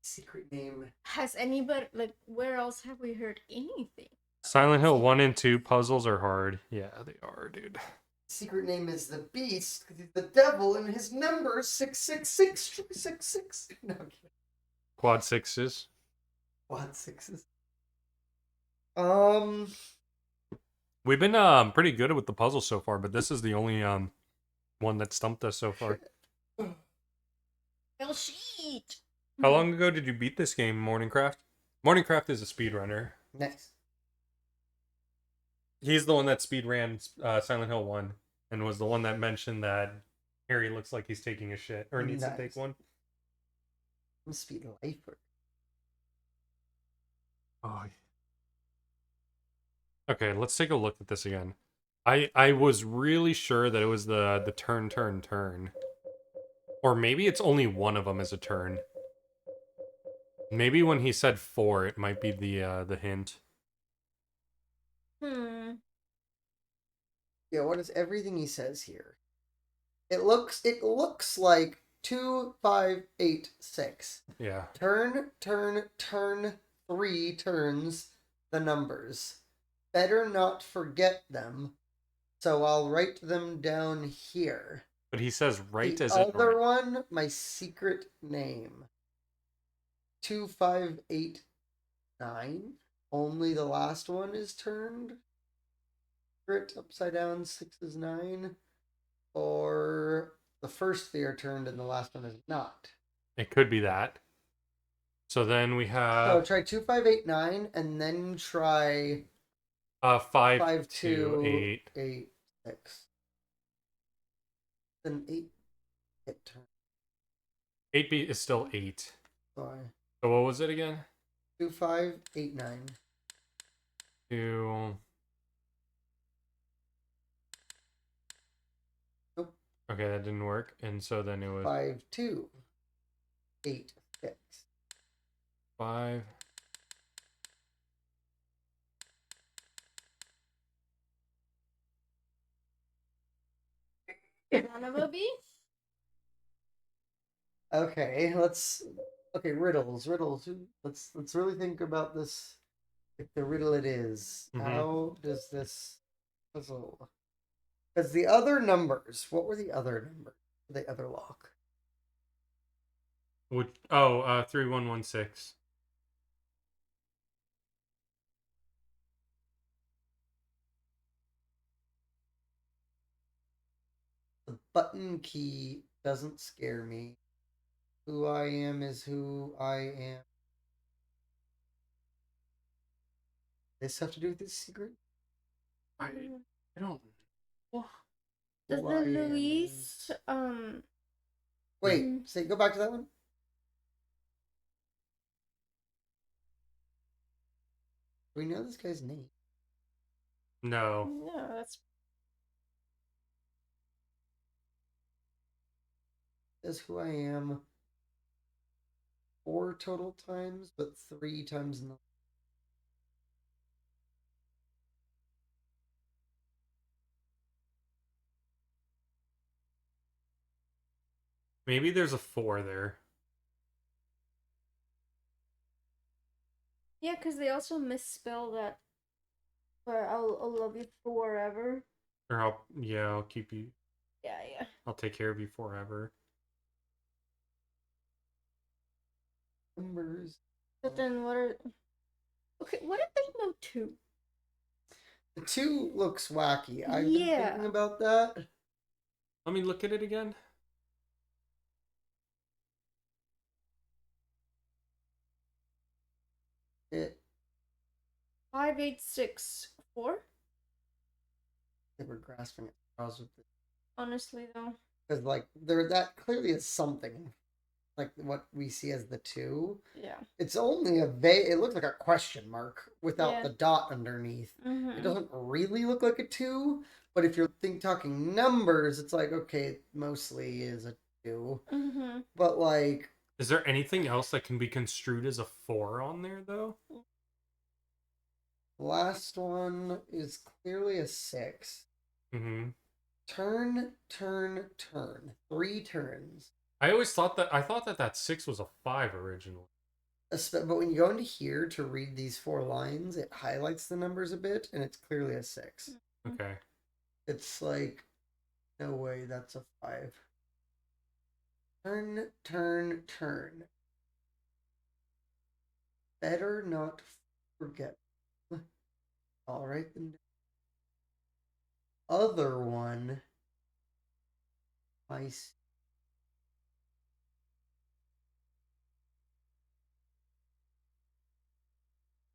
Secret name. Has anybody, like, where else have we heard anything? Silent Hill 1 and 2 puzzles are hard. Yeah, they are, dude. Secret name is the Beast because he's the devil and his number is 666. No, I'm kidding. Quad sixes. Quad sixes. We've been pretty good with the puzzles so far, but this is the only one that stumped us so far. Well, sheet. How long ago did you beat this game, Morningcraft? Morningcraft is a speedrunner. Nice. He's the one that speedran Silent Hill 1 and was the one that mentioned that Harry looks like he's taking a shit or needs to take one. Must be lifer. Oh. Okay, let's take a look at this again. I was really sure that it was the turn. Or maybe it's only one of them as a turn. Maybe when he said 4, it might be the hint. Yeah, what is everything he says here? It looks like 2, 5, 8, 6. Yeah. Turn, 3 turns the numbers. Better not forget them, so I'll write them down here. But he says right the as it other right. one, my secret name. 2, 5, 8, 9. Only the last one is turned. Secret upside down, 6 is 9. Or the first 3 are turned and the last one is not. It could be that. So then we So have try 2, 5, 8, 9, and then try 5, 5, 2, 2, 8. 8, 6. Then 8 get turned. 8 is still 8. Sorry. So what was it again? 2, 5, 8, 9. 2. Nope. Okay, that didn't work. And so then it was 5, 2, 8, 6. 5. Son of a bee? Okay, riddles. Let's really think about this. If the riddle it is, Mhm. how does this puzzle Because the other numbers, what were the other numbers? The other lock. Which 3116. The button key doesn't scare me. Who I am is who I am. This have to do with this secret? I don't. Does Who the I am Luis is- Wait, say go back to that one. Do we know this guy's name? No. no, that's Says who I am 4 total times, but 3 times in the Maybe there's a 4 there. yeah, because they also misspell that. Where I'll love you forever. Or I'll keep you. Yeah. I'll take care of you forever. numbers. But then what are? Okay, what if there's no 2? The 2 looks wacky. I've been Yeah. thinking about that. Let me look at it again. It 5864. they were grasping at straws with this. Honestly, though. Because like that clearly is something. Like what we see as the 2. Yeah. It's only it looks like a question mark without Yeah. the dot underneath. Mm-hmm. It doesn't really look like a 2, but if you're talking numbers, it's like, okay, it mostly is a 2. Mm-hmm. But like, Is there anything else that can be construed as a 4 on there, though? last one is clearly a 6. Mm-hmm. Turn, turn, turn. 3 turns. I thought that 6 was a 5 originally. But when you go into here to read these 4 lines, it highlights the numbers a bit, and it's clearly a 6. Okay. It's like, no way, that's a 5. Turn, turn, turn. Better not forget. I'll write them down. Other one. I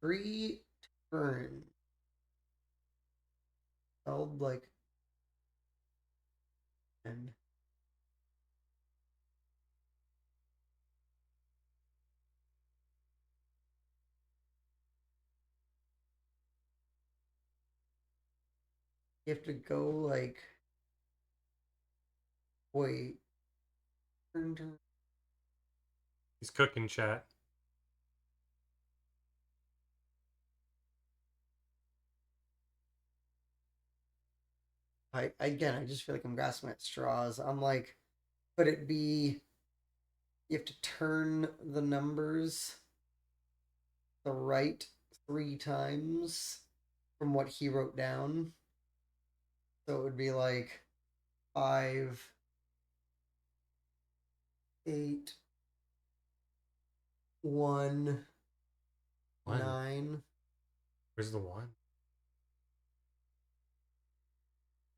3 turn. Spelled like. And. You have to go like. Wait. Turn, turn. He's cooking, chat. I just feel like I'm grasping at straws. I'm like, could it be you have to turn the numbers the right 3 times from what he wrote down? So it would be like 5, 8, 1, 9. Where's the 1?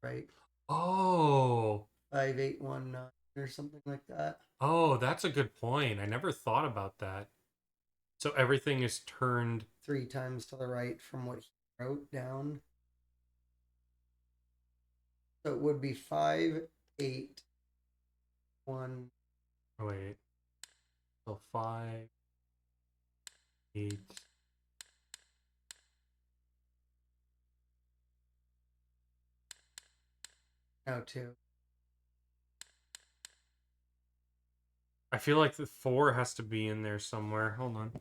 Right? Oh. 5, 8, 1, 9 or something like that. Oh, that's a good point. I never thought about that. So everything is turned 3 times to the right from what he wrote down. So it would be 5, 8, 1. Oh, wait. So 5, 8. No, 2. I feel like the 4 has to be in there somewhere. Hold on.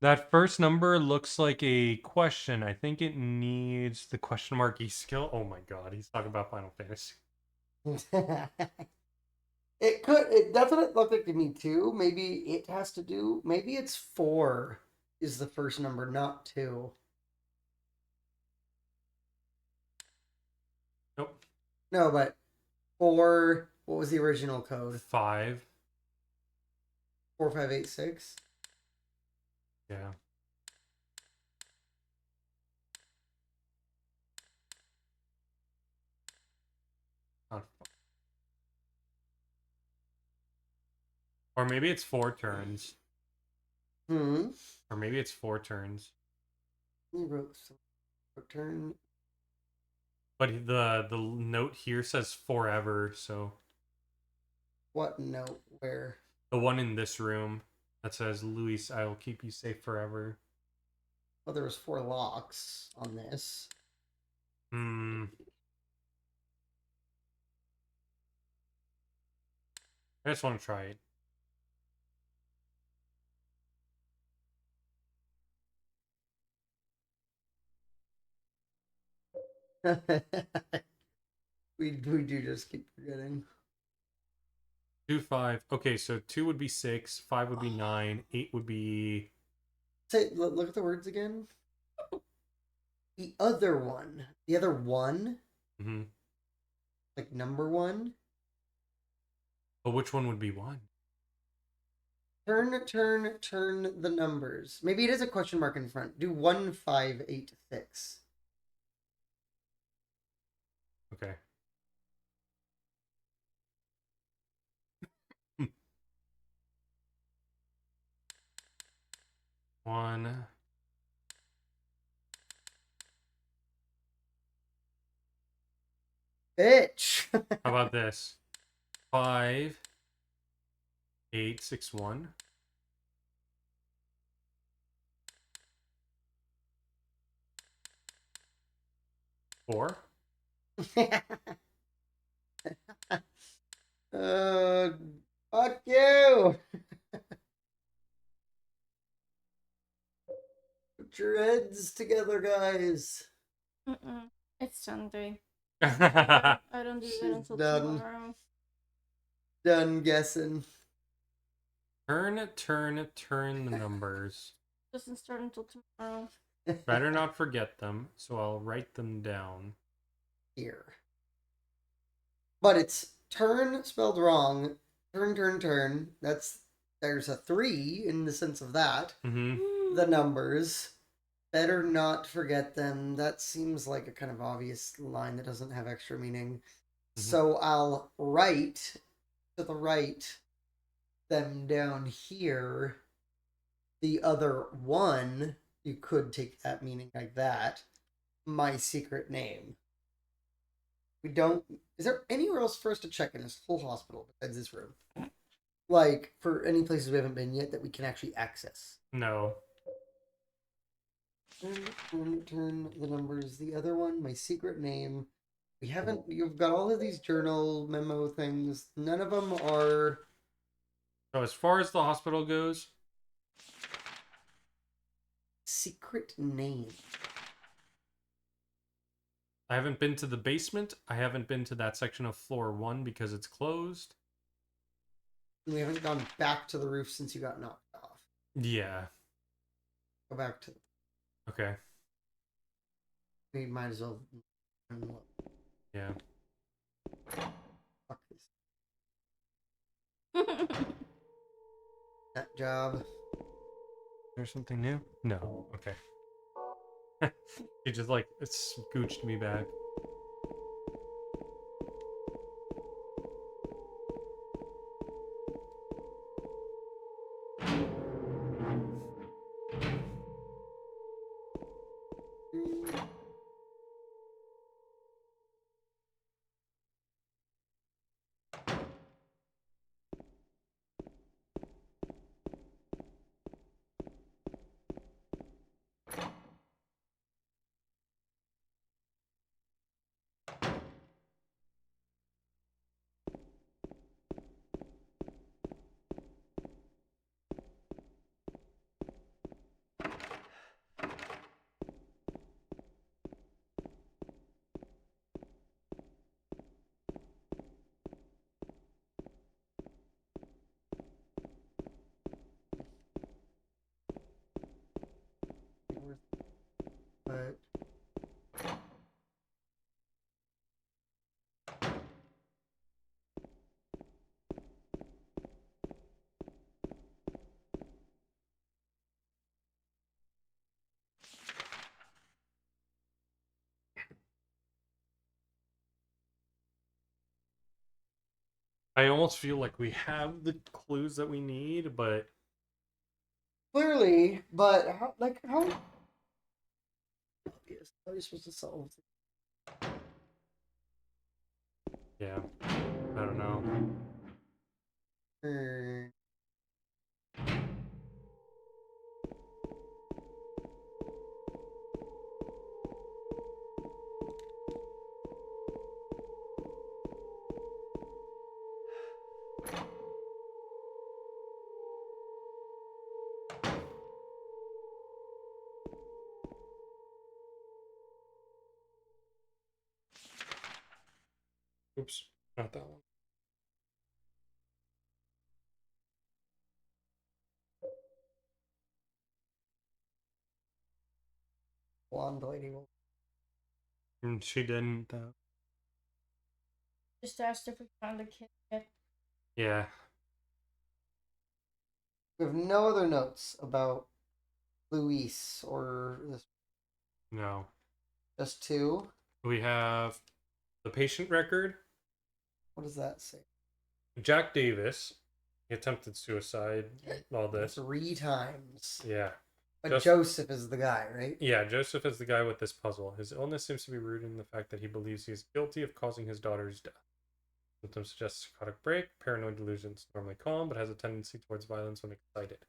That first number looks like a question. I think it needs the question mark E skill. Oh my god, he's talking about Final Fantasy. It definitely looked like to me too. Maybe it has to do, maybe it's 4 is the first number, not 2. No, but four. What was the original code? 5. 4586. Yeah. Not f- Or maybe it's 4 turns. Hmm. Or maybe it's 4 turns. He wrote some turn. But the note here says forever, so What note? Where? the one in this room that says Luis, I will keep you safe forever. Well, there was 4 locks on this. Hmm. I just want to try it. we do just keep forgetting. 2, 5. Okay, so 2 would be 6, 5 would be 9, 8 would be. Say, look at the words again. The other one. The other one? Mm-hmm. Like number 1? But which one would be 1? Turn the numbers. Maybe it is a question mark in front. Do 1586. Okay. One. Bitch. How about this? 5, 8, 6, 1. 4. uh, fuck you. Put your heads together, guys. Mm-mm. It's Sunday. Turn, I don't do that She's until done. tomorrow. Done guessing. turn the numbers. Doesn't start until tomorrow. Better not forget them, so I'll write them down. Here. But it's turn spelled wrong. Turn. There's a 3 in the sense of that. Mm-hmm. The numbers. Better not forget them. That seems like a kind of obvious line that doesn't have extra meaning. So I'll write to the right them down here. The other one, you could take that meaning like that. My secret name. We don't. Is there anywhere else for us to check in this whole hospital besides this room? Like, for any places we haven't been yet that we can actually access? No. Turn the numbers. The other one, my secret name. We haven't. You've got all of these journal memo things. None of them are. So as far as the hospital goes, Secret name. I haven't been to the basement. I haven't been to that section of floor 1 because it's closed. We haven't gone back to the roof since you got knocked off. Yeah. Go back to. Okay. We might as well. Look. Yeah. Fuck this. That job. There's something new? No. Okay. He just like scooched me back. I almost feel like we have the clues that we need, but Clearly, but how obvious? How are you supposed to solve this? yeah, I don't know. Hmm. Oops, not that one. Blonde lady will. And she didn't. Just asked if we found a kid yet. Yeah, We have no other notes about Luis or this. no. Just two. We have the patient record. What does that say? Jack Davis. He attempted suicide. All this. 3 times. Yeah. But Joseph is the guy, right? Yeah, Joseph is the guy with this puzzle. His illness seems to be rooted in the fact that he believes he is guilty of causing his daughter's death. Symptoms suggest psychotic break, paranoid delusions, normally calm, but has a tendency towards violence when excited.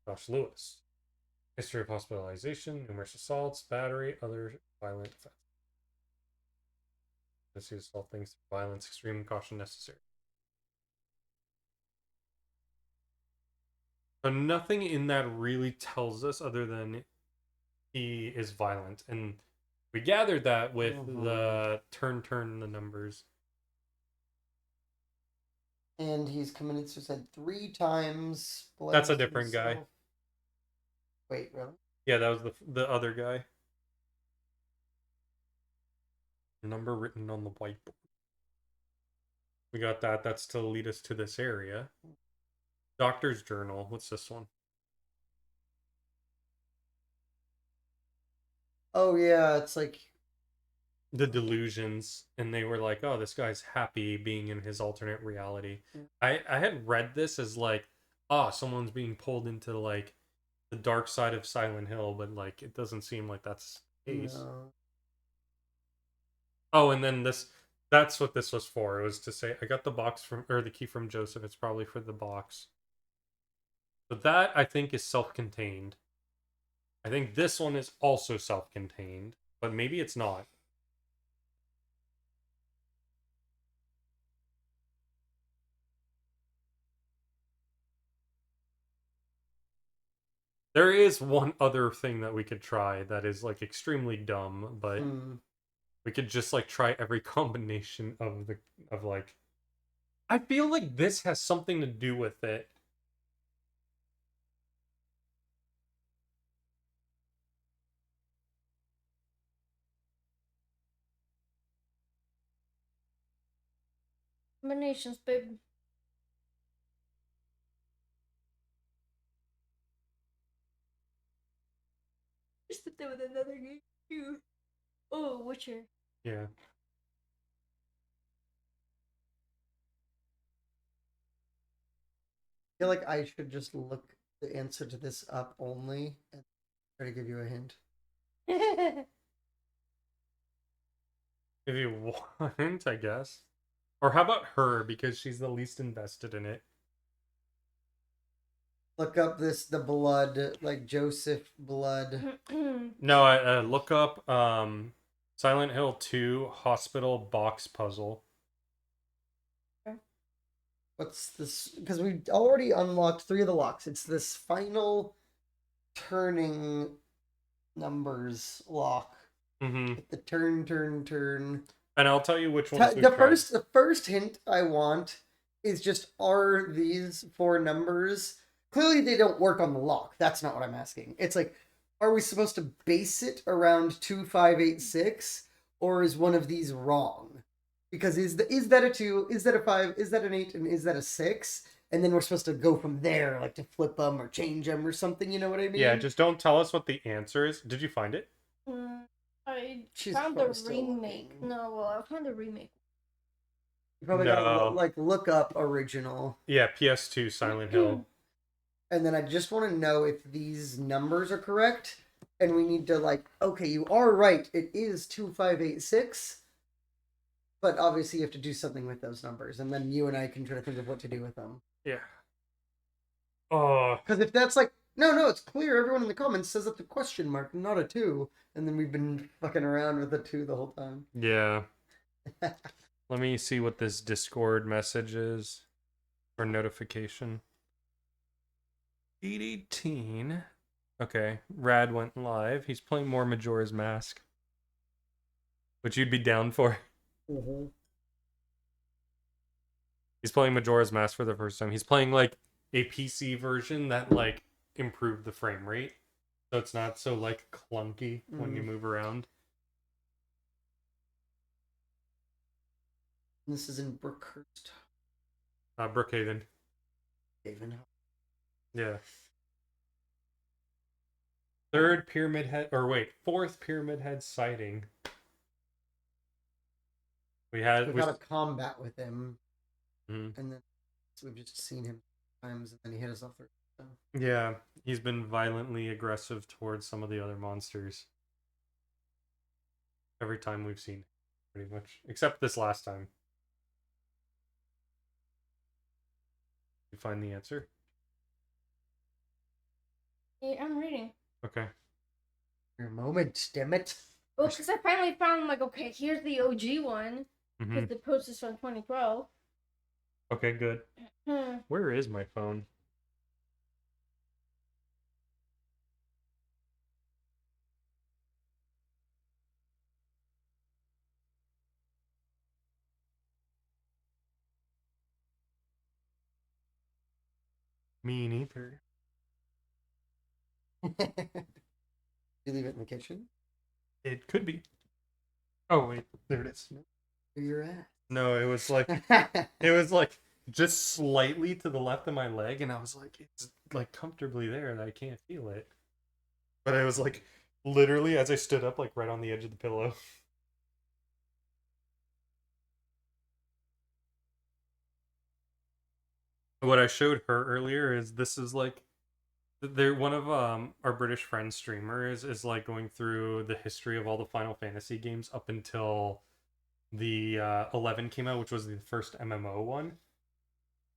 Josh Lewis. History of hospitalization, numerous assaults, battery, other violent offenses. This is all things through violence, extreme caution necessary. So nothing in that really tells us other than he is violent, and we gathered that with the turn the numbers. And he's committed suicide 3 times. That's a different guy. Wait, really? Yeah, that was the other guy. Number written on the whiteboard. We got that. That's to lead us to this area. Doctor's journal. What's this one? Oh yeah, it's like The delusions, and they were like, oh, this guy's happy being in his alternate reality. I had read this as like, oh, someone's being pulled into like the dark side of Silent Hill, but like it doesn't seem like that's the case. no. Oh, and then that's what this was for. It was to say I got the box from, or the key from Joseph. It's probably for the box. But that I think is self-contained. I think this one is also self-contained, but maybe it's not. There is one other thing that we could try that is like extremely dumb, but we could just like try every combination of like I feel like this has something to do with it. Combinations, babe. Just sit there with another game too. Oh, Witcher. Yeah. I feel like I should just look the answer to this up only and try to give you a hint. If you want, I guess. Or how about her, because she's the least invested in it. Look up the blood, like Joseph blood. No, I look up Silent Hill 2 hospital box puzzle. What's this? Because we already unlocked 3 of the locks. It's this final turning numbers lock. Mm-hmm. The turn. And I'll tell you which ones The first hint I want is just, are these 4 numbers? Clearly they don't work on the lock. That's not what I'm asking. It's like, are we supposed to base it around 2586, or is one of these wrong? Because is that a 2, is that a 5, is that an 8, and is that a 6? And then we're supposed to go from there, like to flip them or change them or something, you know what I mean? Yeah, just don't tell us what the answer is. Did you find it? I She's found a probably still remake. looking. No, well, I found a remake. You probably gotta No. look up original. Yeah, PS2 Silent Hill. And then I just want to know if these numbers are correct. And we need to okay, you are right. It is 2586. But obviously you have to do something with those numbers. And then you and I can try to think of what to do with them. Yeah. Oh. Because if that's no, it's clear. Everyone in the comments says it's a question mark, not a 2. And then we've been fucking around with a 2 the whole time. Yeah. Let me see what this Discord message is for notification. 818. Okay, Rad went live. He's playing more Majora's Mask, which you'd be down for. Mm-hmm. He's playing Majora's Mask for the first time. He's playing like a PC version that like improved the frame rate, so it's not so like clunky when you move around. This is in Brookhurst. Brookhaven. Haven. Yeah. Fourth Pyramid Head sighting. We've had a combat with him, and then we've just seen him times, and then he hit us off the. Yeah, he's been violently aggressive towards some of the other monsters. Every time we've seen him, pretty much, except this last time. You find the answer? Yeah, I'm reading. Okay. Your moment, damn it. Well, because I finally found, okay, here's the OG one. Because the post is from 2012. Okay, good. Where is my phone? Me neither. You leave it in the kitchen? It could be. Oh wait, there it is. Where you're at? No, it was like just slightly to the left of my leg, and I was like, it's like comfortably there, and I can't feel it. But I was like, literally as I stood up, like right on the edge of the pillow. What I showed her earlier is this is like one of our British friend streamers is like going through the history of all the Final Fantasy games up until the 11 came out, which was the first MMO one.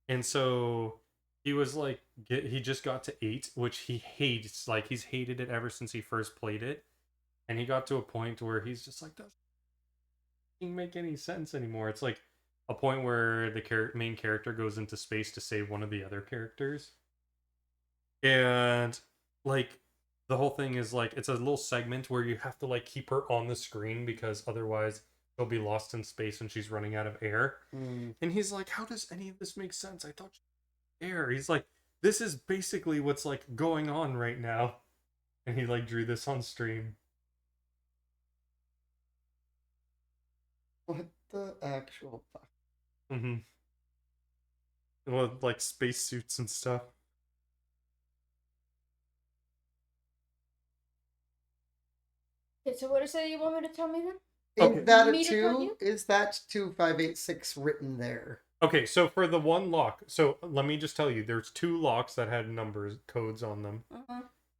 And so he was like he just got to 8, which he hates. Like he's hated it ever since he first played it. And he got to a point where he's just like, doesn't make any sense anymore. It's like a point where the main character goes into space to save one of the other characters. And like the whole thing is like it's a little segment where you have to like keep her on the screen because otherwise she'll be lost in space and she's running out of air. And he's like, how does any of this make sense? I thought she had air. He's like, this is basically what's like going on right now. And he like drew this on stream. What the actual fuck? Well, like spacesuits and stuff. Okay, so what is it you want me to tell me then? Is that a Me to tell 2? you? Is that 2586 written there? Okay, so for the one lock, so let me just tell you, there's 2 locks that had codes on them.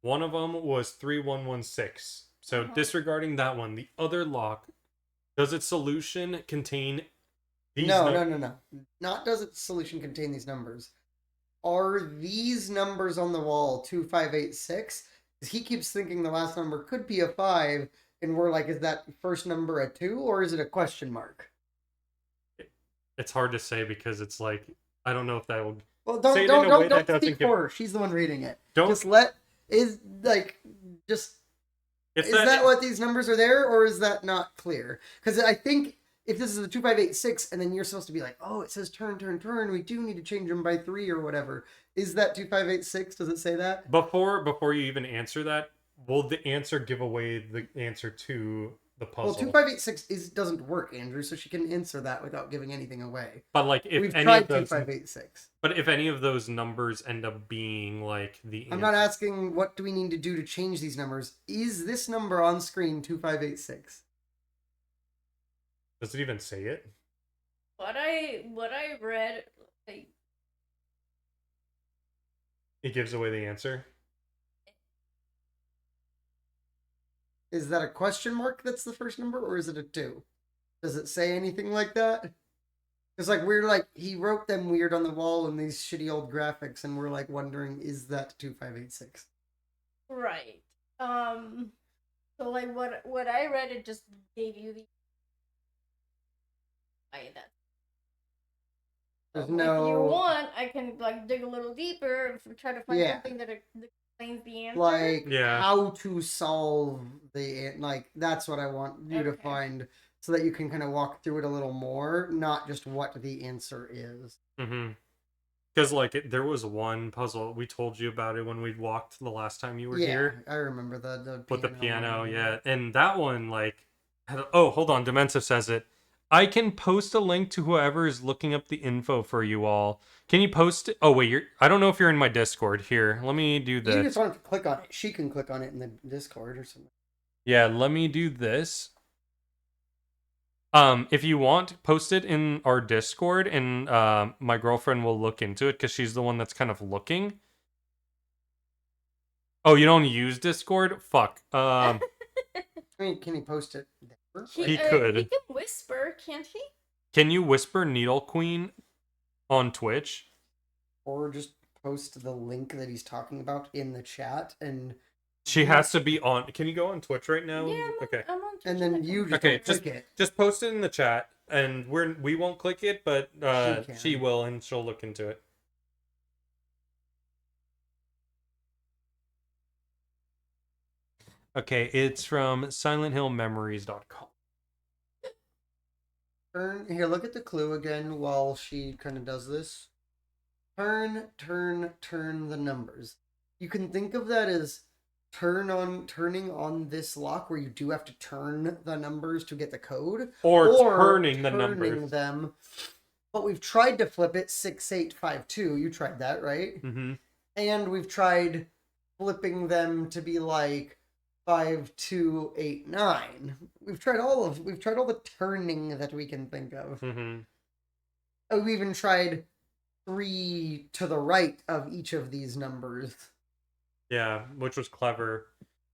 One of them was 3116. So disregarding that one, the other lock, does its solution contain these No. Not does its solution contain these numbers. Are these numbers on the wall 2586? Because he keeps thinking the last number could be a 5, and we're like, is that first number a 2, or is it a question mark? It's hard to say because it's like, I don't know if that will... Well, say it in a way that don't doesn't speak give- for her. She's the one reading it. Don't- Just let... Is that what these numbers are there, or is that not clear? Because I think if this is a 2586, and then you're supposed to be like, oh, it says turn, we do need to change them by 3 or whatever. Is that 2586? Does it say that? Before you even answer that, will the answer give away the answer to the puzzle? Well, 2586 doesn't work, Andrew, so she can answer that without giving anything away. But like, if We've any tried of those, 2586. But if any of those numbers end up being like the I'm not asking what do we need to do to change these numbers. Is this number on screen 2586? Does it even say it? what I read, like, It gives away the answer. Is that a question mark that's the first number, or is it a 2? Does it say anything like that? It's like we're like he wrote them weird on the wall in these shitty old graphics, and we're like wondering, is that 2586? right. So like what I read, it just gave you the that. There's If no you want, I can like dig a little deeper and try to find Yeah. something that explains the answer. like Yeah. how to solve the like. That's what I want you to Okay. find, so that you can kind of walk through it a little more, not just what the answer is. Mm-hmm. Because like there was one puzzle we told you about it when we walked the last time you were Yeah, here I remember the with the piano piano. one. Yeah, and that one like, oh hold on, Demensive says it. I can post a link to whoever is looking up the info for you all. Can you post it? Oh wait, I don't know if you're in my Discord. Here, let me do You this. just want to click on it. She can click on it in the Discord or something. Yeah, let me do this. If you want, post it in our Discord, and my girlfriend will look into it because she's the one that's kind of looking. Oh, you don't use Discord? Fuck. I mean, can he post it there? He could. He can whisper, can't he? Can you whisper Needle Queen on Twitch? Or just post the link that he's talking about in the chat, and She has to be on. Can you go on Twitch right now? Yeah, Okay. I'm on Twitch and then and I you can- just Okay, click it. Just post it in the chat, and we won't click it, but She she can. will, and she'll look into it. Okay, it's from SilentHillMemories.com. Turn here. Look at the clue again while she kind of does this. Turn the numbers. You can think of that as turning on this lock where you do have to turn the numbers to get the code, Or turning the numbers. them. But we've tried to flip it 6852. You tried that, right? Mm-hmm. And we've tried flipping them to be like 5289. We've tried all the turning that we can think of. Mm-hmm. Oh, we even tried 3 to the right of each of these numbers. Yeah, which was clever.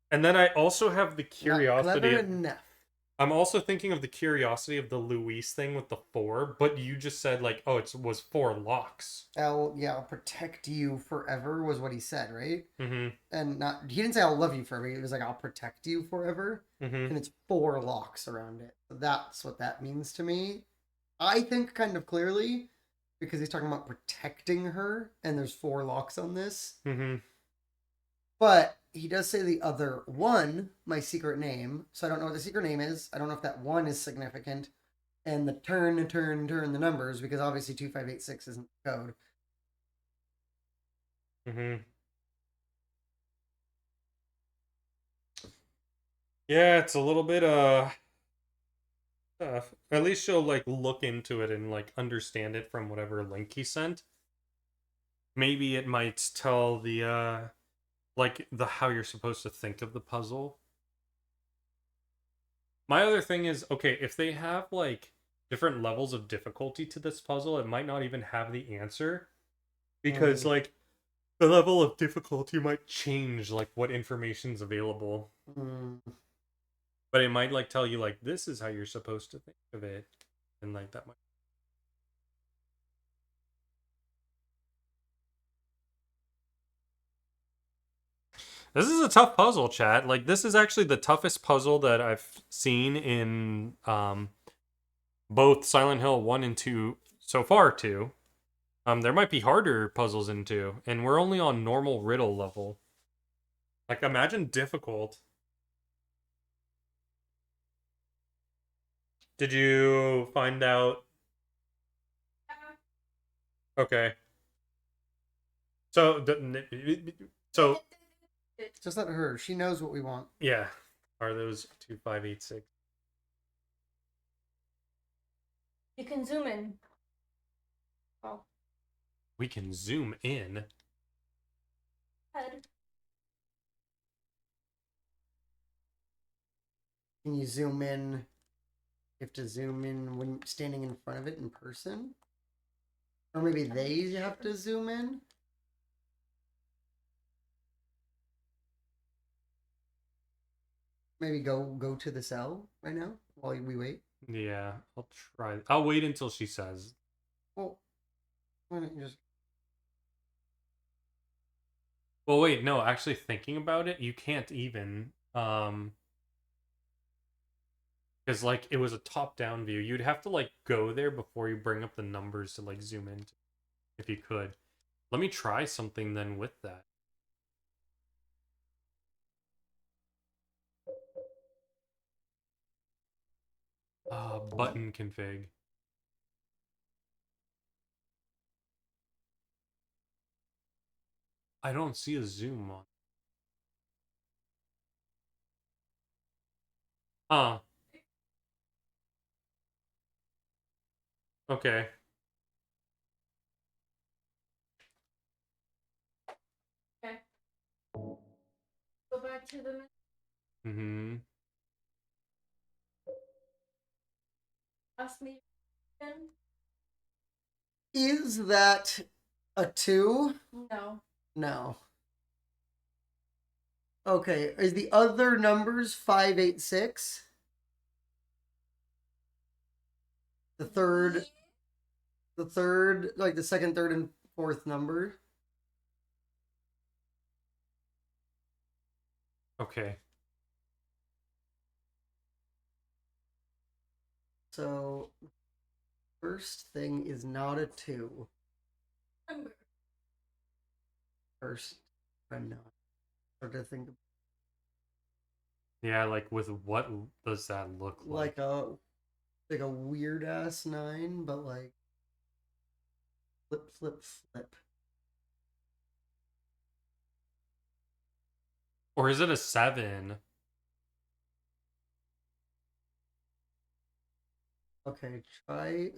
And then I also have the curiosity. Not clever enough. I'm also thinking of the curiosity of the Luis thing with the 4, but you just said like, oh, it was 4 locks. I'll protect you forever was what he said, right? Mm-hmm. And he didn't say I'll love you forever. He was like, I'll protect you forever. Mm-hmm. And it's 4 locks around it. So that's what that means to me. I think kind of clearly, because he's talking about protecting her, and there's 4 locks on this. Mm-hmm. But he does say the other one, my secret name. So I don't know what the secret name is. I don't know if that 1 is significant. And the turn the numbers, because obviously 2586 isn't the code. Mm-hmm. Yeah, it's a little bit tough. At least she'll like look into it and like understand it from whatever link he sent. Maybe it might tell the like the how you're supposed to think of the puzzle. My other thing is, okay, if they have like different levels of difficulty to this puzzle, it might not even have the answer. Because like the level of difficulty might change like what information's available. But it might like tell you like this is how you're supposed to think of it. And like that might. This is a tough puzzle, chat. Like this is actually the toughest puzzle that I've seen in both Silent Hill 1 and 2 so far too. There might be harder puzzles in 2, and we're only on normal riddle level. Like imagine difficult. Did you find out? Okay. So Just let her. She knows what we want. yeah. Are those 2586? You can zoom in. Oh. We can zoom in. Head. Can you zoom in You have to zoom in when standing in front of it in person? Or maybe they have to zoom in? Maybe go to the cell right now while we wait. Yeah, I'll try. I'll wait until she says. Well, why don't you just Well, wait, no, actually thinking about it, you can't even because like it was a top-down view. You'd have to like go there before you bring up the numbers to like zoom in if you could. Let me try something then with that. Button config. I don't see a zoom on. Huh. Okay. Okay. Go back to the. Mm-hmm. Ask me again. Is that a 2? No. No. Okay, is the other numbers 586? The third, like the second, third, and fourth number. Okay. So, first thing is not a 2. First, I'm not. Hard to think of. Yeah, like with what does that look like? Like a weird ass 9, but like flip, flip, flip. Or is it a 7? Okay, try.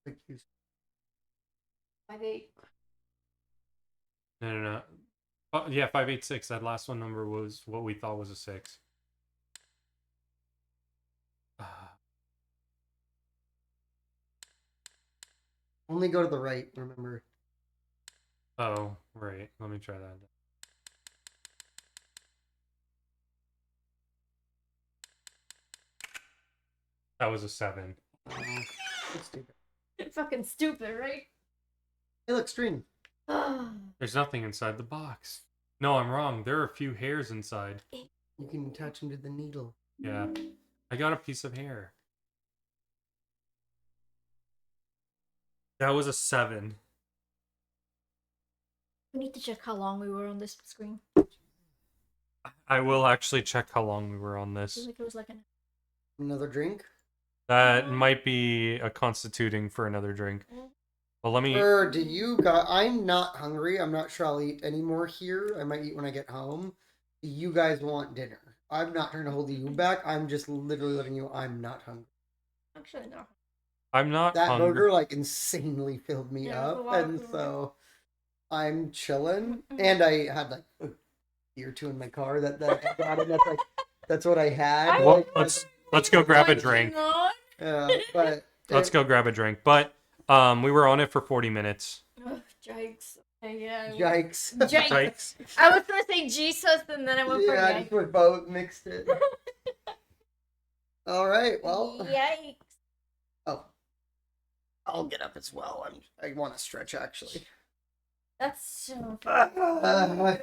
Like you. 5-8. No. Oh, yeah, 586. That last one number was what we thought was a 6. Only go to the right, remember. Oh, right. Let me try that. That was a 7. Oh, that's stupid. Fucking stupid, right? Hey, look, string. There's nothing inside the box. No, I'm wrong. There are a few hairs inside. You can attach them to the needle. Yeah. I got a piece of hair. That was a 7. We need to check how long we were on this screen. I will actually check how long we were on I this. feel like it was like Another drink? That might be a constituting for another drink. Well, let me. Do you guys? I'm not hungry. I'm not sure I'll eat any more here. I might eat when I get home. Do you guys want dinner? I'm not trying to hold you back. I'm just literally letting you. I'm not hungry. Actually, no. I'm not That hungry. burger like insanely filled me Yeah, it was a up, lot of and food. so I'm chilling. And I had like a beer or two in my car that I got, and that's what I had. Well, Like, let's go grab a drink. but Let's go grab a drink. But we were on it for 40 minutes. Ugh, yikes. Okay, yeah. Yikes! Yikes. I was gonna say Jesus, and then I went for Yeah, I yikes. just went both, mixed it. All right, well. Yikes. Oh, I'll get up as well. I want to stretch actually. That's so Uh,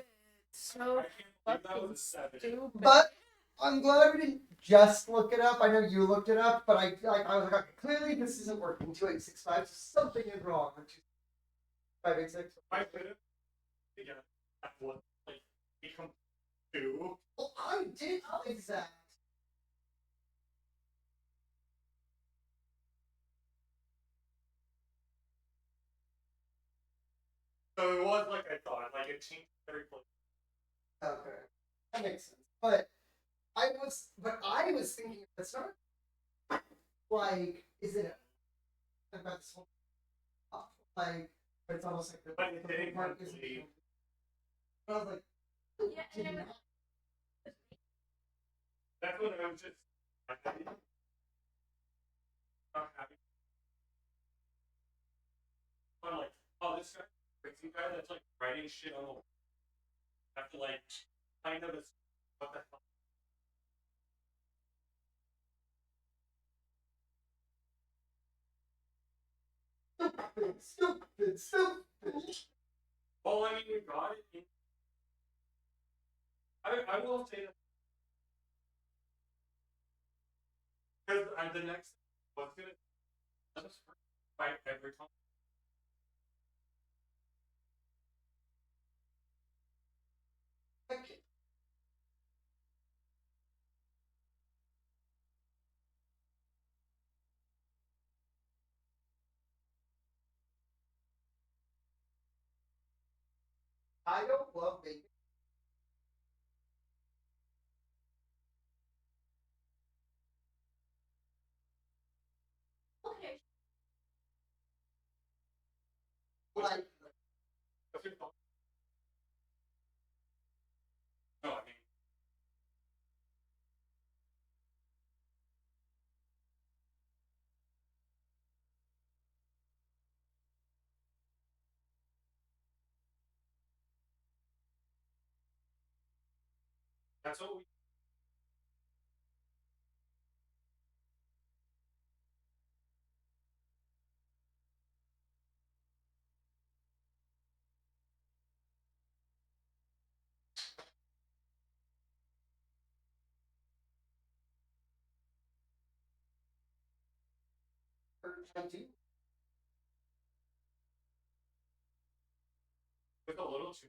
so fucking stupid. but I'm glad we didn't just look it up. I know you looked it up, but I was like, okay, clearly this isn't working. 2865, so something is wrong. 586. Well, I did exact. So it was like I thought. Like it changed every place. Okay, that makes sense. But I was thinking it's not like is it about this whole like but it's almost like the But it didn't part is. complete. I was like, Yeah, and it was- That's what I was just. I'm like, oh, this guy, crazy guy that's like writing shit on the. I have to like, kind of, what the hell. Stupid. Well, I mean, you got it. I will say that. Because the next was gonna just fight every time. I don't love baby. Okay. Like, What's your thought? No, I mean, that's what we. With a little too.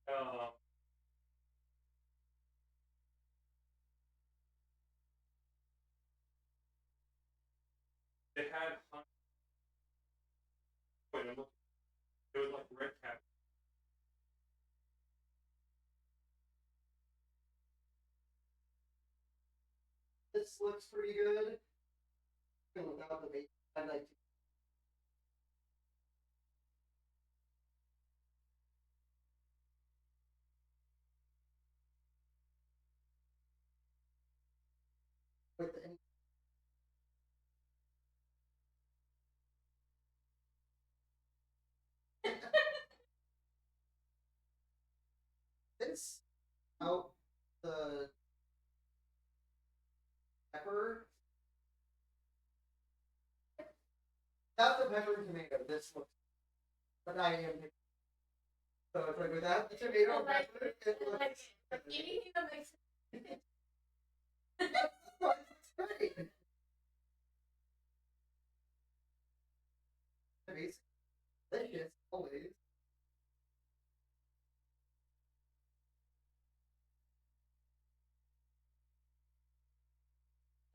Uh, they had. Wait, I'm looking. It was like red cap. this looks pretty good. Without the baby, I'd like to. With any. This out the pepper. Not the pepper and tomato. This looks. But I am. So it's like without the tomato and pepper, it looks. Anything that makes it. That's great. It's delicious, always.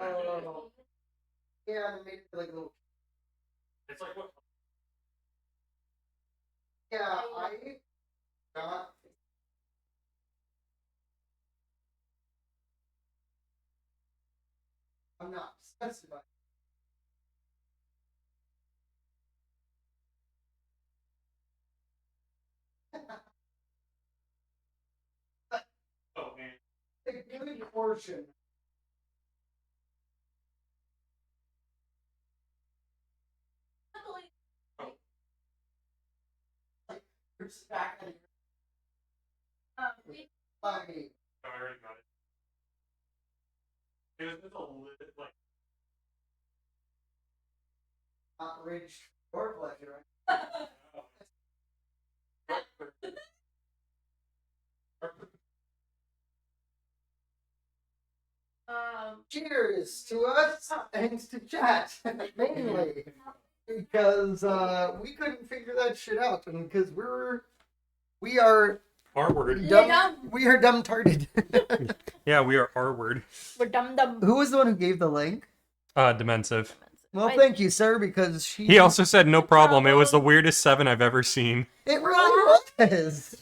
Oh, yeah, they made it like a little. It's like what? Yeah, I got. I'm not obsessed about it. Oh man. A good portion. There's back in We funny. I already got it. It was just a little like. Outraged your pleasure. Cheers to us, thanks to chat, mainly. Because we couldn't figure that shit out, and because we are R word. dumb, we are dumb-tarded. Yeah, we are R word. we're dum. Who was the one who gave the link? Demensive. Well, thank you, sir, because He also said no problem. It was the weirdest 7 I've ever seen. It really was.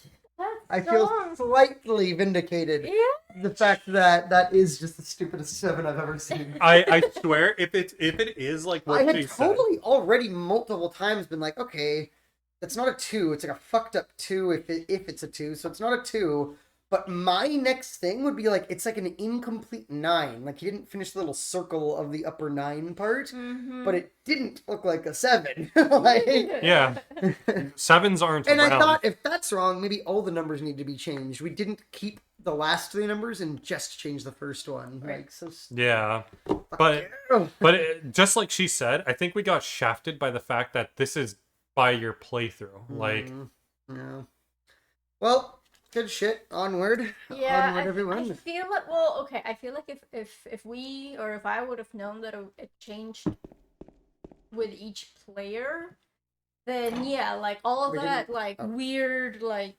I feel That's slightly vindicated. Yeah. The fact that that is just the stupidest 7 I've ever seen. I swear, if it is like what I had she said. totally already multiple times been like, okay, It's not a 2. It's like a fucked up 2 if it's a 2. So it's not a 2. But my next thing would be like it's like an incomplete 9. Like he didn't finish the little circle of the upper 9 part, but it didn't look like a 7. Like Yeah. 7s aren't and around. I thought if that's wrong, maybe all the numbers need to be changed. We didn't keep the last 3 numbers and just change the first one. Right. Like so. Yeah. But just like she said, I think we got shafted by the fact that this is by your playthrough. Like, no. Well, good shit. Onward. Yeah, Onward, everyone. I feel like, well, okay, I feel like if we, or if I would have known that it changed with each player, then yeah, like all of We that, didn't- like weird, like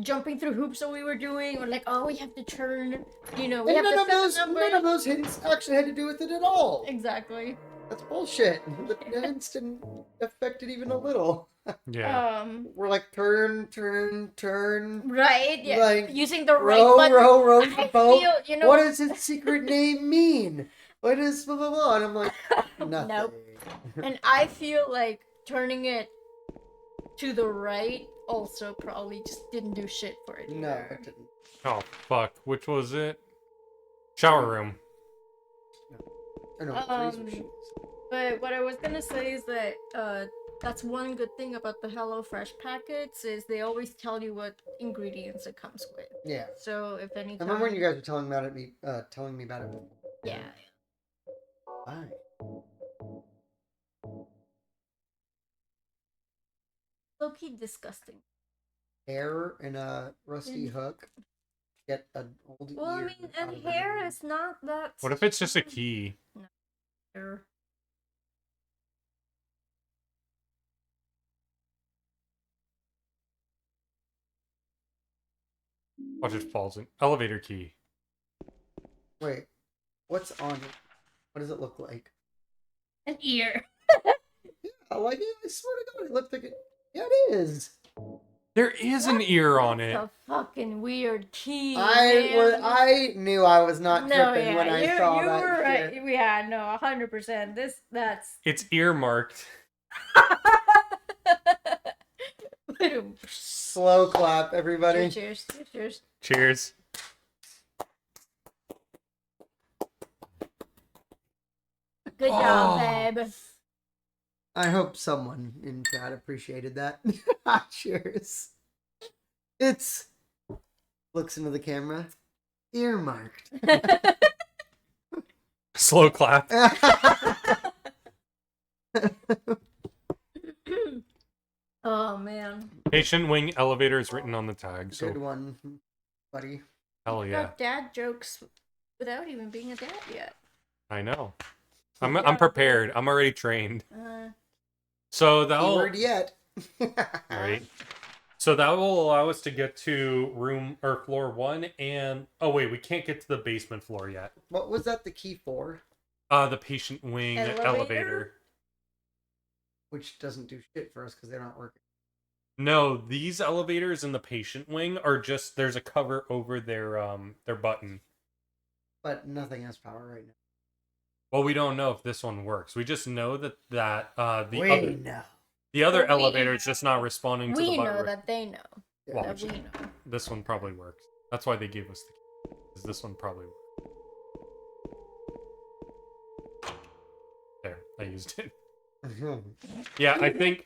jumping through hoops that we were doing, or like, oh, we have to turn, you know, we And have to set the number. none of those hints actually had to do with it at all. Exactly. That's bullshit. The hints didn't affect it even a little. yeah. We're like turn, Right, yeah, like, using the right row, button. row I the boat. feel, you know, What does his secret name mean? What is blah blah blah? And I'm like, nothing. Nope. And I feel like turning it to the right also probably just didn't do shit for it. No, either. it didn't. Oh, fuck. Which was it? Shower room. Or no, freezer machines. But what I was gonna say is that that's one good thing about the HelloFresh packets is they always tell you what ingredients it comes with. Yeah. So if any I remember when you guys were telling me about it. yeah. Why? Low-key disgusting. Hair and a rusty hook. Get an old Well, I ear mean, out and of hair it. is not that. What if it's just a key? Hair. Watch it falls in. Elevator key. Wait, what's on it? What does it look like? An ear. I like it. I swear to God, it looked like it. Yeah, it is. There is an ear on it. That's a fucking weird key. I knew I was not No, tripping yeah, when I saw you that were right. shit. Yeah, no, 100%. That's. It's earmarked. Slow clap, everybody. Cheers, cheers. Cheers. Good job, babe. I hope someone in chat appreciated that. Cheers. It's looks into the camera. Earmarked. Slow clap. Oh man. Patient wing elevator is written on the tag. Good So one, buddy. hell yeah. Got dad jokes without even being a dad yet. I know. I'm prepared. I'm already trained. Uh, So that'll Keyword yet. right. So that will allow us to get to room or floor 1 and oh wait, we can't get to the basement floor yet. What was that the key for? The patient wing Elevator? elevator. Which doesn't do shit for us because they're not working. No, these elevators in the patient wing are just there's a cover over their button. But nothing has power right now. Well, we don't know if this one works. We just know that know. the other We elevator is know. just not responding to the we button. know that they know. Yeah. Well, That we know. This one probably works. That's why they gave us the key. 'Cause this one probably works. There, I used it. Yeah,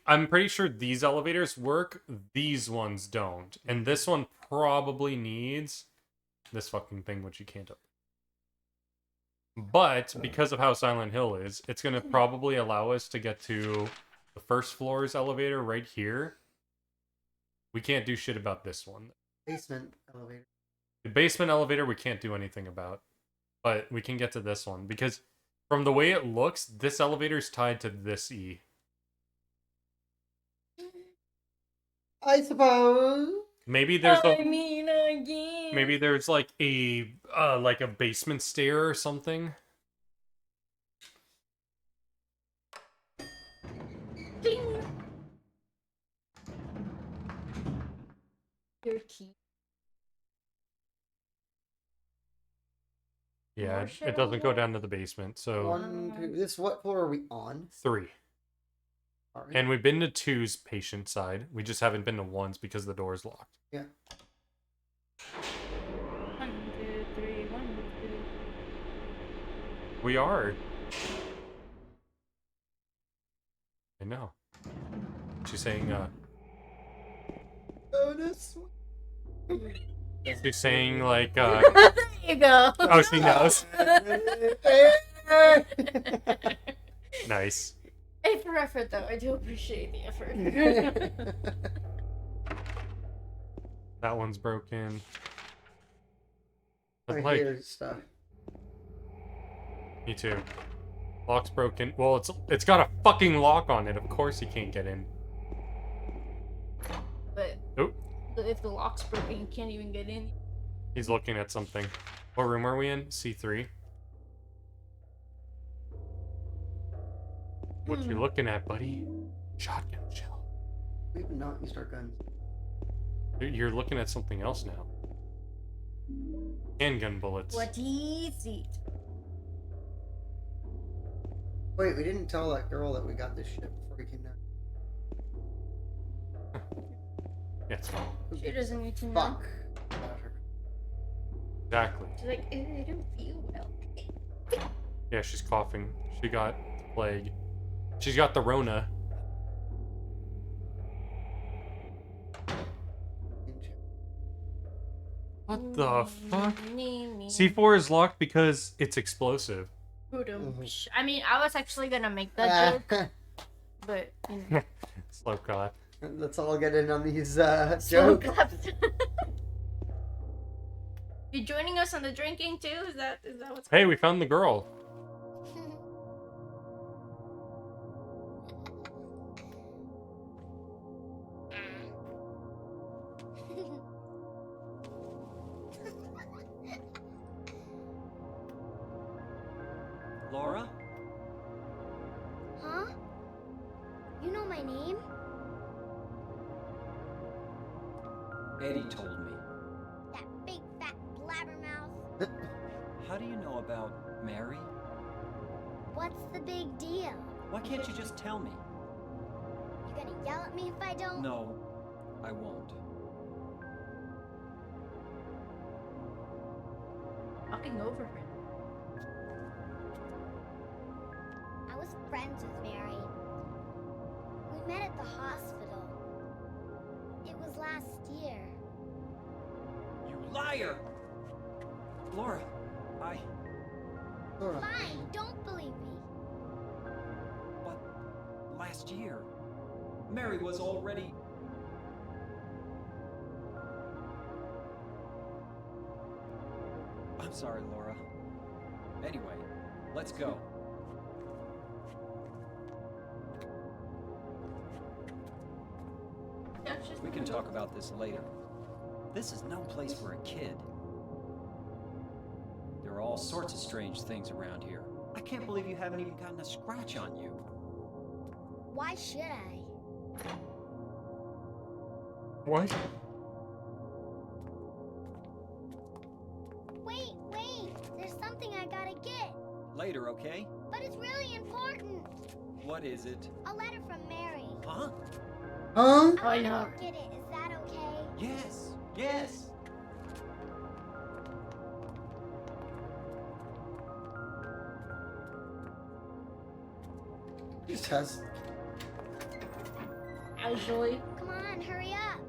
I'm pretty sure these elevators work. These ones don't. And this one probably needs this fucking thing, which you can't open. But because of how Silent Hill is, it's going to probably allow us to get to the first floor's elevator right here. We can't do shit about this one. Basement elevator. The basement elevator we can't do anything about. But we can get to this one because from the way it looks, this elevator's tied to this E. I suppose. Maybe there's I mean, again. maybe there's like a basement stair or something. Ding. Your key. Yeah, More it shit doesn't go over there? down to the basement. So One, two. This what floor are we on? 3. Alright. And we've been to 2's patient side. We just haven't been to 1's because the door is locked. Yeah. 1, 2, 3, 1, 2. We are. I know. She's saying, Bonus. she's saying, like, There you go. oh, she knows. Nice. Hey, for effort though, I do appreciate the effort. That one's broken. I But, like, hear stuff. me too. Lock's broken. Well, it's got a fucking lock on it. Of course he can't get in. But Oop. if the lock's broken, you can't even get in. He's looking at something. What room are we in? C3. What you looking at, buddy? Shotgun shell. We've not used our guns. You're looking at something else now. Handgun bullets. What is it? Wait, we didn't tell that girl that we got this shit before we came down. Yeah, it's fine. She doesn't need to know. Fuck. About her. Exactly. She's like, I don't feel well. Yeah, she's coughing. She got the plague. She's got the Rona. What the fuck? C4 is locked because it's explosive. I mean, I was actually gonna make that joke, but you know. Slow clap. Let's all get in on these So jokes. glad- You joining us on the drinking too? Is that what's Hey, we found the girl. Laura? Huh? You know my name? Eddie told me. That big fat blabbermouth. How do you know about Mary? What's the big deal? Why can't you just tell me? You gonna yell at me if I don't? No, I won't. talking over her? I was friends with Mary. We met at the hospital. It was last year. You liar! Laura, Laura. Fine, don't believe me. but last year, Mary was already... I'm sorry, Laura. Anyway, let's go. Yeah, she's We can talk about this later. This is no place for a kid. There are all sorts of strange things around here. I can't believe you haven't even gotten a scratch on you. Why should I? What? Wait! There's something I gotta get. Later, okay? But it's really important. What is it? A letter from Mary. Huh? Huh? I I'm know. gonna go get it. Is that okay? Yes! Yes! Just has. casually. Come on, hurry up.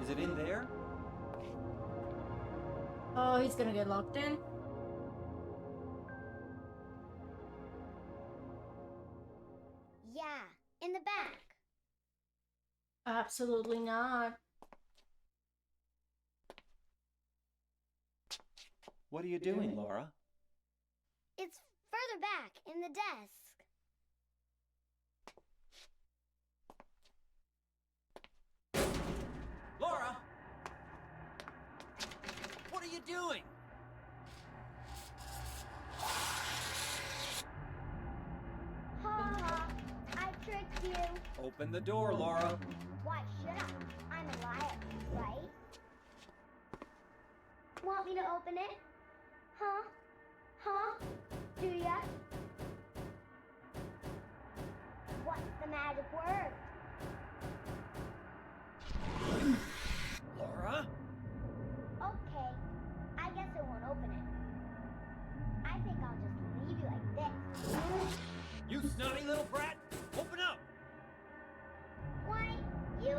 Is it in there? Oh, he's gonna get locked in. Yeah, in the back. Absolutely not. What are you doing, Laura? It's further back in the desk. Laura! What are you doing? Ha ha, I tricked you. Open the door, Laura. Why should I? I'm a liar, right? Want me to open it? Huh? Huh? Do ya? What's the magic word. Laura? Okay, I guess I won't open it. I think I'll just leave you like this. You snotty little brat! Open up! Why, you...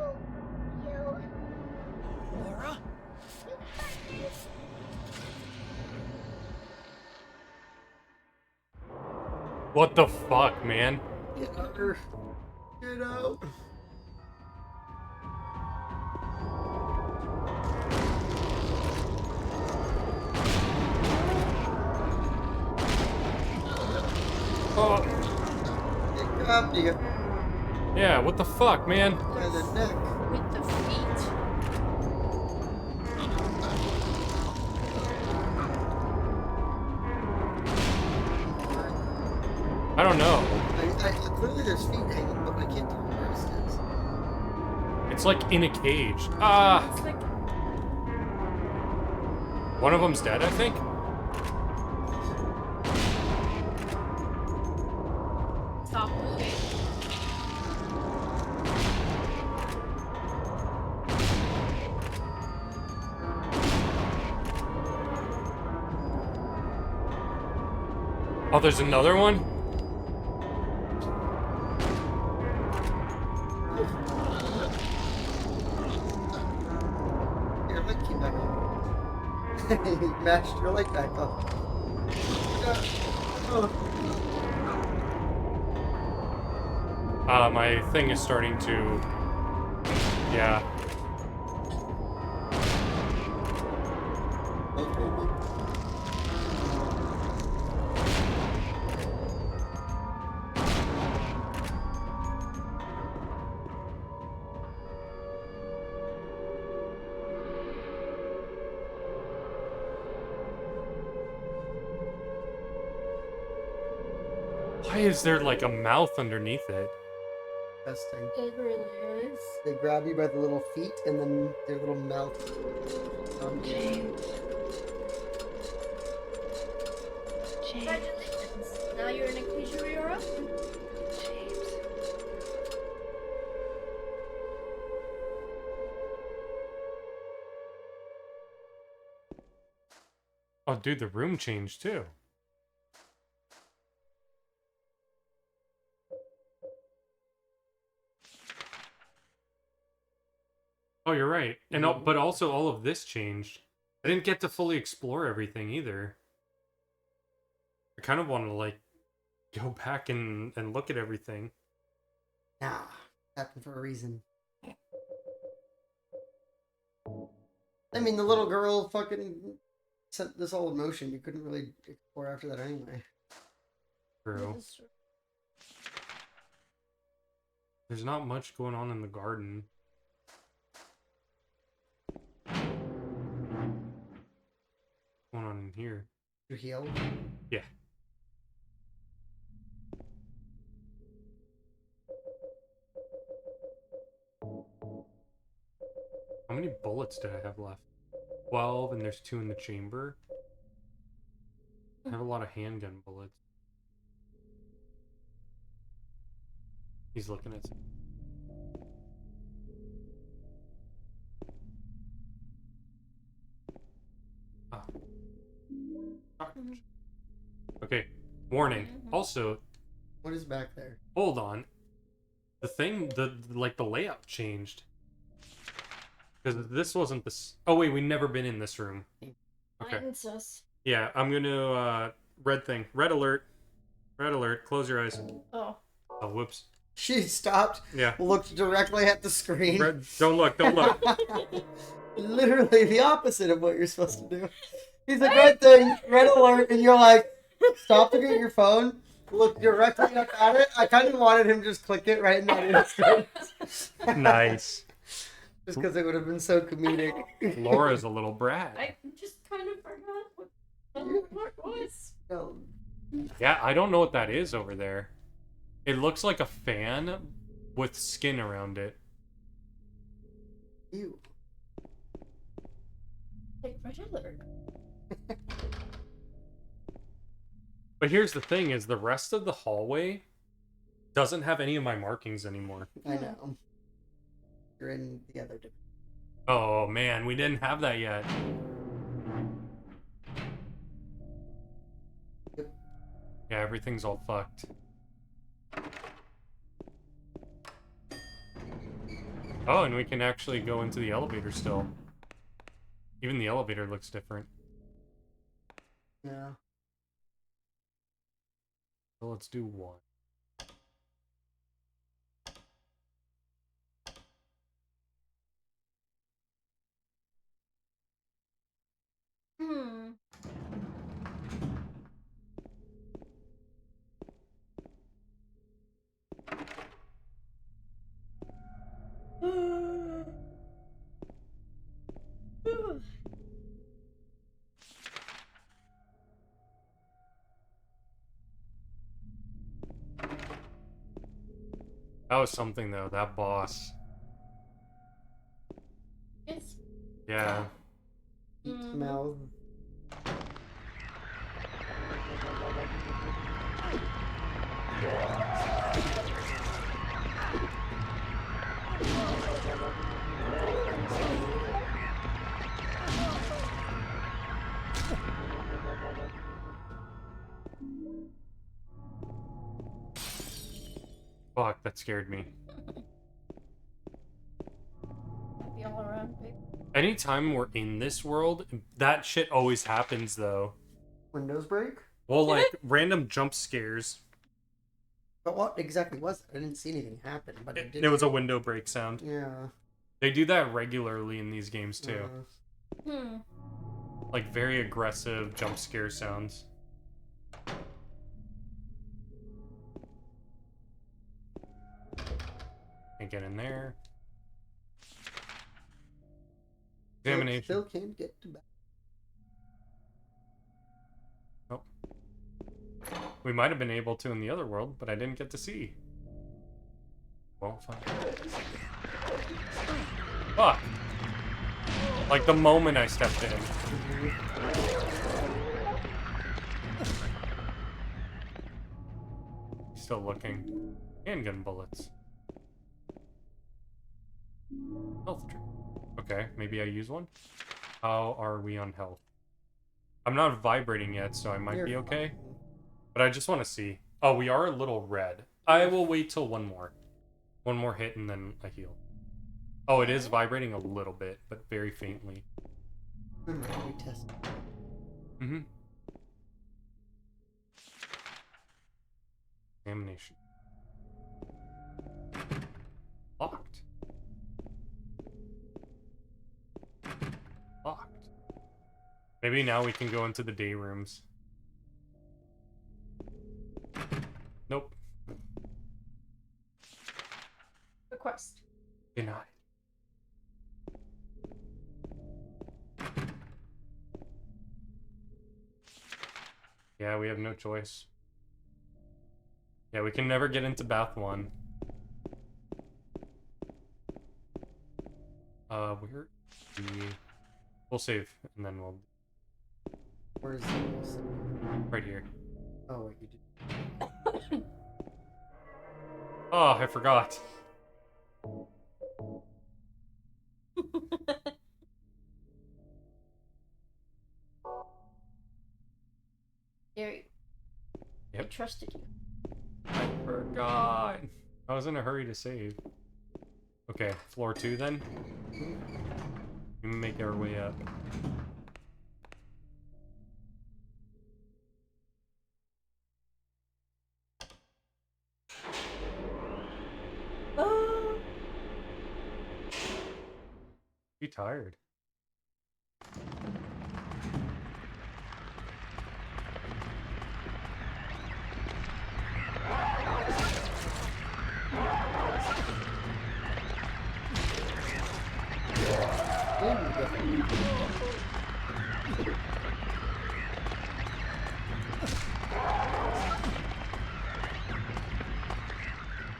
Laura? You fuckers! What the fuck, man? Get her. Get out. Oh, It grabbed you yeah, what the fuck, man? by the neck. With the feet. I don't know. Clearly there's feet hanging, but I can't tell where it is. It's like in a cage. Ah, It's like one of them's dead, I think. stop moving. Oh, there's another one? Your leg came back on. You mashed your leg back up. My thing is starting to... Yeah. Why is there like a mouth underneath it? Testing. It really is. They grab you by the little feet and then their little mouth. James. James. Congratulations. Now you're in a cage of your own. James. Oh, dude, the room changed too. Oh, you're right. And but also all of this changed. I didn't get to fully explore everything either. I kind of want to like go back and look at everything. Nah, happened for a reason. I mean, the little girl fucking set this all in motion. You couldn't really explore after that anyway. True. There's not much going on in the garden. What's going on in here? You healed? Yeah. How many bullets did I have left? 12, and there's 2 in the chamber. I have a lot of handgun bullets. He's looking at some. Ah. Okay, warning. Also, What is back there? hold on. The thing, the layout changed. Because this wasn't this. Oh wait, we've never been in this room. Okay. Mine's us. Yeah, I'm gonna red thing. Red alert. Red alert. Close your eyes. Oh. Oh, whoops. She stopped, Yeah. looked directly at the screen. Red, don't look. Don't look. Literally the opposite of what you're supposed to do. He's like, red thing, red alert, and you're like, stop looking at your phone, look directly up at it. I kind of wanted him to just click it right in that instant. Nice. Just because it would have been so comedic. Laura's a little brat. I just kind of forgot what it was. No. Yeah, I don't know what that is over there. It looks like a fan with skin around it. Ew. Like red alert. But here's the thing: is the rest of the hallway Doesn't have any of my markings anymore. I know. You're in the other dimension. Oh man, we didn't have that yet. Yep. Yeah, everything's all fucked. Oh, and we can actually go into the elevator still. Even the elevator looks different. Yeah. So let's do one. Hmm. That was something though, that boss. Yes. Yeah. Mhm. Mouth. Fuck, that scared me. Be all around, babe. Anytime we're in this world, that shit always happens though. Windows break? Well, like random jump scares. But what exactly was it? I didn't see anything happen, but it did. It was a window break sound. Yeah. They do that regularly in these games too. Hmm. Like very aggressive jump scare sounds. Can't get in there. Examination. Still can't get to back. We might have been able to in the other world, but I didn't get to see. Well, fine. Fuck! Like the moment I stepped in. Still looking. Handgun bullets. Health drink. Okay, maybe I use one? How are we on health? I'm not vibrating yet, so I might be okay. But I just want to see. Oh, we are a little red. I will wait till one more. One more hit and then I heal. Oh, it is vibrating a little bit, but very faintly. Remember, we tested. Mm-hmm. Examination. Locked. Locked. Maybe now we can go into the day rooms. Nope. Request. Denied. Yeah, we have no choice. Yeah, we can never get into Bath 1. Where? We'll save, and then we'll... Where's the... Right here. Oh, wait, you did. Oh, I forgot. Gary. I Yep. trusted you. I forgot. I was in a hurry to save. Okay, floor 2 then. We make our way up. Oh. Be tired.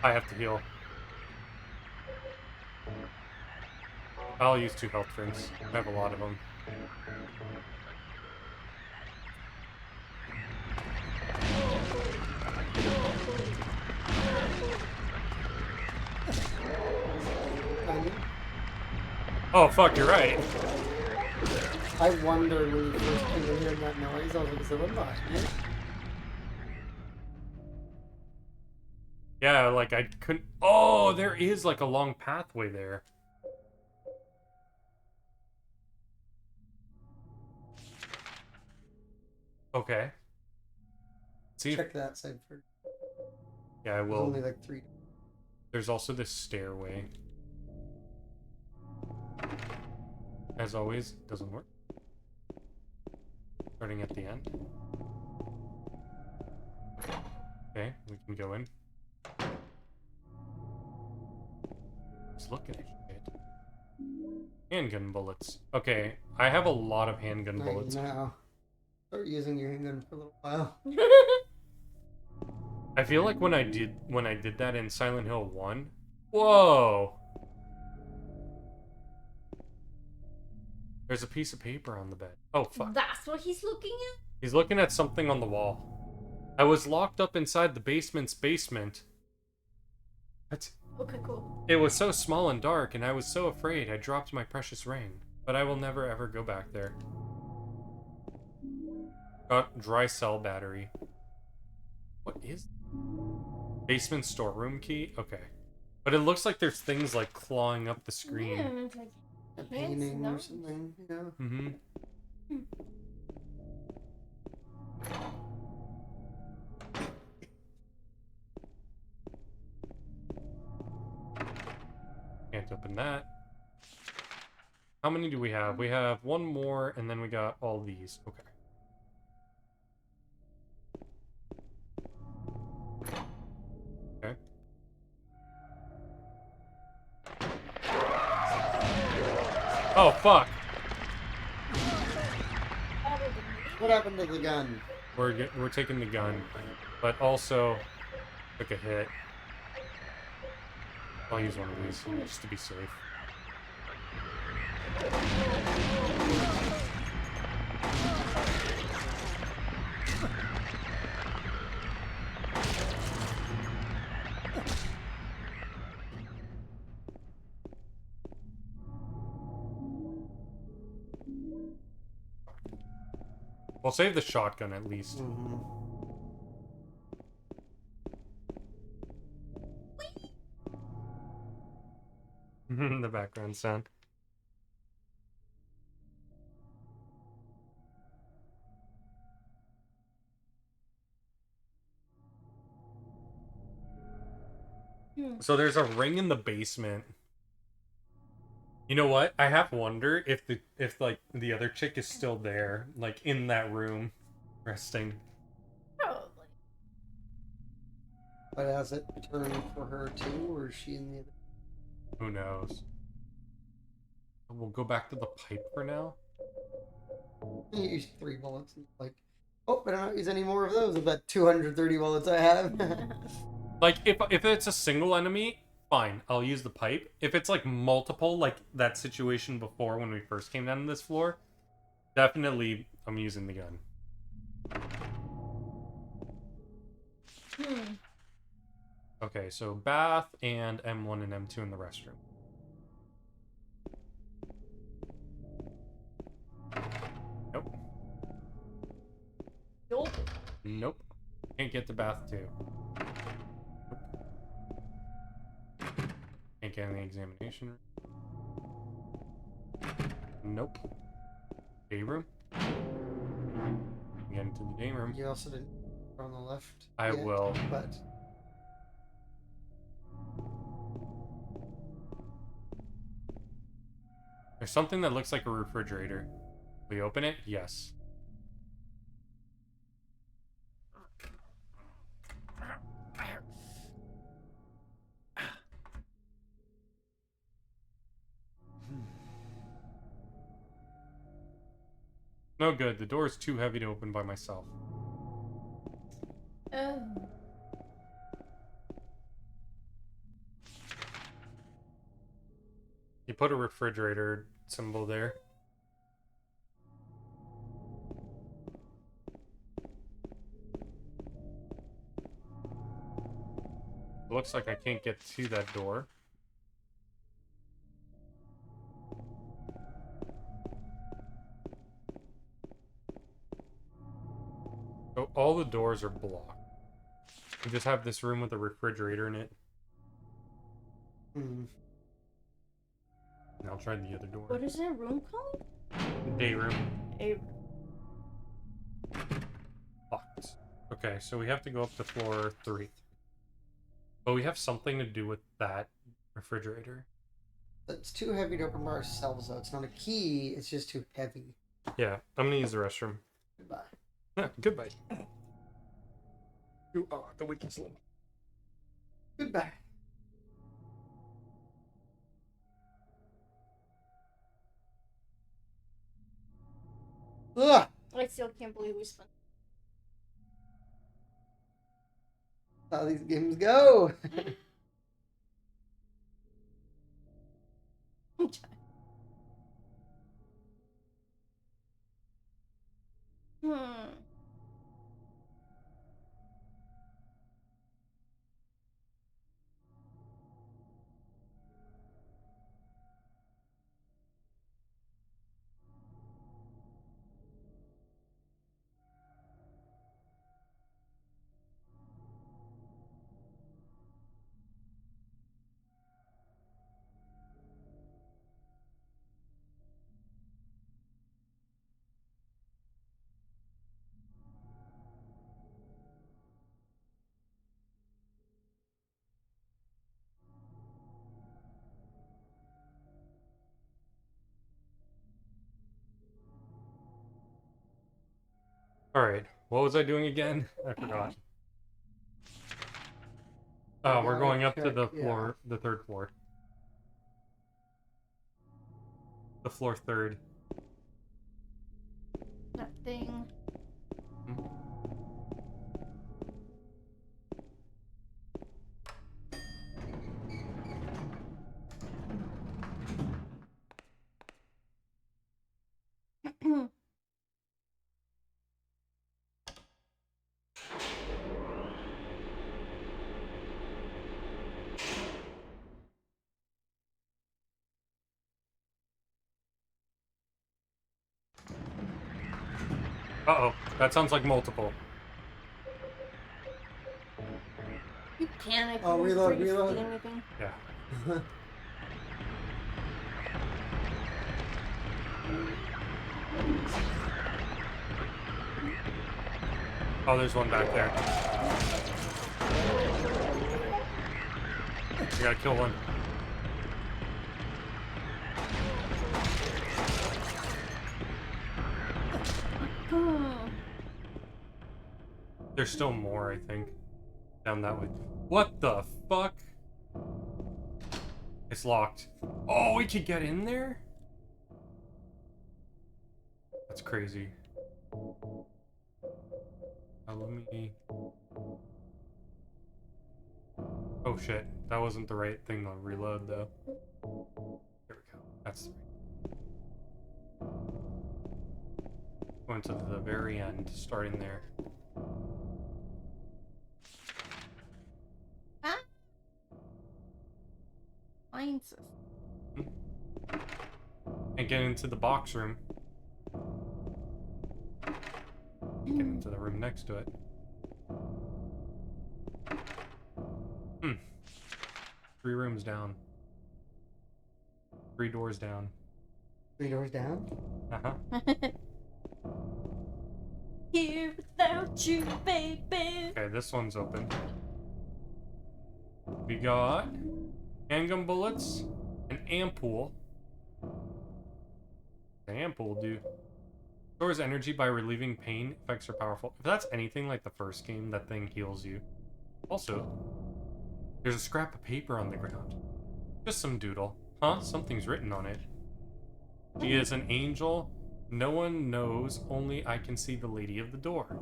I have to heal. I'll use 2 health drinks. I have a lot of them. Oh, fuck, you're right. I wondered when you first came in hearing that noise. I was like, is there one behind it? Yeah, like I couldn't. Oh, there is like a long pathway there. Okay. See if... Check that side first. Yeah, I There's will. only like 3. There's also this stairway. As always, doesn't work. Starting at the end. Okay, we can go in. Just looking at shit. Handgun bullets. Okay, I have a lot of handgun bullets. Now, start using your handgun for a little while. I feel like when I did that in Silent Hill 1. Whoa! There's a piece of paper on the bed. Oh fuck. That's what he's looking at? He's looking at something on the wall. I was locked up inside the basement's basement. What? Okay, cool. It was so small and dark, and I was so afraid I dropped my precious ring. But I will never ever go back there. Got dry cell battery. What is... Basement storeroom key? Okay. But it looks like there's things like clawing up the screen. Yeah, it's like A painting or notes. something, you know? Mm-hmm. Can't open that. How many do we have? We have one more, and then we got all these. Okay. Okay. Oh, fuck! What happened to the gun? We're taking the gun, but also took a hit. I'll use one of these just to be safe. We'll save the shotgun at least. Mm-hmm. The background sound. So there's a ring in the basement. You know what? I have wondered if like the other chick is still there, like in that room, resting. Probably. But has it turned for her too, or is she in the other? Who knows? We'll go back to the pipe for now. You use 3 bullets. And like, oh, I don't use any more of those of that 230 bullets I have. Like if it's a single enemy, fine, I'll use the pipe. If it's like multiple, like that situation before when we first came down to this floor, definitely I'm using the gun. Okay, so bath and M1 and M2 in the restroom. Nope. Nope. Nope. Can't get to bath too. Nope. Can't get in the examination room. Nope. Day room. Get into the day room. You also didn't on the left. I yet, will. But There's something that looks like a refrigerator. We open it? Yes. No good. The door is too heavy to open by myself. Oh. You put a refrigerator symbol there. Looks like I can't get to that door. So all the doors are blocked. We just have this room with a refrigerator in it. Hmm. And I'll try the other door. What is that room called? Day room. A Locked. Okay, so we have to go up to floor 3. But we have something to do with that refrigerator. It's too heavy to open by ourselves, though. It's not a key, it's just too heavy. Yeah, I'm gonna use the restroom. Goodbye. Goodbye. You are the weakest link. Goodbye. Ugh! I still can't believe we spent. How these games go! Hmm. Alright, what was I doing again? I forgot. Oh, we're going up to the floor, the 3rd floor. The floor 3rd. That thing. Uh-oh, that sounds like multiple. You panic. Oh, before reload, you reload. feed anything. Yeah. Oh, there's one back there. You gotta kill one. There's still more, I think. Down that way. What the fuck? It's locked. Oh, we could get in there? That's crazy. Let me... Oh shit, that wasn't the right thing to reload though. There we go. That's going to the very end, starting there. Ah. Finds us. And get into the box room. Get into the room next to it. 3 rooms down. 3 doors down. 3 doors down? Uh-huh. Here without you, baby. Okay, this one's open. We got handgun bullets, an ampoule. The ampoule, dude. Stores energy by relieving pain. Effects are powerful. If that's anything like the first game, that thing heals you. Also, there's a scrap of paper on the ground. Just some doodle. Huh? Something's written on it. She is an angel. No one knows, only I can see the lady of the door.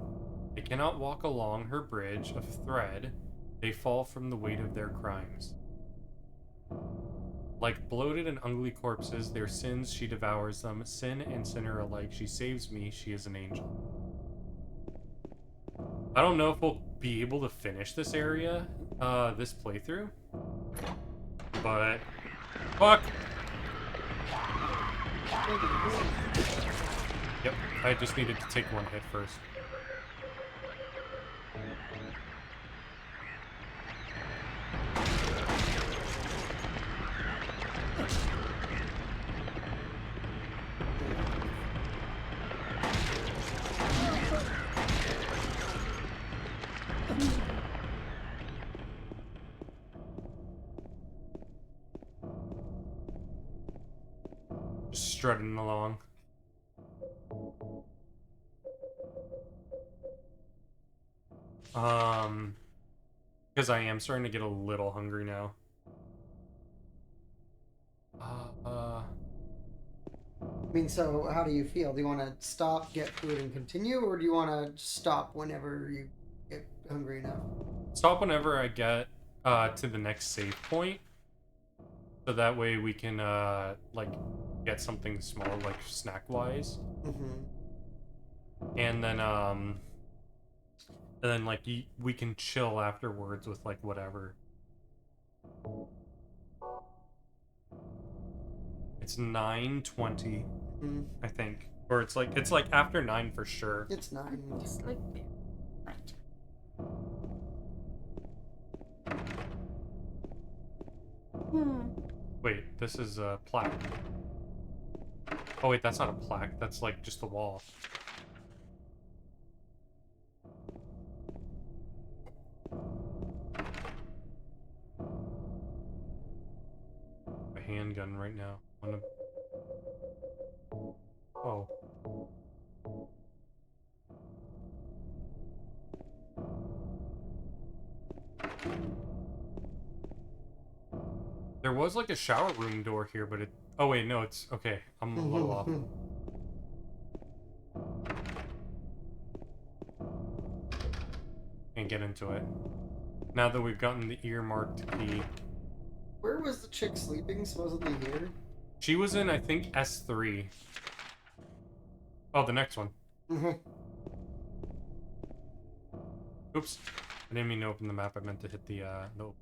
They cannot walk along her bridge of thread. They fall from the weight of their crimes. Like bloated and ugly corpses, their sins, she devours them. Sin and sinner alike, she saves me, she is an angel. I don't know if we'll be able to finish this area, this playthrough. But... Fuck! Yep, I just needed to take one hit first. strutting along. Because I am starting to get a little hungry now. I mean, so how do you feel? Do you want to stop, get food, and continue, or do you want to stop whenever you get hungry enough? Stop whenever I get to the next save point, so that way we can like get something small, like snack wise, Mm-hmm. and then like we can chill afterwards with like whatever. It's 9:20, Mm-hmm. I think, or it's like after 9 for sure. It's 9. It's like night. Wait, this is a plaque. Oh wait, that's not a plaque. That's like just a wall. A handgun right now. Oh. There was like a shower room door here, but it... Oh wait, no, it's... Okay, I'm a little off. And get into it. Now that we've gotten the earmarked key. Where was the chick sleeping? Supposedly here? She was in, I think, S3. Oh, the next one. Mm-hmm. Oops. I didn't mean to open the map. I meant to hit the, no.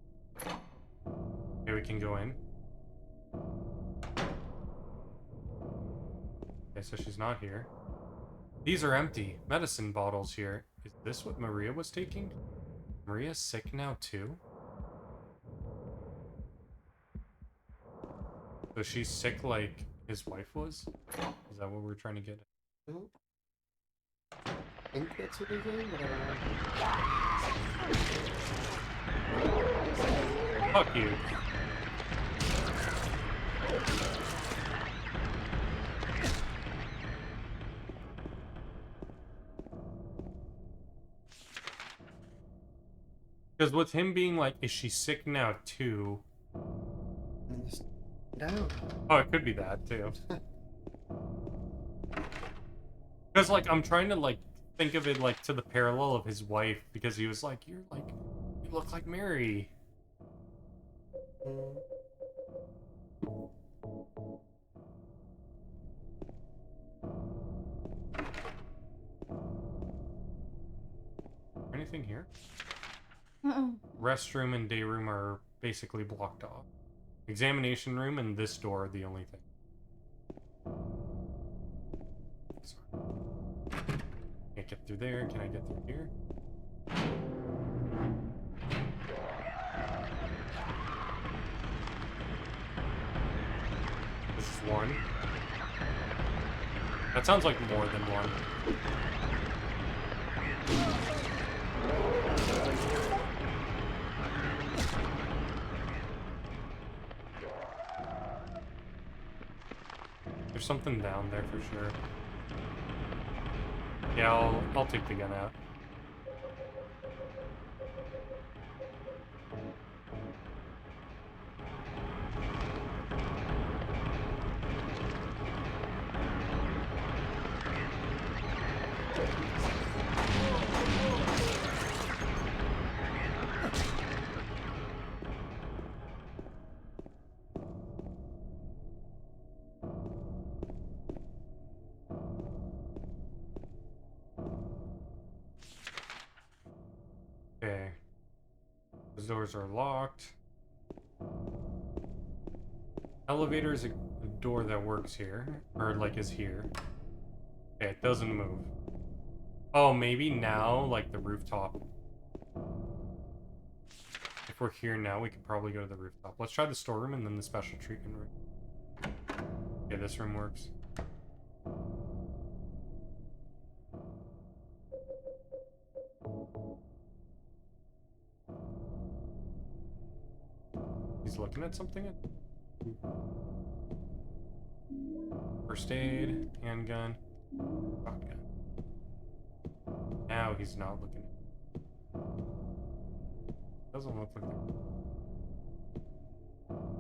Okay, we can go in. Okay, so she's not here. These are empty. Medicine bottles here. Is this what Maria was taking? Maria's sick now, too? So she's sick like his wife was? Is that what we're trying to get at? I think that's what they're doing, but I don't know. Fuck you. Because with him being like, is she sick now too? Just down. Oh, it could be that too. Because like, I'm trying to like think of it like to the parallel of his wife, because he was like, you look like Mary. Anything here? Restroom and day room are basically blocked off. Examination room and this door are the only thing. Sorry. Can't get through there. Can I get through here? This is one. That sounds like more than one. There's something down there for sure. Yeah, I'll take the gun out. Okay. Those doors are locked. Elevator is a door that works here. Or, like, is here. Okay, it doesn't move. Oh, maybe now, like, the rooftop. If we're here now, we could probably go to the rooftop. Let's try the storeroom and then the special treatment room. Okay, this room works. He's looking at something? First aid, handgun, shotgun. Now he's not looking. Doesn't look like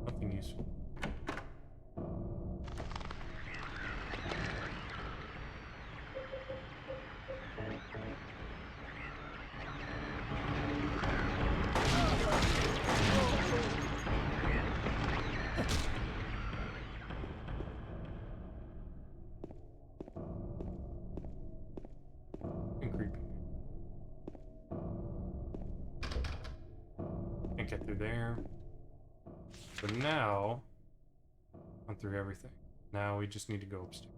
nothing useful. And creepy. Can't get through there. So now, went through everything. Now we just need to go upstairs.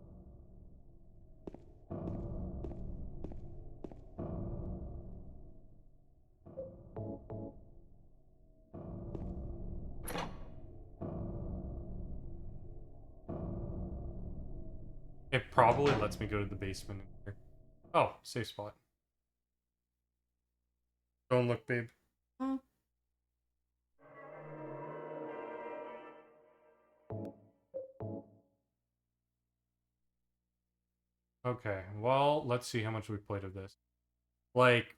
It probably lets me go to the basement in here. Oh, safe spot. Don't look, babe. Hmm. Okay, well, let's see how much we played of this. Like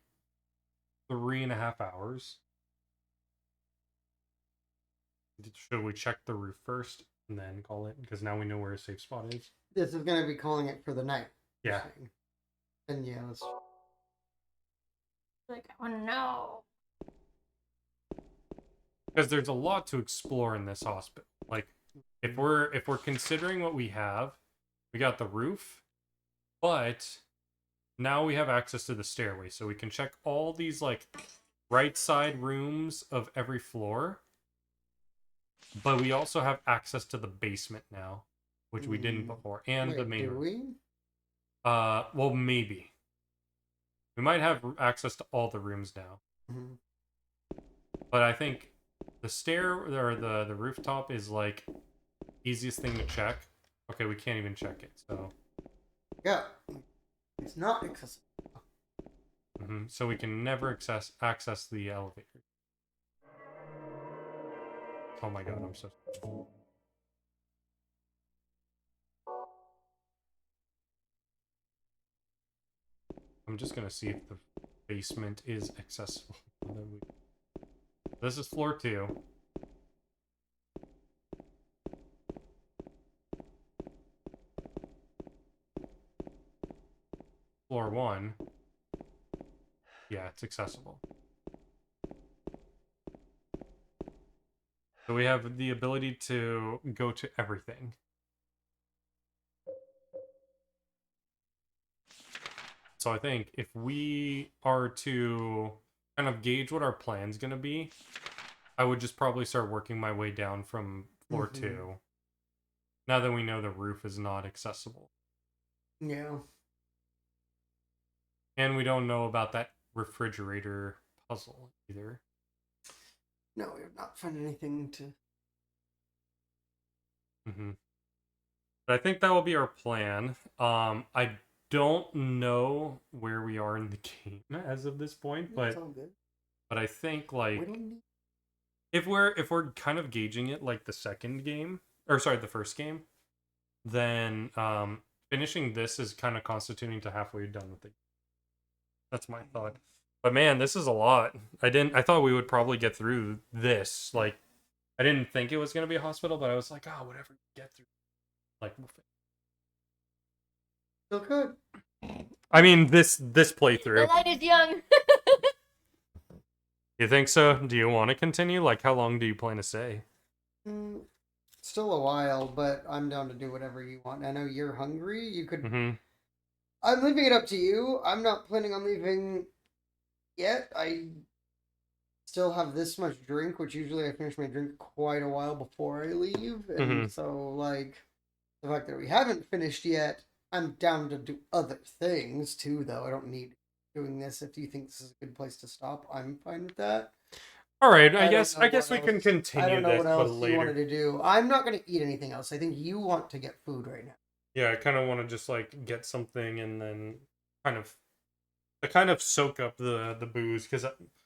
3.5 hours. Should we check the roof first and then call it? Because now we know where a safe spot is. This is gonna be calling it for the night. you're Yeah. saying. And yeah, let's. Like, I want to know. Because there's a lot to explore in this hospital. Like, if we're considering what we have, we got the roof, but now we have access to the stairway, so we can check all these like right side rooms of every floor. But we also have access to the basement now, which we didn't before, and Wait, the main do room. we? Well, maybe. We might have access to all the rooms now. Mhm. But I think the stair or the rooftop is like easiest thing to check. Okay, we can't even check it, so Yeah, it's not accessible. so we can never access the elevator. Oh my god, I'm so sorry. I'm just gonna see if the basement is accessible. This is floor 2. Floor 1. Yeah, it's accessible. So we have the ability to go to everything. So I think if we are to kind of gauge what our plan's going to be, I would just probably start working my way down from floor 2. Now that we know the roof is not accessible. Yeah. And we don't know about that refrigerator puzzle either. No, we have not found anything to. But I think that will be our plan. I don't know where we are in the game as of this point, It's all good. but I think We like don't need. if we're kind of gauging it like the second game, or sorry, the first game, then finishing this is kind of constituting to halfway done with it. That's my thought. But man, this is a lot. I thought we would probably get through this. Like, I didn't think it was gonna be a hospital, but I was like, oh, whatever, get through. Like, we'll finish. Still could. I mean, this The playthrough. light is young. You think so? Do you want to continue? Like, how long do you plan to stay? Still a while, but I'm down to do whatever you want. I know you're hungry. You could. Mm-hmm. I'm leaving it up to you. I'm not planning on leaving yet. I still have this much drink, which usually I finish my drink quite a while before I leave. And so, like, the fact that we haven't finished yet, I'm down to do other things too, though. I don't need doing this. If you think this is a good place to stop, I'm fine with that. All right, I don't guess know we what can else- continue I don't know this, what but else you later. wanted to do. I'm not going to eat anything else. I think you want to get food right now. Yeah, I kind of want to just like get something and then kind of to kind of soak up the booze, because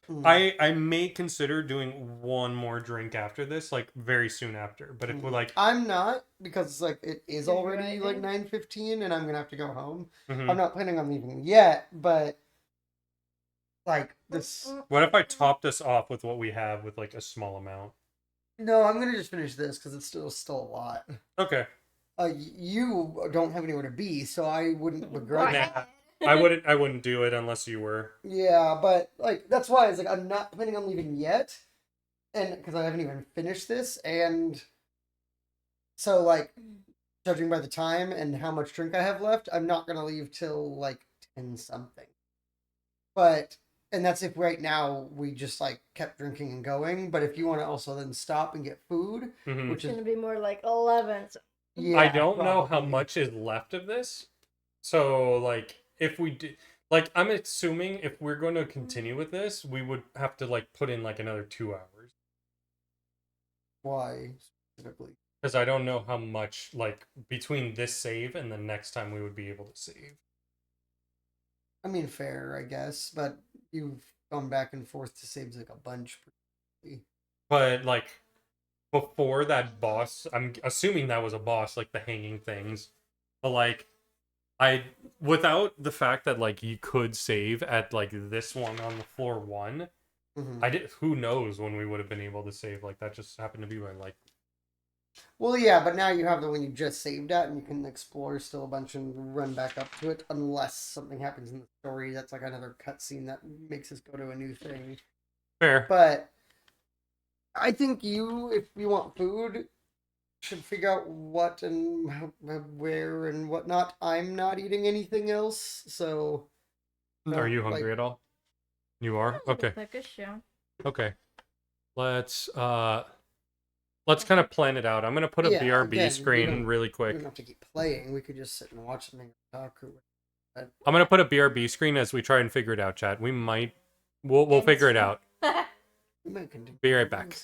Mm. I may consider doing one more drink after this, like very soon after. But if we're like, I'm not, because like it is You're already like driving? 9:15 and I'm gonna have to go home. mhm. I'm not planning on leaving yet, but like this. What if I top this off with what we have with like a small amount? No, I'm gonna just finish this because it's still a lot. Okay. You don't have anywhere to be, so I wouldn't Go begrudge. Nah. ahead. I wouldn't do it unless you were. Yeah, but like that's why it's like I'm not planning on leaving yet, and because I haven't even finished this, and so like judging by the time and how much drink I have left, I'm not gonna leave till like 10 something. But and that's if right now we just like kept drinking and going. But if you want to also then stop and get food, Mhm. which It's is gonna be more like 11. So yeah, I don't know how probably. much is left of this. So like if we do, like I'm assuming if we're going to continue with this, we would have to like put in like another 2 hours, Why specifically? because I don't know how much like between this save and the next time we would be able to save. I mean, fair, I guess, but you've gone back and forth to saves like a bunch. But like before that boss, I'm assuming that was a boss, like the hanging things. But like I without the fact that like you could save at like this one on the floor one, Mm-hmm. I did who knows when we would have been able to save, like that just happened to be when like Well, yeah, but now you have the one you just saved at, and you can explore still a bunch and run back up to it, unless something happens in the story that's like another cutscene that makes us go to a new thing. fair. But I think you, if you want food, should figure out what and where and whatnot. I'm not eating anything else, so Are you like, hungry at all? You are? looks Okay. like a show. Okay. Let's kind of plan it out. I'm gonna put a yeah, BRB again, screen really we quick. don't have to keep playing. We could just sit and watch something or talk or whatever. I'm gonna put a BRB screen as we try and figure it out, chat. We'll figure it out. We might continue. Be right back.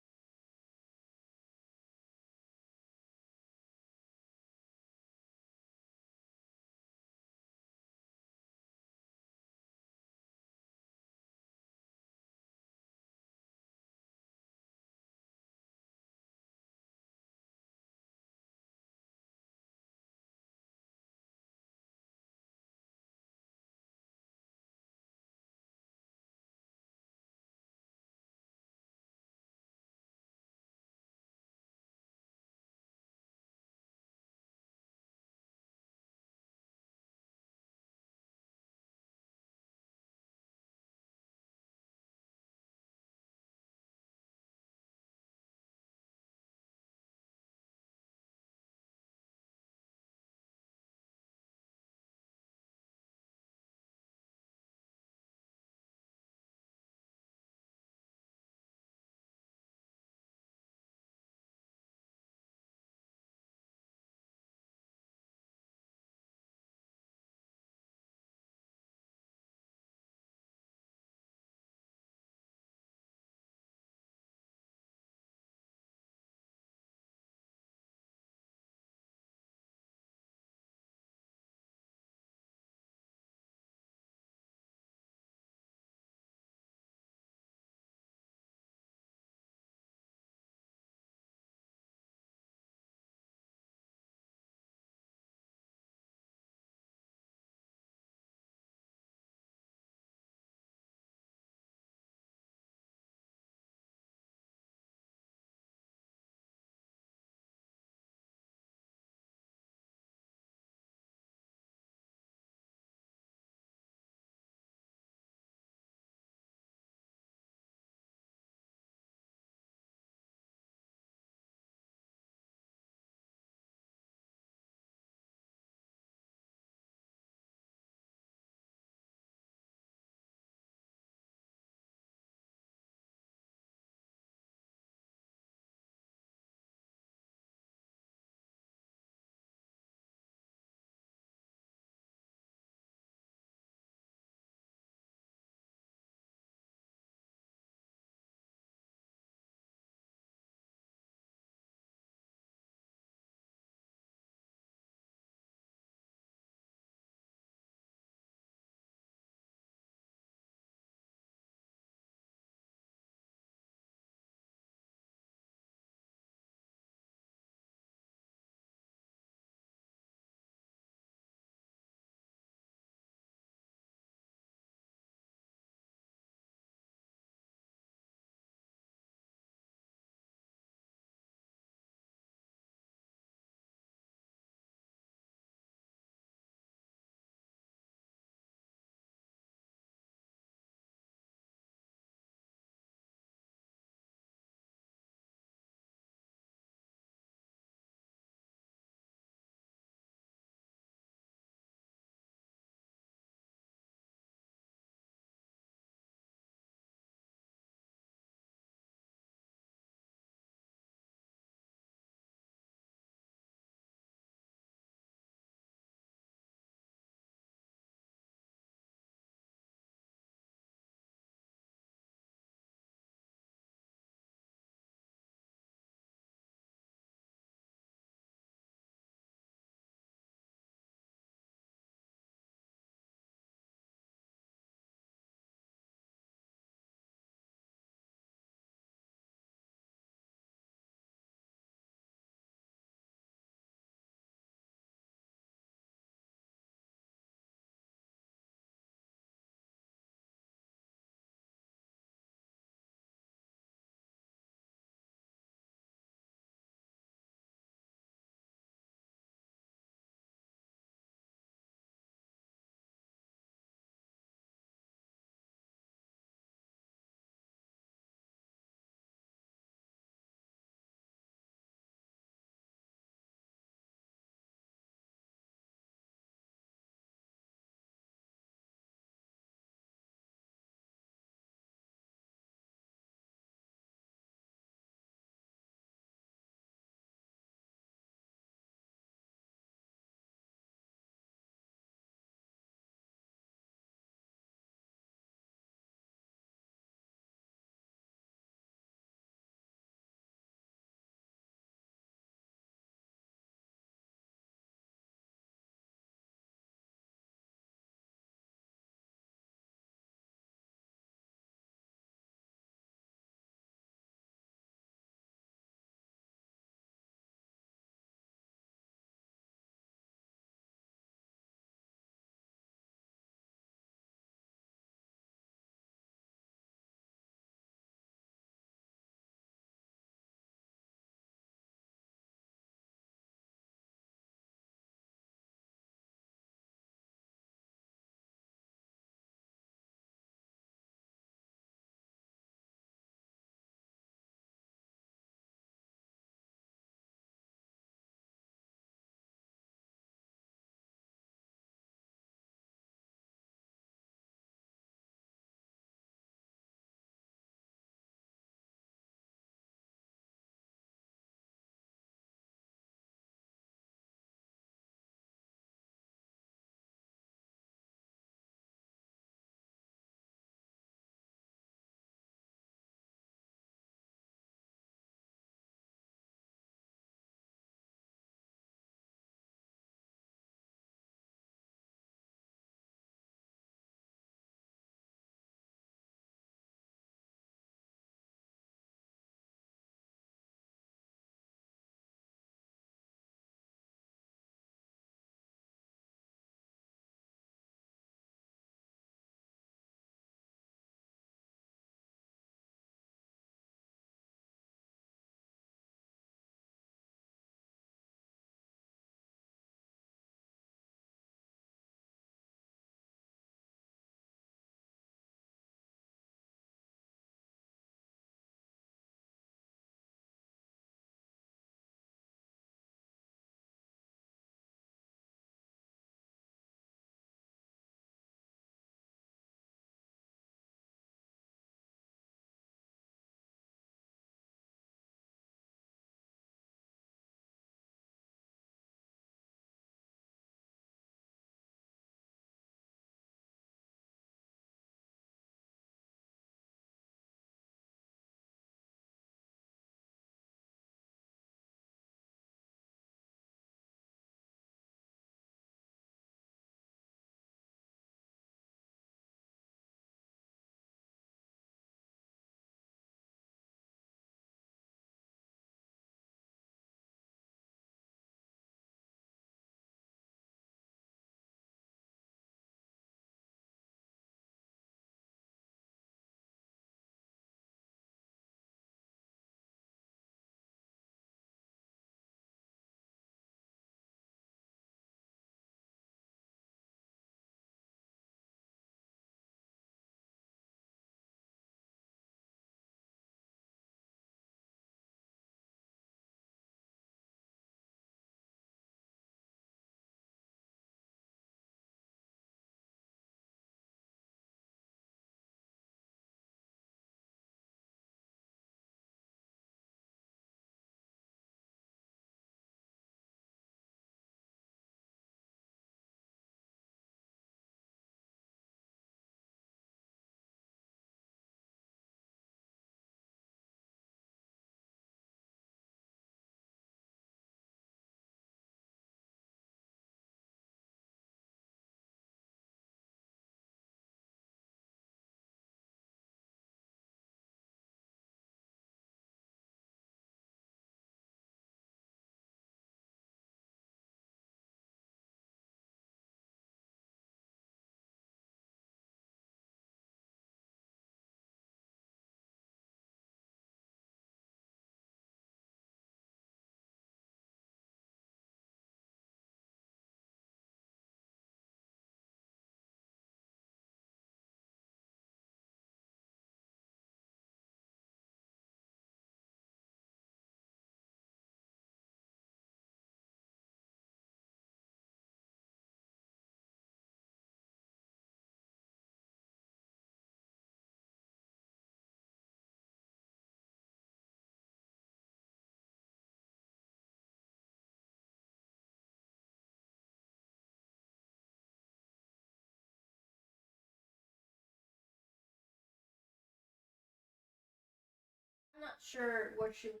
sure what she was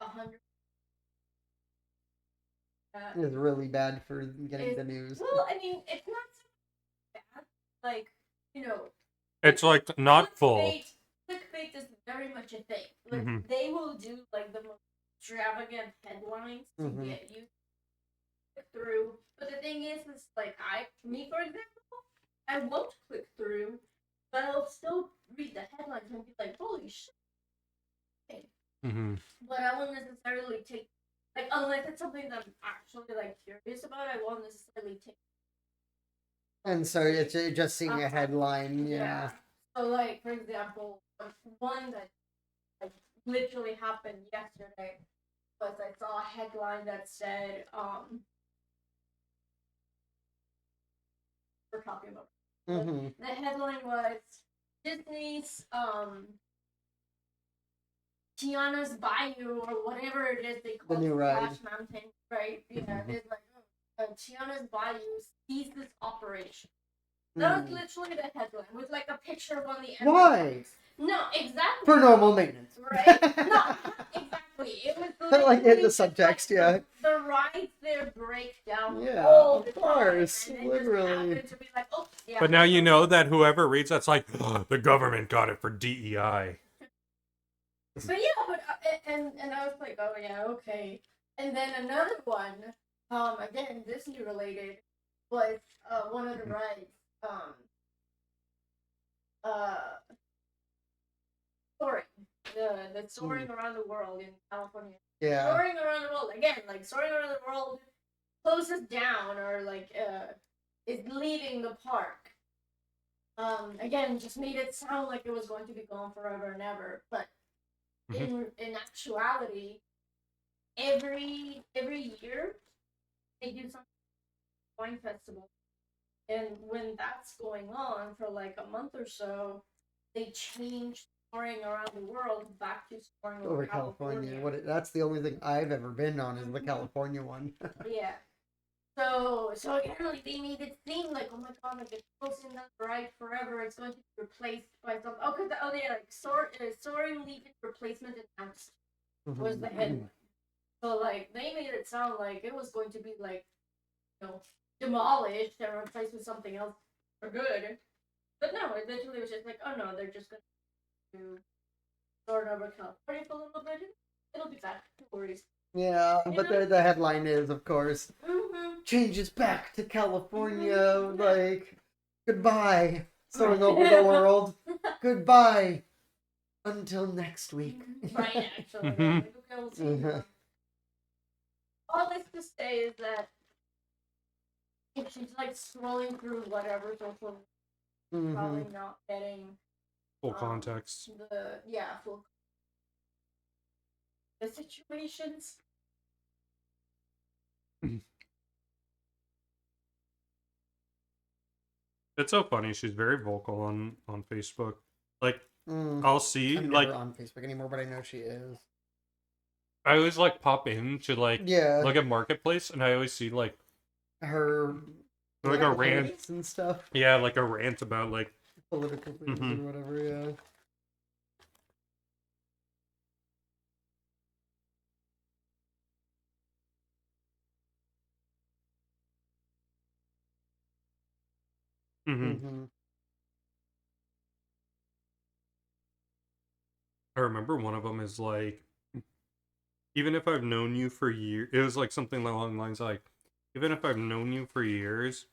100. It's really bad for getting the news. Well, I mean, it's not so bad. Like, you know, It's like not full. Clickbait is very much a thing. Like, Mhm. they will do like the most extravagant headlines to Mm-hmm. get you to click through. But the thing is like me for example, I won't click through, but I'll still read the headlines and be like, holy shit. Mm-hmm. But I won't necessarily take like unless it's something that I'm actually like curious about. I won't necessarily take. And so it's just seeing a headline, yeah. So like for example, one that like literally happened yesterday was I saw a headline that said we're talking about. Mm-hmm. The headline was Disney's Tiana's Bayou or whatever it is they call The new ride. Splash Mountain, right? Yeah, it's like Tiana's Bayou ceases operation. That was literally the headline with like a picture of one of the Why? No, exactly. For normal maintenance. Right? No, exactly. It was Like in the subtext, yeah. The rides there break down. Yeah, all of the time, course, and it literally. just happened to be like, oh, yeah. But now you know that whoever reads that's like, the government got it for DEI. But yeah, but and I was like, oh yeah, okay. And then another one, again Disney related, was one of the rides, soaring, the soaring around the world in California. Yeah. Soaring around the world again, like soaring around the world closes down or like is leaving the park. Again, just made it sound like it was going to be gone forever and ever, but in actuality, every year they do some wine festival, and when that's going on for like a month or so, they change touring around the world back to touring Over California. That's the only thing I've ever been on is the California one. Yeah. So again, like they made it seem like, oh my god, like it's closing that ride forever. It's going to be replaced by some. Yeah, like soaring leaving replacement announced was the headline. So like they made it sound like it was going to be like, demolished and replaced with something else for good. But no, it literally was just like, oh no, they're just gonna soar over California for a little bit. It'll be back. No worries. Yeah, but the headline is, of course, changes back to California, like, goodbye, soaring over the world, goodbye, until next week. Right, actually. Like, okay, we'll see. All this to say is that if she's like scrolling through whatever social, probably not getting full context. The situations. It's so funny. She's very vocal on Facebook. Like, I'll see I'm like never on Facebook anymore, but I know she is. I always like pop in to like look at Marketplace, and I always see like her like a rant and stuff. Yeah, like a rant about like political things or whatever. Yeah. I remember one of them is like, even if I've known you for years, it was like something along the lines like, even if I've known you for years,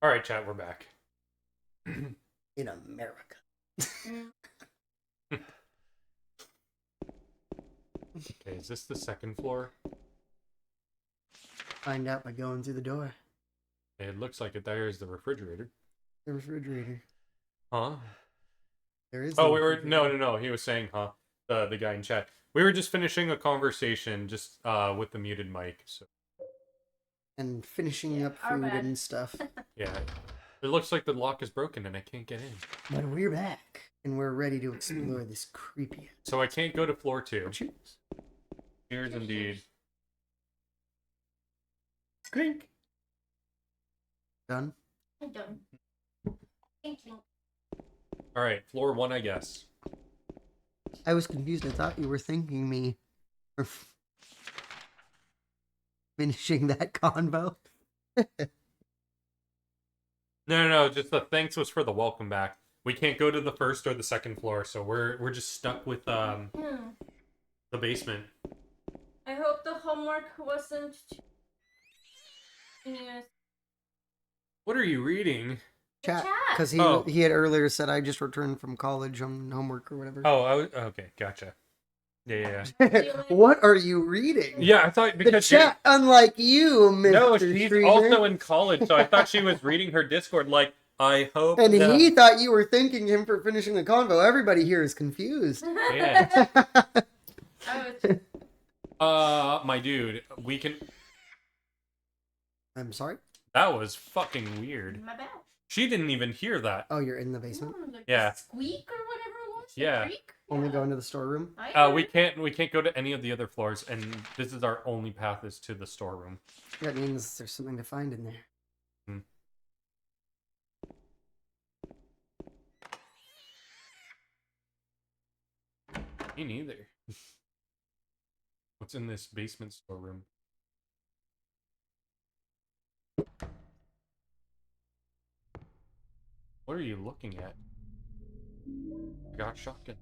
All right, chat, we're back. In America. Okay, is this the second floor? Find out by going through the door. It looks like it. There is the refrigerator. The refrigerator. Huh? There is. Oh, no we were refrigerator. no. He was saying, huh? The guy in chat. We were just finishing a conversation, just with the muted mic. So And finishing Yeah, up our food bad. and stuff. yeah, it looks like the lock is broken and I can't get in. But we're back. And we're ready to explore this creepy. So I can't go to floor 2. Cheers. Cheers indeed. Clink. Done. I'm done. Thank you. All right, floor 1, I guess. I was confused. I thought you were thanking me for finishing that convo. No. Just the thanks was for the welcome back. We can't go to the first or the second floor, so we're just stuck with the basement. I hope the homework wasn't tedious. What are you reading? Chat. Chat. Because Oh. he had earlier said I just returned from college on homework or whatever. Oh, okay, gotcha. Yeah. What are you reading? Yeah, I thought The because chat, unlike you, Mr. no, she's Streamer. also in college, so I thought she was reading her Discord. Like, I hope. And that- he thought you were thanking him for finishing the convo. Everybody here is confused. Yeah. I was My dude, we can. I'm sorry? That was fucking weird. my bad. She didn't even hear that. Oh, you're in the basement? Like Yeah. Squeak or whatever it was. Yeah. Creak? Only go into the storeroom? We can't go to any of the other floors, and this is our only path is to the storeroom. That means there's something to find in there. Me neither. What's in this basement storeroom? What are you looking at? I got shotgun.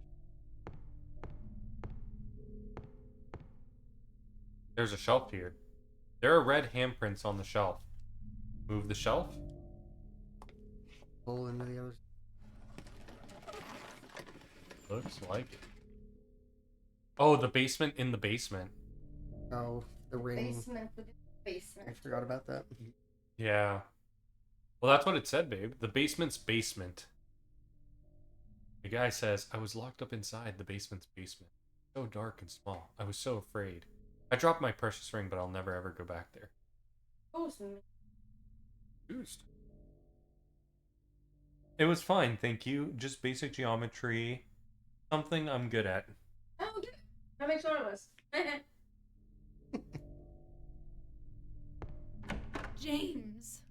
There's a shelf here. There are red handprints on the shelf. Move the shelf? Pull into the other. Looks like it. Oh, the basement in the basement. Oh, the ring. Basement within the I basement. forgot about that. Yeah. Well, that's what it said, babe. The basement's basement. The guy says, I was locked up inside the basement's basement. So dark and small. I was so afraid. I dropped my precious ring, but I'll never ever go back there. Boost. It was fine, thank you. Just basic geometry. Something I'm good at. Oh, good. I make sure it was. James.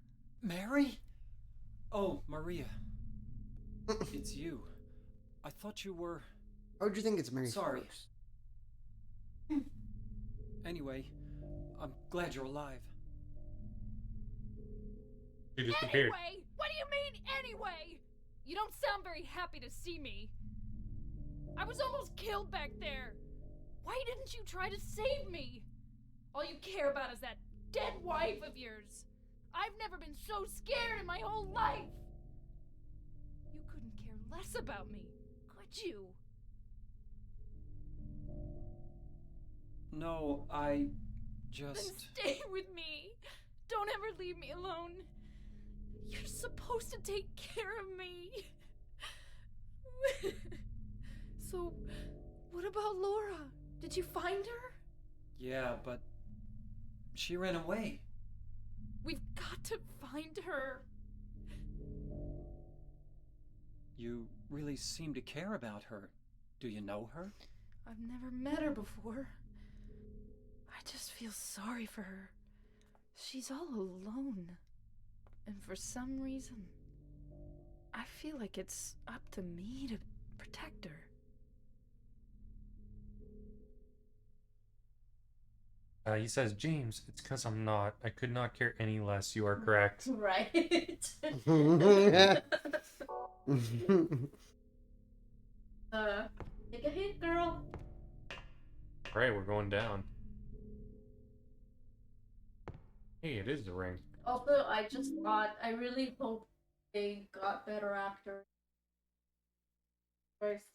Mary? Oh, Maria. It's you. I thought you were... How would you think it's Mary? Sorry. Flowers? Anyway, I'm glad you're alive. She just appeared. Anyway? What do you mean, anyway? You don't sound very happy to see me. I was almost killed back there. Why didn't you try to save me? All you care about is that dead wife of yours. I've never been so scared in my whole life. You couldn't care less about me, could you? No, I Then just... stay with me. Don't ever leave me alone. You're supposed to take care of me. So, what about Laura? Did you find her? Yeah, but... she ran away. We've got to find her. You really seem to care about her. Do you know her? I've never met her before. I just feel sorry for her. She's all alone. And for some reason, I feel like it's up to me to protect her. He says, James, it's because I'm not. I could not care any less. You are correct. Right. Take a hit, girl. Alright, we're going down. Hey, it is the ring. Also, I just thought, I really hope they got better actors. First,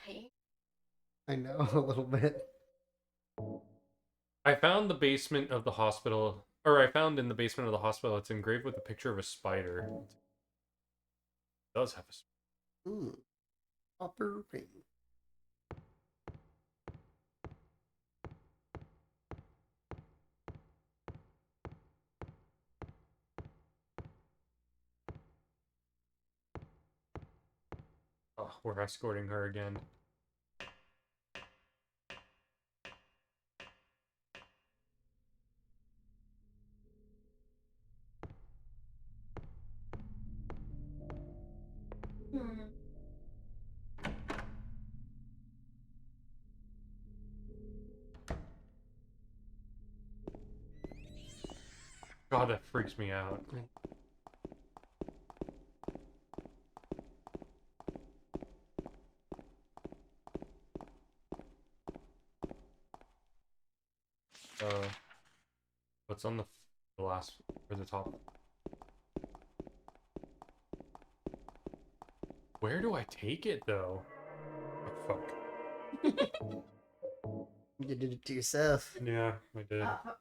pain. I know a little bit. I found the basement of the hospital, or I found in the basement of the hospital, it's engraved with a picture of a spider. It does have a spider. Copper ring. Oh, we're escorting her again. Hmm. God, that freaks me out. What's on the last or the top? Where do I take it though? Oh, fuck. You did it to yourself. Yeah, I did. Fuck.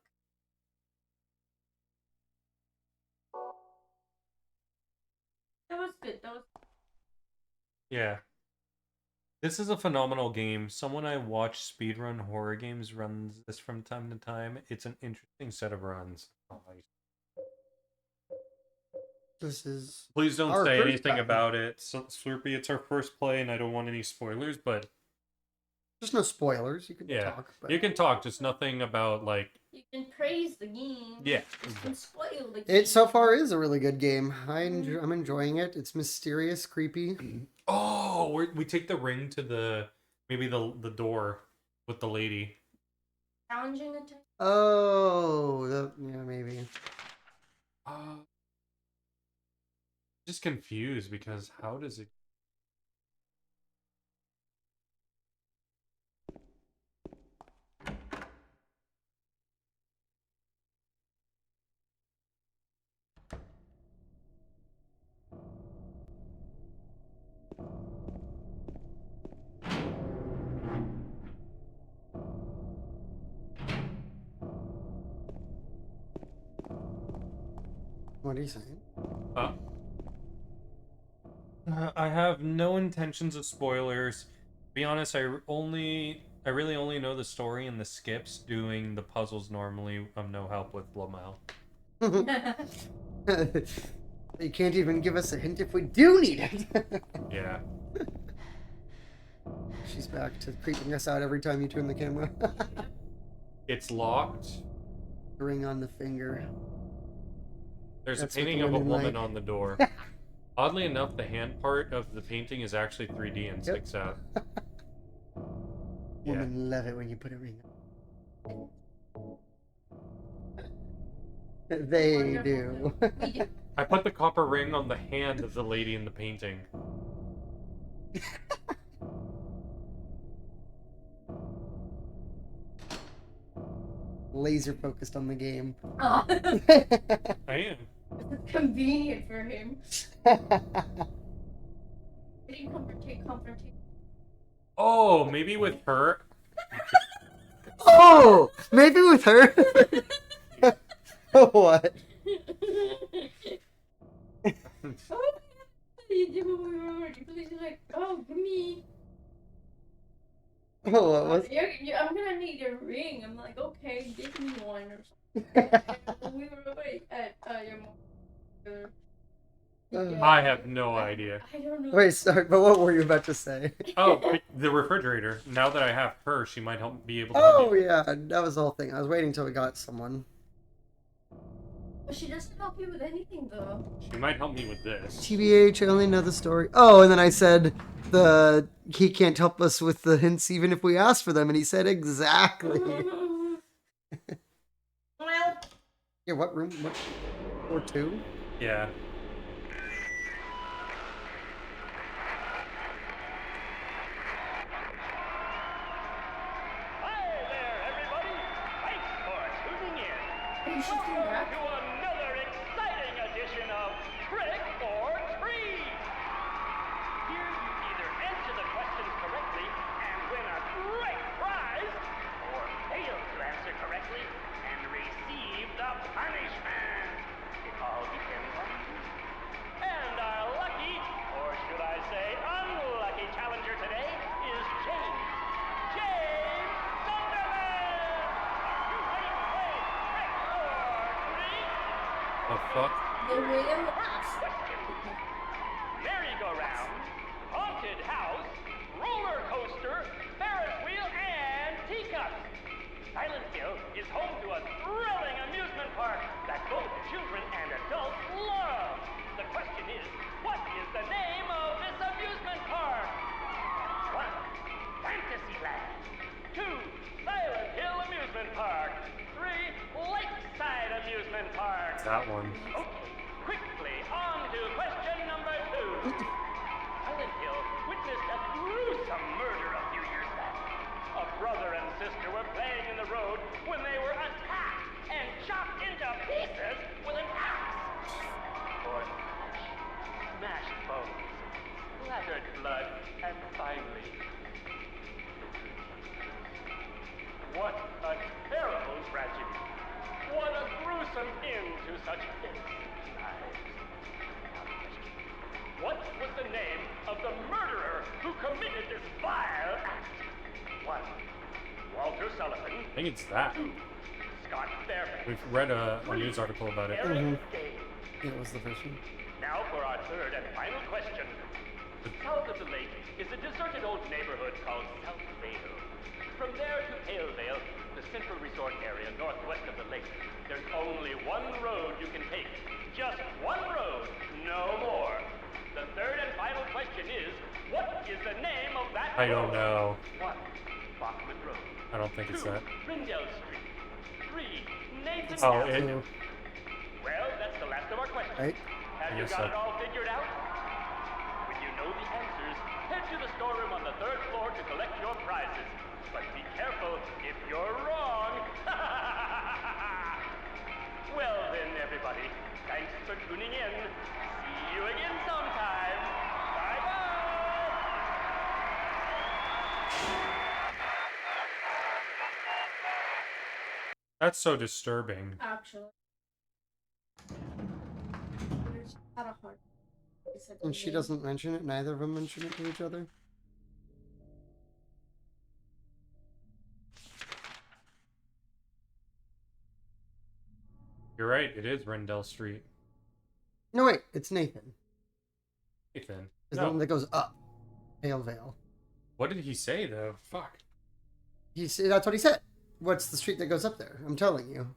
That was good. That was. Yeah. This is a phenomenal game. Someone I watch speedrun horror games runs this from time to time. It's an interesting set of runs. Oh, This is please don't our say first anything time. about it. So, Slurpee, it's our first play, and I don't want any spoilers, but There's no spoilers. You can yeah. talk. But You can talk, just nothing about, like... You can praise the game. Yeah. You can spoil the game. it so far is a really good game. I'm enjoying it. It's mysterious, creepy. Oh, we take the ring to the... maybe the door with the lady. Challenging attack. Oh, yeah, maybe. Just confused, because how does it... What are you saying? I have no intentions of spoilers. To be honest, I really only know the story and the skips. Doing the puzzles normally, I'm no help with Lamel. You can't even give us a hint if we do need it. Yeah. She's back to creeping us out every time you turn the camera. It's locked. Ring on the finger. There's That's a what the painting of a women woman like. on the door. Oddly enough, the hand part of the painting is actually 3D and sticks out. Yeah. Women love it when you put a ring on. They do. We do. I put the copper ring on the hand of the lady in the painting. Laser focused on the game. Oh. I am. It's convenient for him. Getting confrontation. Oh, maybe with her. Oh, maybe with her. What? He's like, oh, give me. Oh, what was? I'm gonna need your ring. I'm like, okay, give me one or something. And we were like at your mom. I have no idea. I don't know. Wait, sorry, but what were you about to say? Oh, the refrigerator. Now that I have her, she might be able to help Oh me. yeah, that was the whole thing. I was waiting till we got someone. But she doesn't help you with anything though. She might help me with this. TBH, I only know the story. Oh, and then I said he can't help us with the hints even if we ask for them, and he said exactly. Well, Yeah, what room? What? Floor 2? Yeah. should come back. To another exciting edition of Trick or Treat. Here you either answer the questions correctly and win a great prize, or fail to answer correctly and receive the punishment. It all depends on you. And our lucky, or should I say unlucky challenger today is James. James Sunderland! Are you ready to play Trick or Treat? The fuck? The way in the past. Merry-go-round, haunted house, roller coaster, Ferris wheel, and teacup. Silent Hill is home to a thrilling amusement park that both children and adults love. The question is, what is the name of this amusement park? 1. Fantasyland. 2. Silent Hill Amusement Park. 3. Lakeside Amusement Park. That one. Okay, quickly on to question number 2. Silent Hill witnessed a gruesome murder a few years back. A brother and sister were playing in the road when they were attacked and chopped into pieces with an axe. Torn flesh, smashed bones, splattered blood, and finally... What a terrible tragedy. What a gruesome end to such innocent lives. Now the question. What was the name of the murderer who committed this vile act? 1. Walter Sullivan. I think it's that. 2. Scott Fairbanks. We've read a news article about it. Eric Day. It was the first one. Now for our third and final question. South of the lake is a deserted old neighborhood called South Vale. From there to Pale Vale, the central resort area northwest of the lake, there's only one road you can take. Just one road, no more. The third and final question is, what is the name of that I don't road? know. 1. Bachman Road. I don't think 2. it's that. Rindell Street. 3. Nathan Oh, Avenue. it. Well, that's the last of our questions. Right? Have you Yes, got sir. it all figured out? When you know the answers, head to the storeroom on the 3rd floor to collect your prizes. But be careful if you're wrong. Well then, everybody, thanks for tuning in. See you again sometime. Bye-bye. That's so disturbing. Actually. There's not a hard. And she doesn't mention it. Neither of them mention it to each other. You're right. It is Rendell Street. No, wait. It's Nathan. Nathan. It's the No. one that goes up. Pale Vale. What did he say though? Fuck. That's what he said. What's the street that goes up there? I'm telling you.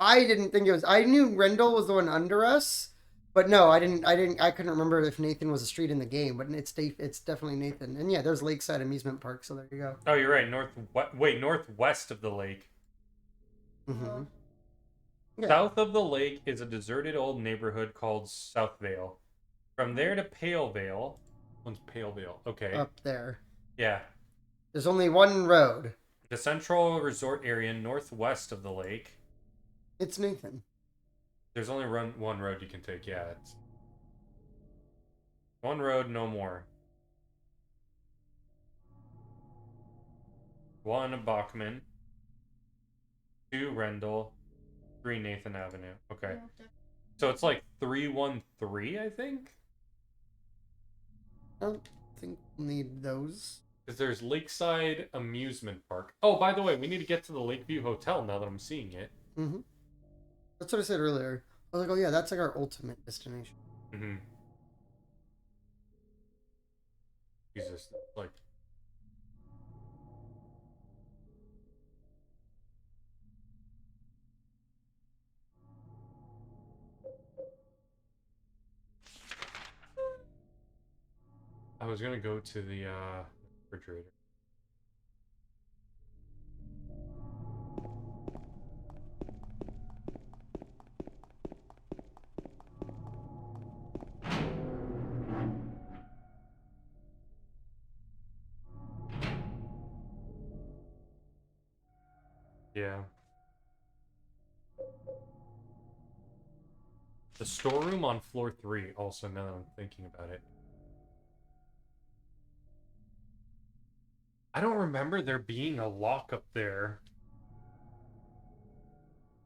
I didn't think it was. I knew Rendell was the one under us, but no, I didn't. I couldn't remember if Nathan was a street in the game, but it's definitely Nathan. And yeah, there's Lakeside Amusement Park. So there you go. Oh, you're right. Northwest of the lake. Mm-hmm. Yeah. South of the lake is a deserted old neighborhood called South Vale. From there to Pale Vale. One's Pale Vale. Okay. Up there. Yeah. There's only one road. The central resort area northwest of the lake. It's Nathan. There's only one road you can take. Yeah. It's one road, no more. 1 Bachman. 2 Rendell. 3 Nathan Avenue. Okay. So it's like 313, I think? I don't think we'll need those. Because there's Lakeside Amusement Park. Oh, by the way, we need to get to the Lakeview Hotel now that I'm seeing it. Mm-hmm. That's what I said earlier. I was like, oh yeah, that's like our ultimate destination. Mm-hmm. Jesus, like... I was gonna go to the refrigerator. Yeah. The storeroom on floor 3, also, now that I'm thinking about it. I don't remember there being a lock up there.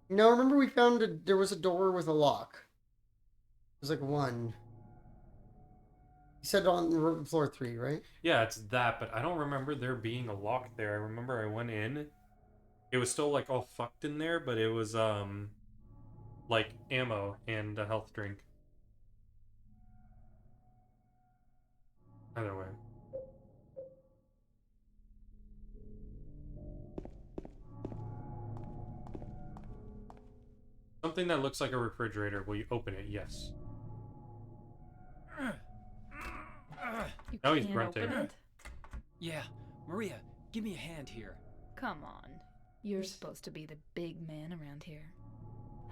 No, remember we found there was a door with a lock. It was like one. You said on floor 3, right? Yeah, it's that, but I don't remember there being a lock there. I remember I went in. It was still like all fucked in there, but it was like ammo and a health drink. Either way. Something that looks like a refrigerator. Will you open it? Yes. You Now he's can't grunting. open it? Yeah, Maria, give me a hand here. Come on. You're supposed to be the big man around here.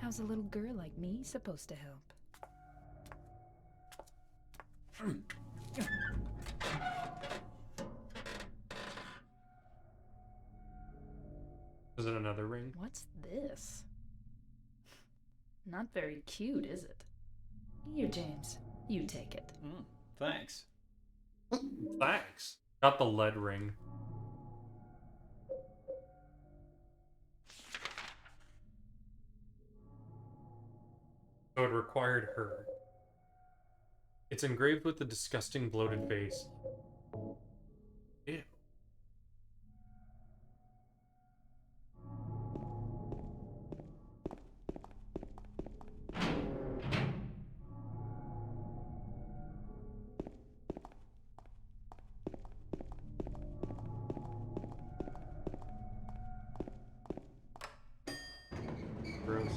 How's a little girl like me supposed to help? Is it another ring? What's this? Not very cute, is it? Here, James. You take it. Thanks. Thanks. Got the lead ring. So it required her. It's engraved with a disgusting bloated face. Ew. Gross.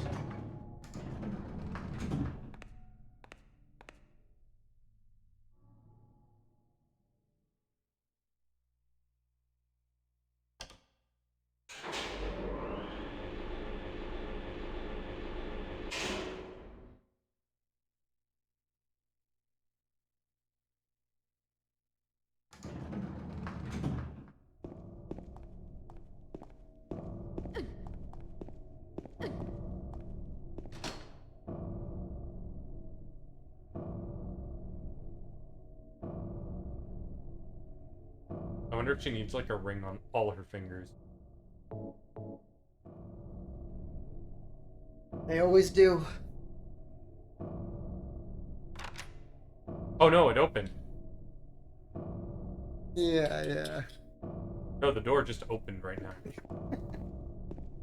I wonder if she needs like a ring on all her fingers. They always do. Oh no, it opened. Yeah. No, the door just opened right now.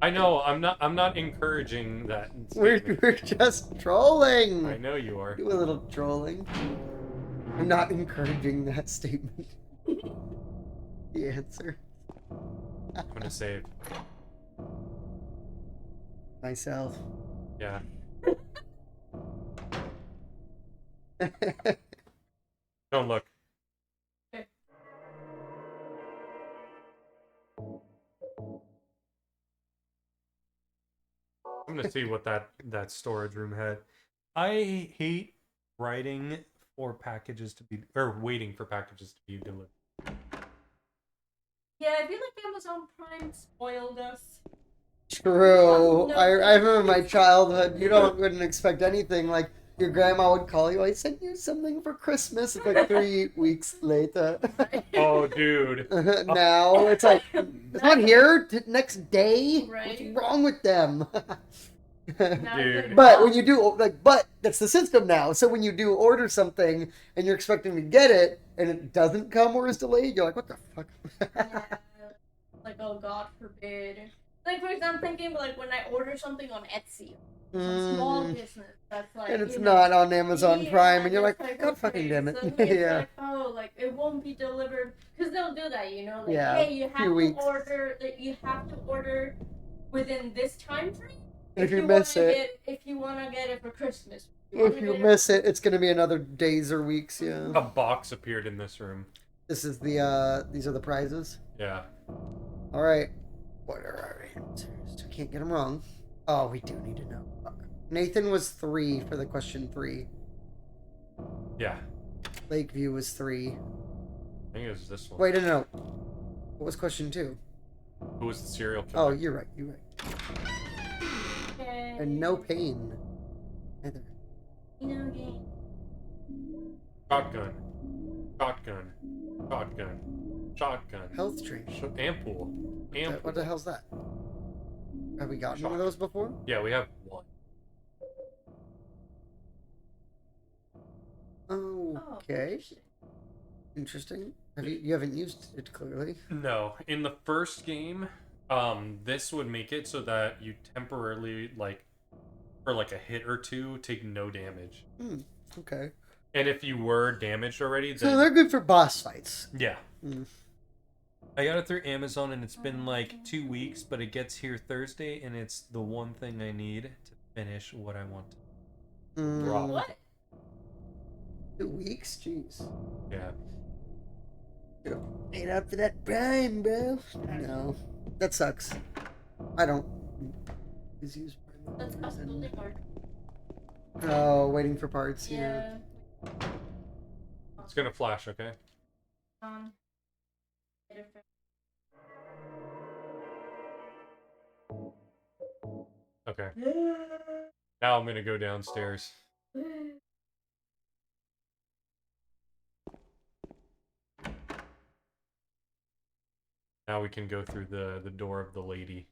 I know, I'm not encouraging that statement. We're just trolling. I know you are. Do a little trolling. I'm not encouraging that statement. The answer. I'm gonna save. Myself. Yeah. Don't look. I'm gonna see what that storage room had. I hate writing for packages to be waiting for packages to be delivered. Yeah, I feel like Amazon Prime spoiled us. True. No. I remember my childhood. You wouldn't expect anything. Like your grandma would call you. I sent you something for Christmas. It's like 3 weeks later. Oh, dude. Now it's like it's not here next day. Right. What's wrong with them? Dude. But when you do but that's the system now. So when you do order something and you're expecting to get it and it doesn't come or is delayed, you're like, what the fuck? Yeah. Like, oh God forbid. Like, for example, I'm thinking like when I order something on Etsy, some small business that's like, And it's you know, not on Amazon yeah, Prime, and you're it's like, God fucking okay. damn it. So it's Yeah. like, oh, like it won't be delivered because they'll do that, you know, like, Yeah, hey, you have few to weeks. order within this time frame. If you miss it, if you want to get it for Christmas. if you miss it, it's gonna be another days or weeks. Yeah. A box appeared in this room. This is these are the prizes. Yeah. All right. What are our answers? We can't get them wrong. Oh, we do need to know. Fuck. Nathan was 3 for the question 3. Yeah. Lakeview was 3. I think it was this one. Wait, no. What was question 2? Who was the serial Oh, killer? you're right. Okay. And no pain. Either. Game. Shotgun. Shotgan. Shotgun. Shotgun. Health drink. Ampoule. Ampoule. What the hell's that? Have we gotten one of Shotgun. those before? Yeah, we have one. Okay. Interesting. You haven't used it clearly? No, in the first game, this would make it so that you temporarily, like, for like a hit or two, take no damage. Okay. And if you were damaged already, then So they're good for boss fights. yeah. I got it through Amazon, and it's been like 2 weeks, but it gets here Thursday, and it's the one thing I need to finish what I want to drop. What? 2 weeks? Jeez. Yeah. Made up for that Prime, bro. No. That sucks. I don't. Is used Prime. That's us building hard. Oh, waiting for parts. Yeah. It's gonna flash, okay? Okay. Now I'm gonna go downstairs. Now we can go through the door of the lady.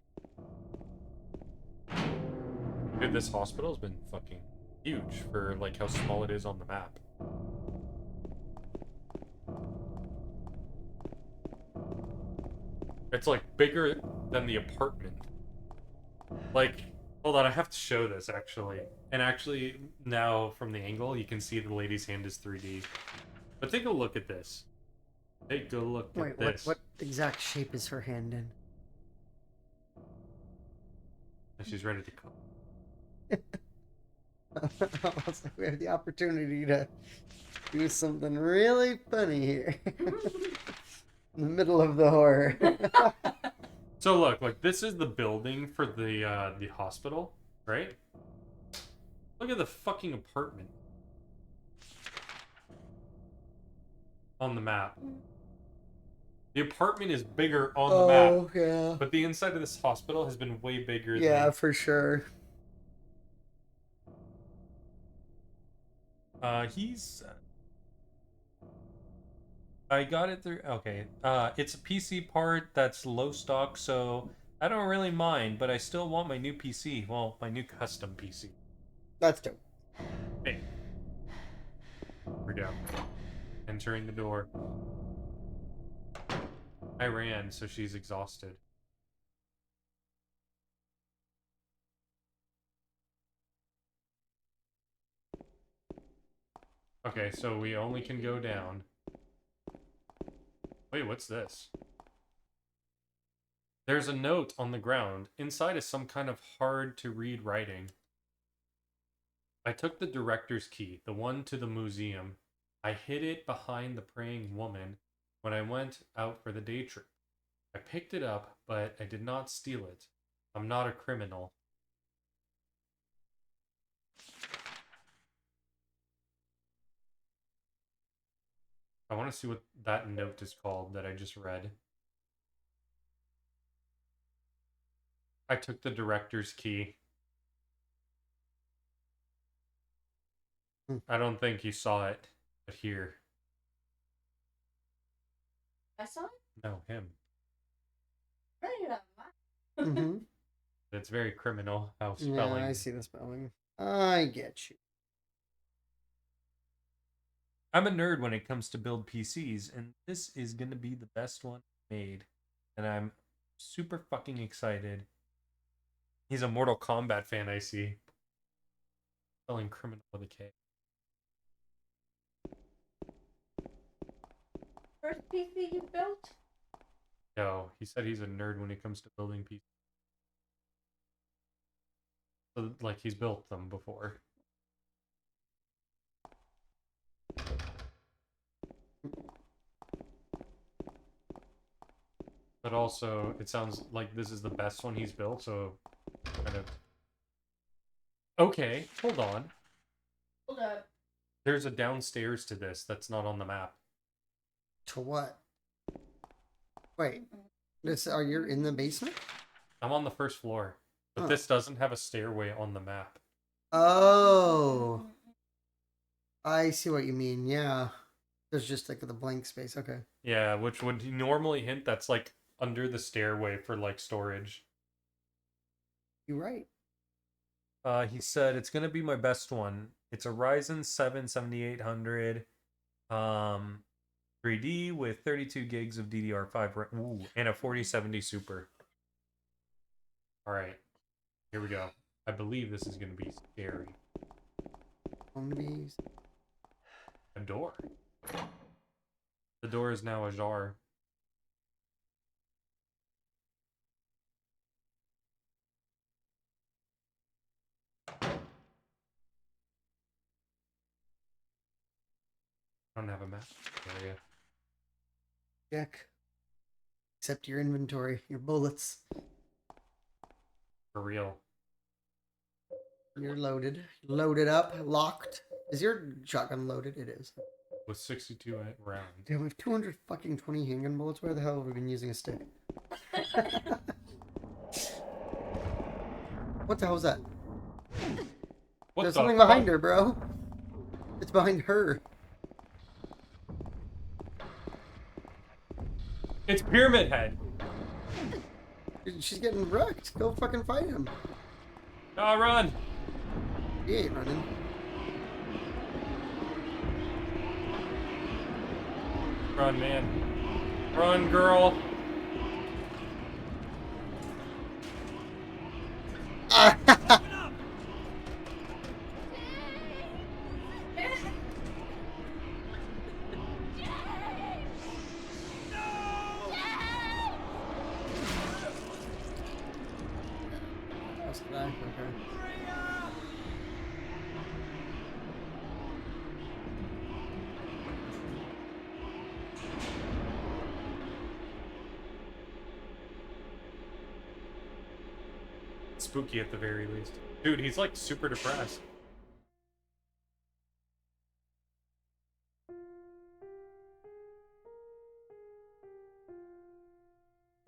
Dude, this hospital's been fucking huge for like how small it is on the map. It's like bigger than the apartment. Like, hold on, I have to show this actually. And actually, now from the angle, you can see the lady's hand is 3D. But take a look at this. Take a look at this. What exact shape is her hand in? She's ready to come. We have the opportunity to do something really funny here. In the middle of the horror. So look, like this is the building for the hospital, right? Look at the fucking apartment on the map. The apartment is bigger on the map, yeah. but the inside of this hospital has been way bigger. Yeah, for sure. He's. I got it through. Okay. It's a PC part that's low stock, so I don't really mind, but I still want my new PC. Well, my new custom PC. That's dope. Hey. We're down. Entering the door. I ran, so she's exhausted. Okay, so we only can go down. Wait, what's this? There's a note on the ground. Inside is some kind of hard-to-read writing. I took the director's key, the one to the museum. I hid it behind the praying woman when I went out for the day trip. I picked it up, but I did not steal it. I'm not a criminal. I want to see what that note is called that I just read. I took the director's key. I don't think he saw it, but here. I saw it? No, him. Mm-hmm. It's very criminal how Yeah, spelling. I see the spelling. I get you. I'm a nerd when it comes to build PCs, and this is going to be the best one made. And I'm super fucking excited. He's a Mortal Kombat fan, I see. Spelling criminal with a K. First PC you built? No, he said he's a nerd when it comes to building PCs. So, like, he's built them before. But also, it sounds like this is the best one he's built, so kind of... Okay, hold on. Hold up. There's a downstairs to this that's not on the map. To what? Wait. Are you in the basement? I'm on the first floor, but Huh. this doesn't have a stairway on the map. Oh. I see what you mean. Yeah. There's just like the blank space. Okay. Yeah, which would normally hint that's like under the stairway for like storage. You're right. He said it's gonna be my best one. It's a Ryzen 7 7800, 3D with 32 gigs of DDR5 and a 4070 Super. All right, here we go. I believe this is gonna be scary. Zombies. A door. The door is now ajar. I don't have a map area. Check. Except your inventory, your bullets. For real. You're loaded. Loaded up. Locked. Is your shotgun loaded? It is. With 62 rounds. Damn, we have 200 fucking 20 handgun bullets. Where the hell have we been using a stick? What the hell was that? What There's the something fuck? behind her, bro. It's behind her. It's Pyramid Head. She's getting wrecked. Go fucking fight him. Ah, run! He ain't running. Run, man. Run, girl. That's the guy. Okay. Spooky at the very least. Dude, he's like super depressed.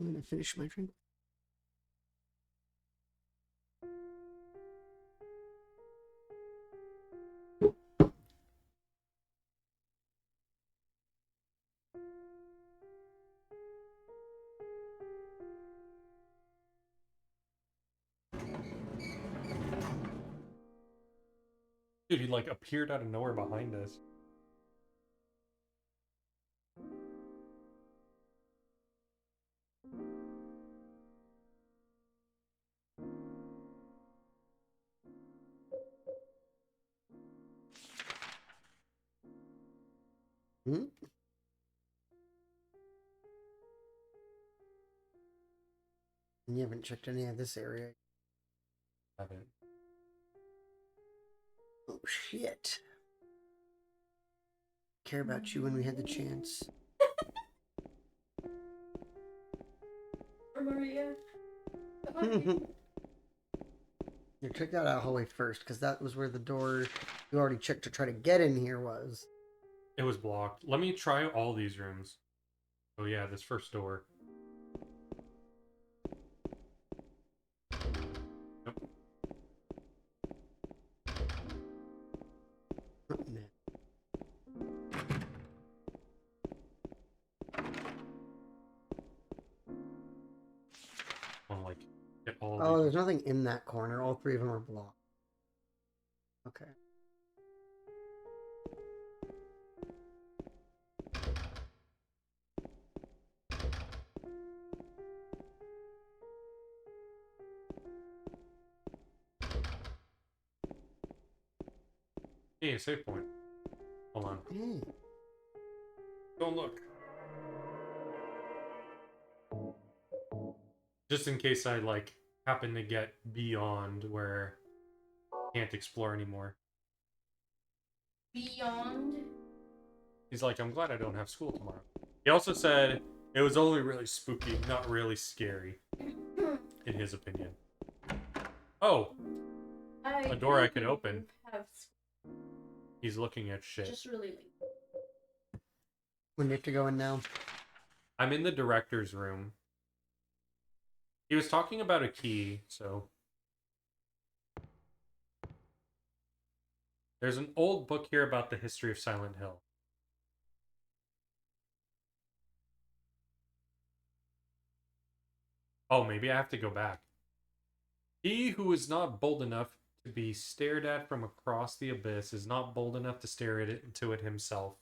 I'm gonna finish my drink. Dude, he like appeared out of nowhere behind us. Hmm? You haven't checked any of this area. Haven't. Oh shit. Care about you when we had the chance. Or Maria. You check that out hallway first, because that was where the door you already checked to try to get in here was. It was blocked. Let me try all these rooms. Oh yeah, this first door. Nope. Want to like get all Oh, these. there's nothing in that corner. All three of them are blocked. Okay. Hey, a save point. Hold on. Hey. Don't look. Just in case I like happen to get beyond where I can't explore anymore. Beyond. He's like, I'm glad I don't have school tomorrow. He also said it was only really spooky, not really scary, in his opinion. Oh, a door I could open. Have He's looking at shit. just really late. When do you have to go in now? I'm in the director's room. He was talking about a key, so... There's an old book here about the history of Silent Hill. Oh, maybe I have to go back. He who is not bold enough to be stared at from across the abyss is not bold enough to stare into it himself.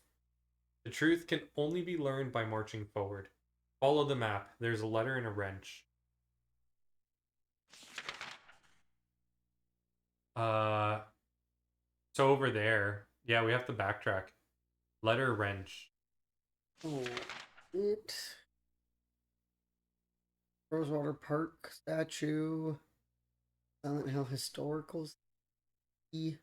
The truth can only be learned by marching forward. Follow the map. There's a letter and a wrench. So over there. Yeah, we have to backtrack. Letter, wrench. Oh, it. Rosewater Park statue. Silent Hill Historical. I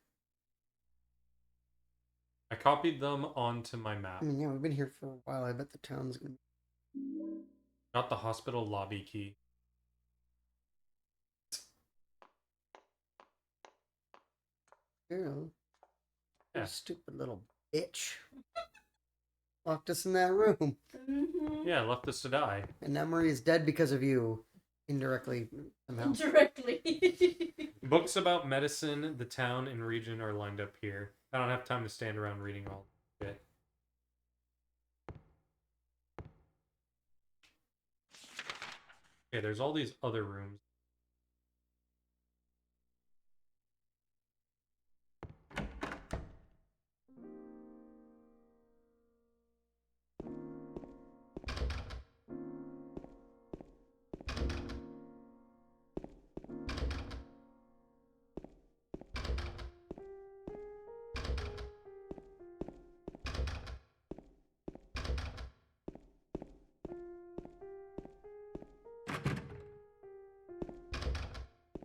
copied them onto my map. I mean, yeah, we've been here for a while. I bet the town's gonna. Got the hospital lobby key. You Yeah. stupid little bitch. Locked us in that room. Mm-hmm. Yeah, left us to die. And now Marie is dead because of you. Indirectly, somehow. Directly. Books about medicine, the town, and region are lined up here. I don't have time to stand around reading all shit. Okay, there's all these other rooms.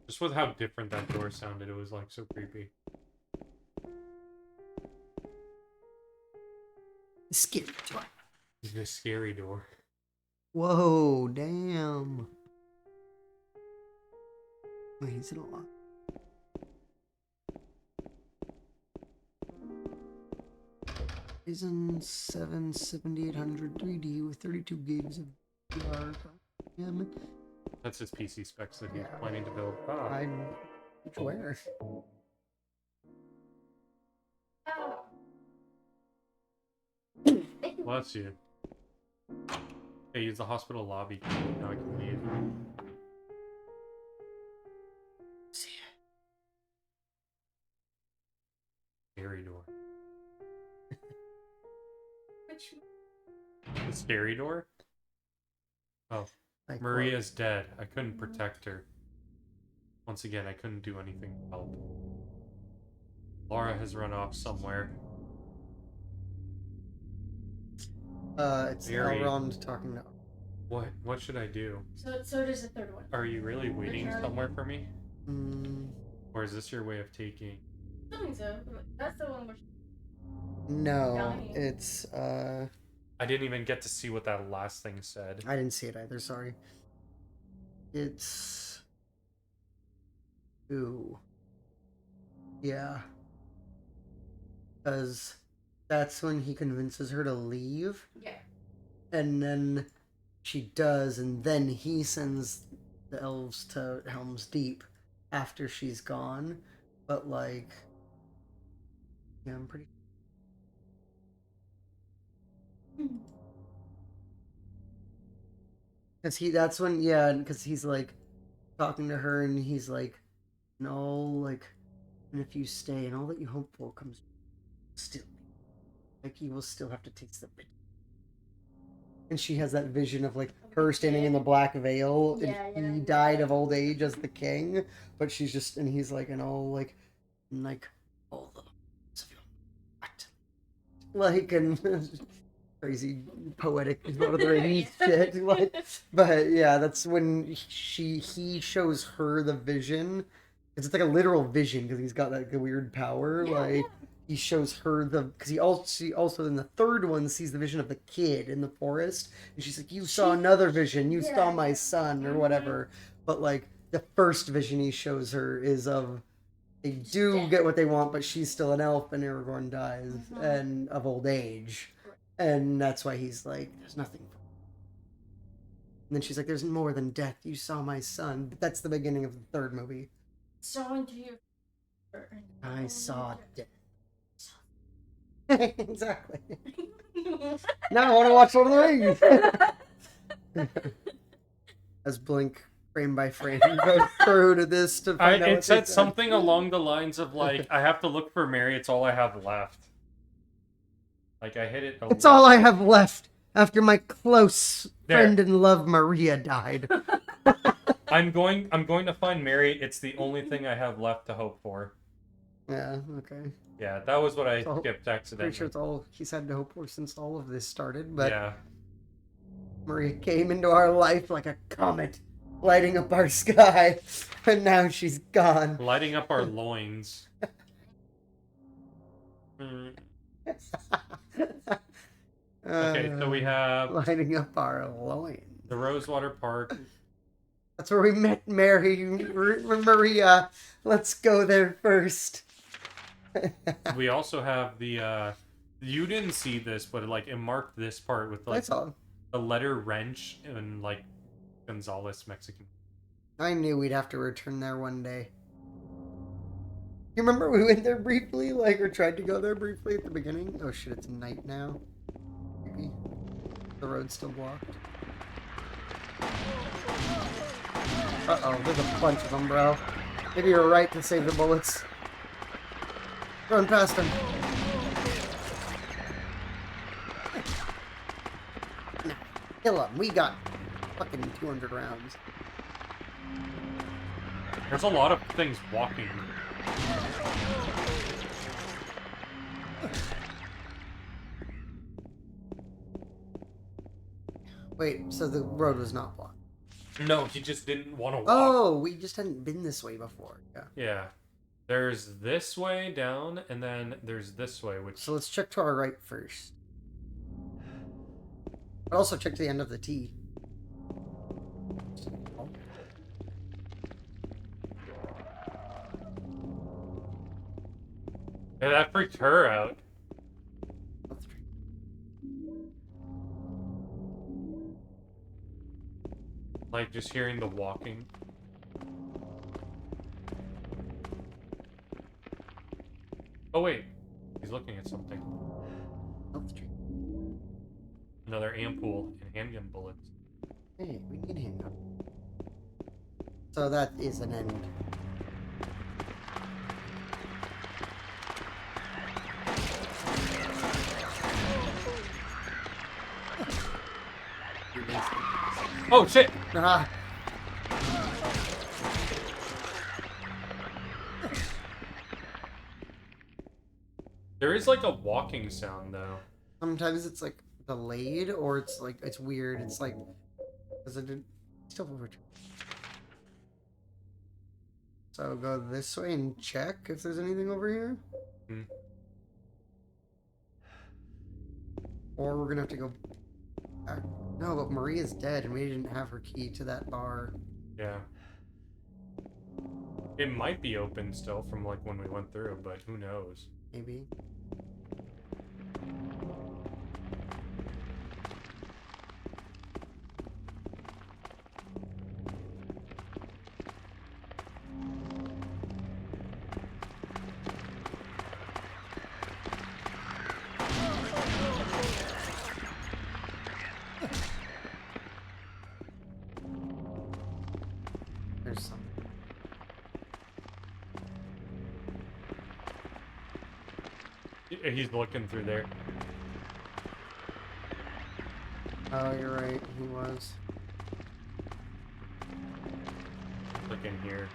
Just with how different that door sounded, it was like so creepy. Scary door. The scary door. Whoa, damn. Wait, he's in a lot. Ryzen 7 7800 3D with 32 gigs of VR. Damn it. That's his PC specs that he's Yeah. planning to build. Ah. I'm. Where? Oh. Bless you. Okay, use the hospital lobby key. Now I can leave. Scary door. Which The scary door? Oh. Like Maria's dead. I couldn't protect her. Once again, I couldn't do anything to help. Laura has run off somewhere. It's Mary. Elrond talking to. What should I do? so there's a third one. Are you really waiting Charlie. somewhere for me? Mm, Or is this your way of taking... Assuming so. That's the one where no, Dying. it's I didn't even get to see what that last thing said. I didn't see it either. Sorry. It's. Ooh. Yeah. Because that's when he convinces her to leave, yeah. and then she does, and then he sends the elves to Helm's Deep after she's gone. But, like. Yeah, I'm pretty. That's when, yeah, because he's like talking to her and he's like, no, like, and if you stay and all that you hope for comes still, like, you will still have to taste the bit. And she has that vision of like her standing in the black veil, and he died of old age as the king, but she's just, and he's like, and all like all the of your what? Like, and crazy poetic Lord of the Rings shit. Like, but yeah, that's when he shows her the vision. It's like a literal vision because he's got that weird power. He shows her because she also in the third one sees the vision of the kid in the forest, and she's like, "You saw another vision. You saw my son or whatever." But like the first vision he shows her is of they do get what they want, but she's still an elf, and Aragorn dies and of old age. And that's why he's like, there's nothing. And then she's like, there's more than death. You saw my son. But that's the beginning of the third movie. So into your. I saw death. Exactly. Now I want to watch Lord of the Rings. As Blink frame by frame goes through to this to find out what It they said something along the lines of like, I have to look for Mary. It's all I have left. Like I hit it. It's all I have left after my close There. friend and love Maria died. I'm going to find Mary. It's the only thing I have left to hope for. Yeah, okay. Yeah, that was what I So, skipped accidentally. Pretty sure it's all he's had to hope for since all of this started, but Yeah. Maria came into our life like a comet, lighting up our sky, and now she's gone. Lighting up our loins. Mm. Okay, so we have lighting up our loins. the Rosewater Park. That's where we met Maria. Let's go there first. We also have the you didn't see this, but it marked this part with I like saw. the letter wrench and like Gonzales Mexican. I knew we'd have to return there one day. You remember we went there briefly, or tried to go there briefly at the beginning? Oh shit, it's night now. Maybe. The road's still blocked. Uh-oh, there's a bunch of them, bro. Maybe you're right to save the bullets. Run past him. Kill him. We got fucking 200 rounds. There's a lot of things walking. Wait, so the road was not blocked? No, he just didn't want to walk. Oh, we just hadn't been this way before. Yeah. Yeah. There's this way down, and then there's this way, which... So let's check to our right first. But also check to the end of the T. Yeah, that freaked her out. Like, just hearing the walking. Oh, wait. He's looking at something. Another ampoule and handgun bullets. Hey, we need a handgun. So that is an end. Oh, shit! Ah. There is like a walking sound, though. Sometimes it's like delayed, or it's like it's weird. It's like because it did still over. So go this way and check if there's anything over here. Hmm. Or we're gonna have to go back. No, but Maria's dead, and we didn't have her key to that bar. Yeah. It might be open still from like when we went through, but who knows? Maybe. There's some. He's looking through there. Oh, you're right. He was. Look in here.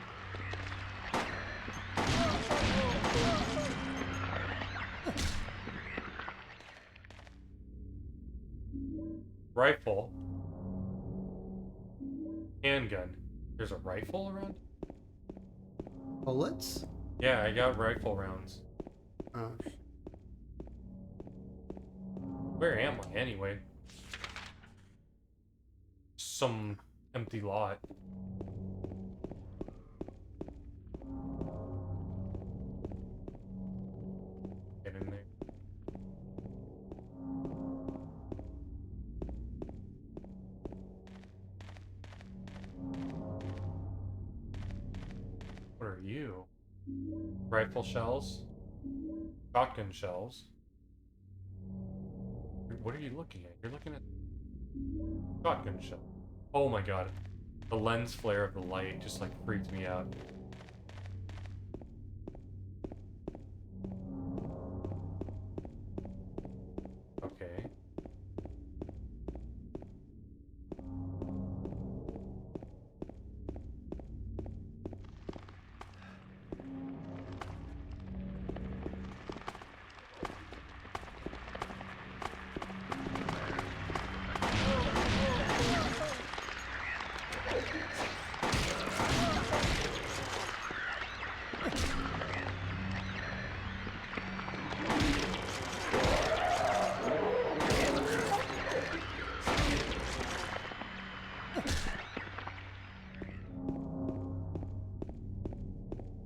Rifle. Handgun. There's a rifle around? Bullets? Yeah, I got rifle rounds. Oh. Where am I anyway? Some empty lot. Get in there. What are you? Rifle shells? Shotgun shells? What are you looking at? You're looking at shotgun shell. Oh my god. The lens flare of the light just like freaked me out. Okay.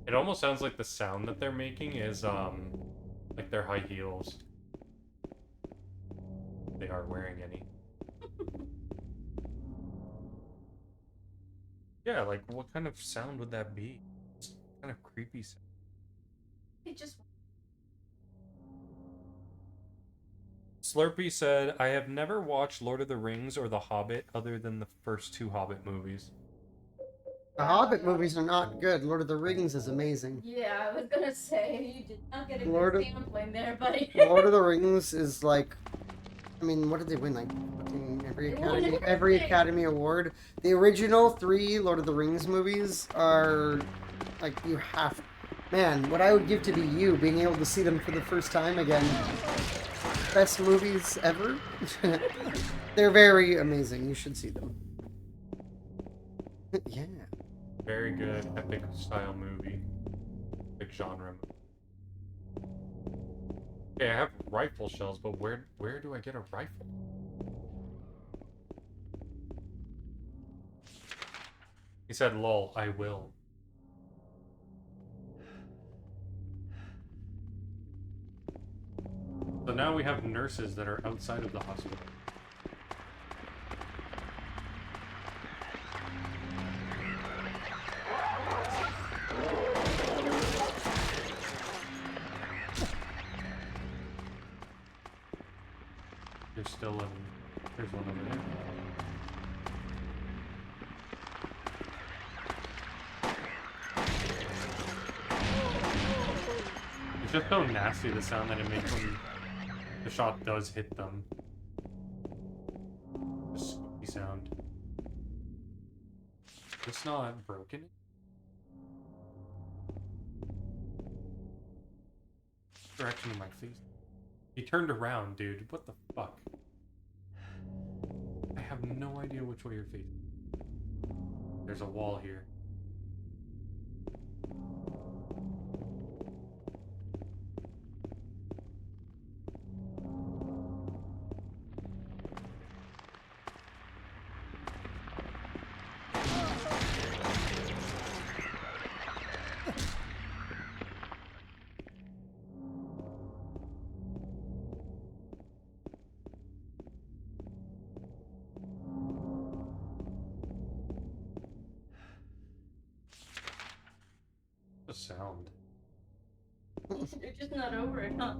It almost sounds like the sound that they're making is, like their high heels. They aren't wearing any. Yeah, like, what kind of sound would that be? It's kind of creepy sound. It just Slurpee said, I have never watched Lord of the Rings or The Hobbit other than the first 2 Hobbit movies. The Hobbit movies are not good. Lord of the Rings is amazing. Yeah, I was gonna say you did not get a Lord good of- sampling there, buddy. Lord of the Rings is like, I mean, what did they win? Like fucking They won every everything. Academy Award. The original 3 Lord of the Rings movies are like you have. Man, what I would give to be you, being able to see them for the first time again. Best movies ever. They're very amazing. You should see them. Yeah. Very good, epic style movie. Epic genre. Okay, I have rifle shells, but where do I get a rifle? He said, lol, I will. So now we have nurses that are outside of the hospital. There's still there's one over there. It's just so nasty, the sound that it makes when the shot does hit them. The spooky sound. It's not broken. Direction of my face. He turned around, dude. What the fuck? I have no idea which way you're facing. There's a wall here. The sound. You're just not over it, huh?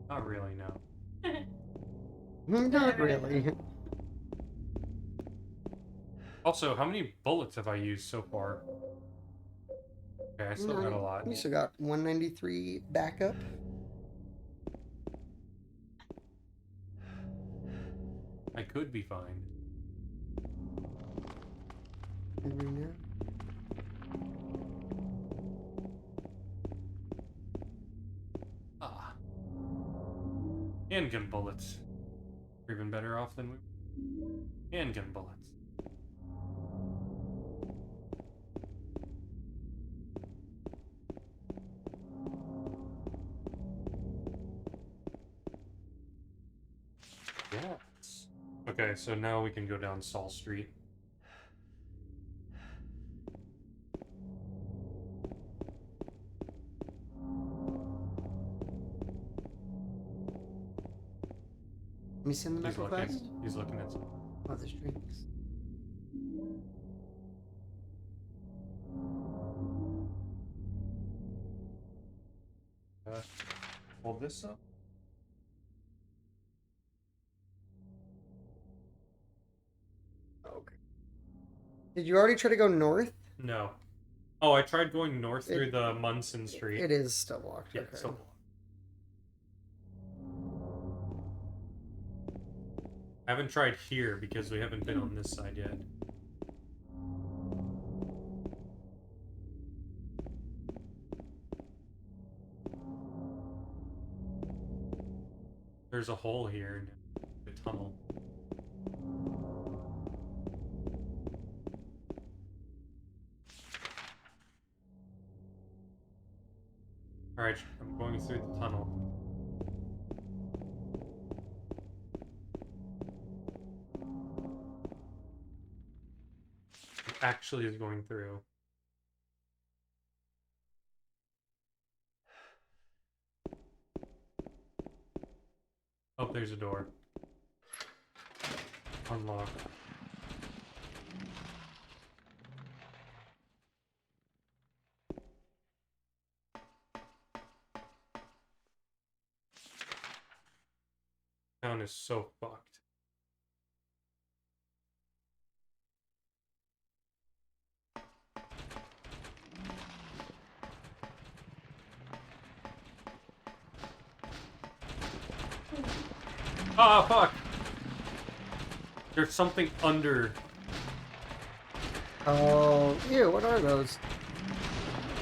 Not really, no. Not really. Also, how many bullets have I used so far? Okay, I still got a lot. You still got 193 backup. I could be fine. Every now. Ah. Handgun bullets. We're even better off than we. Handgun bullets. Yes. Okay, so now we can go down Saul Street. Let me see in the medical class. He's looking at some. Oh, there's drinks. Hold this up. Did you already try to go north? No. Oh, I tried going north through the Munson Street. It is still locked. Yeah, Okay. it's still blocked. I haven't tried here because we haven't been on this side yet. There's a hole here. A tunnel. Alright, I'm going through the tunnel. It actually is going through. Oh, there's a door. Unlock. Town is so fucked. Ah, fuck! There's something under. Oh, ew, what are those?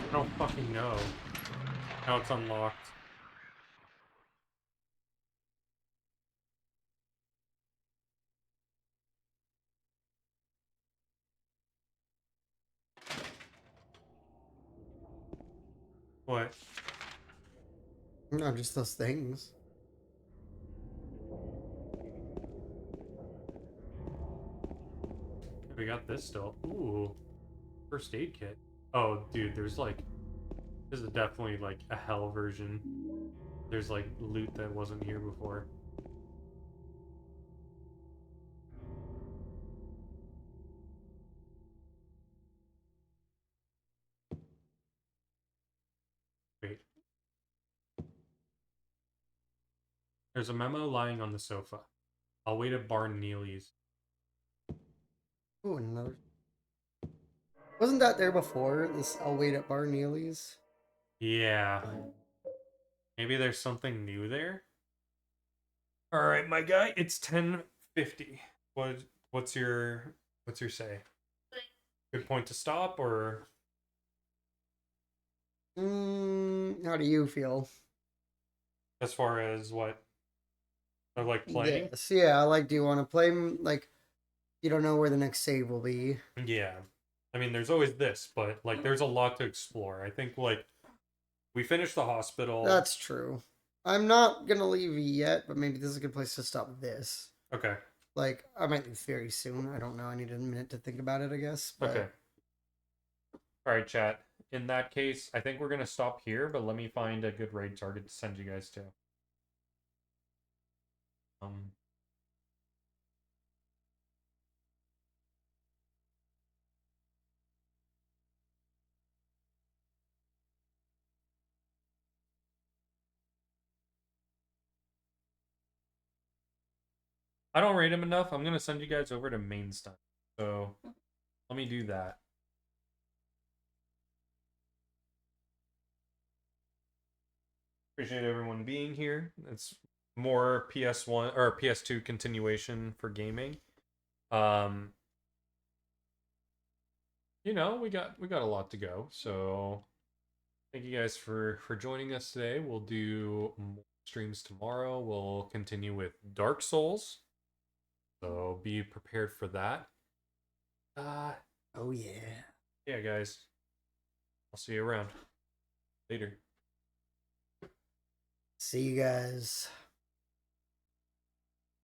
I don't fucking know. Now it's unlocked. What? No, just those things. We got this still. Ooh. First aid kit. Oh, dude, there's like... This is definitely like a hell version. There's like loot that wasn't here before. Wait. There's a memo lying on the sofa. I'll wait at Barn Neely's. Ooh, another. Wasn't that there before? This I'll wait at Bar Neely's. Yeah. Maybe there's something new there? Alright, my guy, it's 10:50. What's your say? Good point to stop, or How do you feel? as far as what? I like playing? Yes, yeah. Like, do you want to play? Like, you don't know where the next save will be. Yeah. I mean, there's always this, but like, there's a lot to explore. I think like we finished the hospital. That's true. I'm not gonna leave yet, but maybe this is a good place to stop this. Okay. Like, I might leave very soon. I don't know. I need a minute to think about it, I guess. But... Okay. All right, chat. In that case, I think we're gonna stop here, but let me find a good raid target to send you guys to. I don't rate him enough. I'm gonna send you guys over to main stuff. So let me do that. Appreciate everyone being here. It's more PS1 or PS2 continuation for gaming. You know, we got a lot to go. So thank you guys for joining us today. We'll do more streams tomorrow. We'll continue with Dark Souls. So be prepared for that. Oh yeah. Yeah, guys. I'll see you around. Later. See you guys.